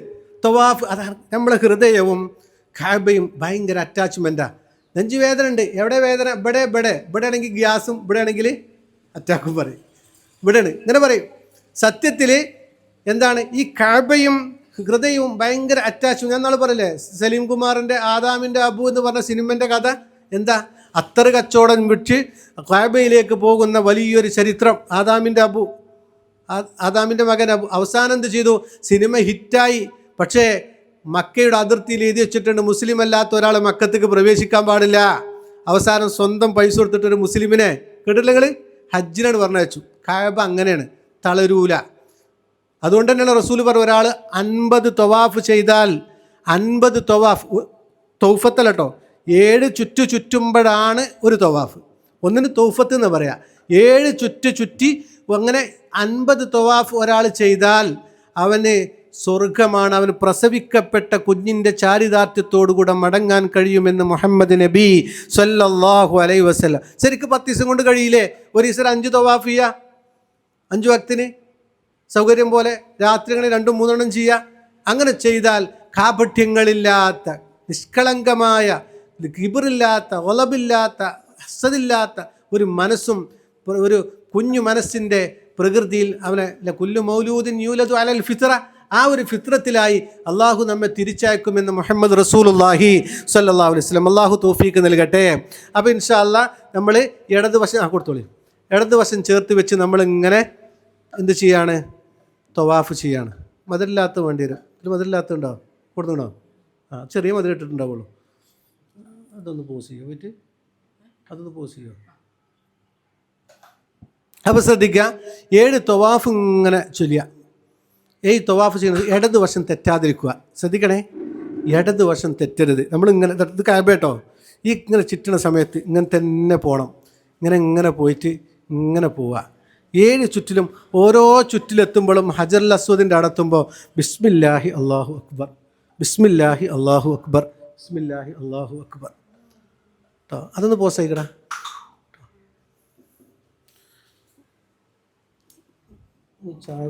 തവാഫ് അതാണ് നമ്മളെ ഹൃദയവും കഅബയും ഭയങ്കര അറ്റാച്ച്മെൻറ്റാണ്. നെഞ്ചുവേദന ഉണ്ട്. എവിടെ വേദന? ഇവിടെ ആണെങ്കിൽ ഗ്യാസും, ഇവിടെ ആണെങ്കിൽ അറ്റാക്കും പറയും. ഇവിടെയാണ് ഇങ്ങനെ പറയും. സത്യത്തിൽ എന്താണ് ഈ കഅബയും ഹൃദയവും ഭയങ്കര അറ്റാച്ച്. ഞാൻ നാളെ പറയില്ലേ സലീം കുമാറിൻ്റെ ആദാമിൻ്റെ അബു എന്ന് പറഞ്ഞ സിനിമൻ്റെ കഥ എന്താ? അത്തറ് കച്ചവടം വിട്ട് കഅബയിലേക്ക് പോകുന്ന വലിയൊരു ചരിത്രം. ആദാമിൻ്റെ മകൻ അബു അവസാനം എന്ത് ചെയ്തു? സിനിമ ഹിറ്റായി. പക്ഷേ മക്കയുടെ അതിർത്തിയിൽ എഴുതി വെച്ചിട്ടുണ്ട്, മുസ്ലിം അല്ലാത്ത ഒരാൾ മക്കത്തേക്ക് പ്രവേശിക്കാൻ പാടില്ല. അവസാനം സ്വന്തം പൈസ കൊടുത്തിട്ടൊരു മുസ്ലിമിനെ കേട്ടില്ല നിങ്ങൾ ഹജ്ജിനാണ് പറഞ്ഞയച്ചു. കഅബ അങ്ങനെയാണ്, തളരൂല. അതുകൊണ്ട് തന്നെയാണ് റസൂൽ പറഞ്ഞ ഒരാൾ 50 തവാഫ് ചെയ്താൽ 50 തവാഫ് തൗഫത്തല്ല കേട്ടോ, 7 ചുറ്റുമ്പോഴാണ് ഒരു തവാഫ്. ഒന്നിന് തൗഫത്ത് എന്ന് പറയാം. 7 ചുറ്റി അങ്ങനെ 50 തവാഫ് ഒരാൾ ചെയ്താൽ അവന് സ്വർഗമാണ്. അവന് പ്രസവിക്കപ്പെട്ട കുഞ്ഞിൻ്റെ ചാരിതാർത്ഥ്യത്തോടുകൂടെ മടങ്ങാൻ കഴിയുമെന്ന് മുഹമ്മദ് നബി സല്ലല്ലാഹു അലൈഹി വസല്ലം. ശരിക്കും 10 ദിവസം കൊണ്ട് കഴിയില്ലേ? ഒരു ദിവസം 5 തവാഫ് ചെയ്യുക, 5 വക്തിന് സൗകര്യം പോലെ, രാത്രികളിൽ 2-3 ചെയ്യുക. അങ്ങനെ ചെയ്താൽ കാപഠ്യങ്ങളില്ലാത്ത, നിഷ്കളങ്കമായ, കിബറില്ലാത്ത, ഒലബില്ലാത്ത, ഹസദില്ലാത്ത ഒരു മനസ്സും ഒരു കുഞ്ഞു മനസ്സിൻ്റെ പ്രകൃതിയിൽ അവനെ കുല്ലു മൗലൂദിൻ യൂലദു അലൽ ഫിത്ര, ആ ഒരു ഫിത്രത്തിലായി അള്ളാഹു നമ്മെ തിരിച്ചയക്കുമെന്ന് മുഹമ്മദ് റസൂലുള്ളാഹി സ്വല്ലല്ലാഹു അലൈഹി വസല്ലം. അള്ളാഹു തൗഫീക്ക് നൽകട്ടെ. അപ്പോൾ ഇൻഷാ അല്ലാഹ് നമ്മൾ ഇടതുവശം ചേർത്ത് വെച്ച് നമ്മളിങ്ങനെ എന്ത് ചെയ്യാണ്? തവാഫ് ചെയ്യാണ്. മതിലില്ലാത്ത വേണ്ടി വരും. ഇത് മതിലില്ലാത്ത ഉണ്ടാവും, കൊടുത്തുണ്ടോ? ചെറിയ മതിലിട്ടിട്ടുണ്ടാവുള്ളൂ. അതൊന്ന് പോസ് ചെയ്യുമോ? അതൊന്ന് പോസ് ചെയ്യുമോ? അപ്പോൾ ശ്രദ്ധിക്കുക, 7 തവാഫ് ഇങ്ങനെ ചൊല്ലുക. 7 തവാഫ് ചെയ്യുന്നത് ഇടതുവശം തെറ്റാതിരിക്കുക. ശ്രദ്ധിക്കണേ, ഇടതുവശം തെറ്റരുത്. നമ്മളിങ്ങനെ ഇത് കഅബ കേട്ടോ, ഈ ഇങ്ങനെ ചുറ്റണ സമയത്ത് ഇങ്ങനെ തന്നെ പോകണം. ഇങ്ങനെ പോയിട്ട് ഇങ്ങനെ പോവുക. 7 ചുറ്റിലും ഓരോ ചുറ്റിലെത്തുമ്പോഴും ഹജറുൽ അസ്വദിൻ്റെ അടുത്തുമ്പോൾ ബിസ്മില്ലാഹി അല്ലാഹു അക്ബർ, ബിസ്മില്ലാഹി അല്ലാഹു അക്ബർ, ബിസ്മില്ലാഹി അല്ലാഹു അക്ബർ കേട്ടോ. അതൊന്ന് പോസ് ആയിക്കടാ. ചായ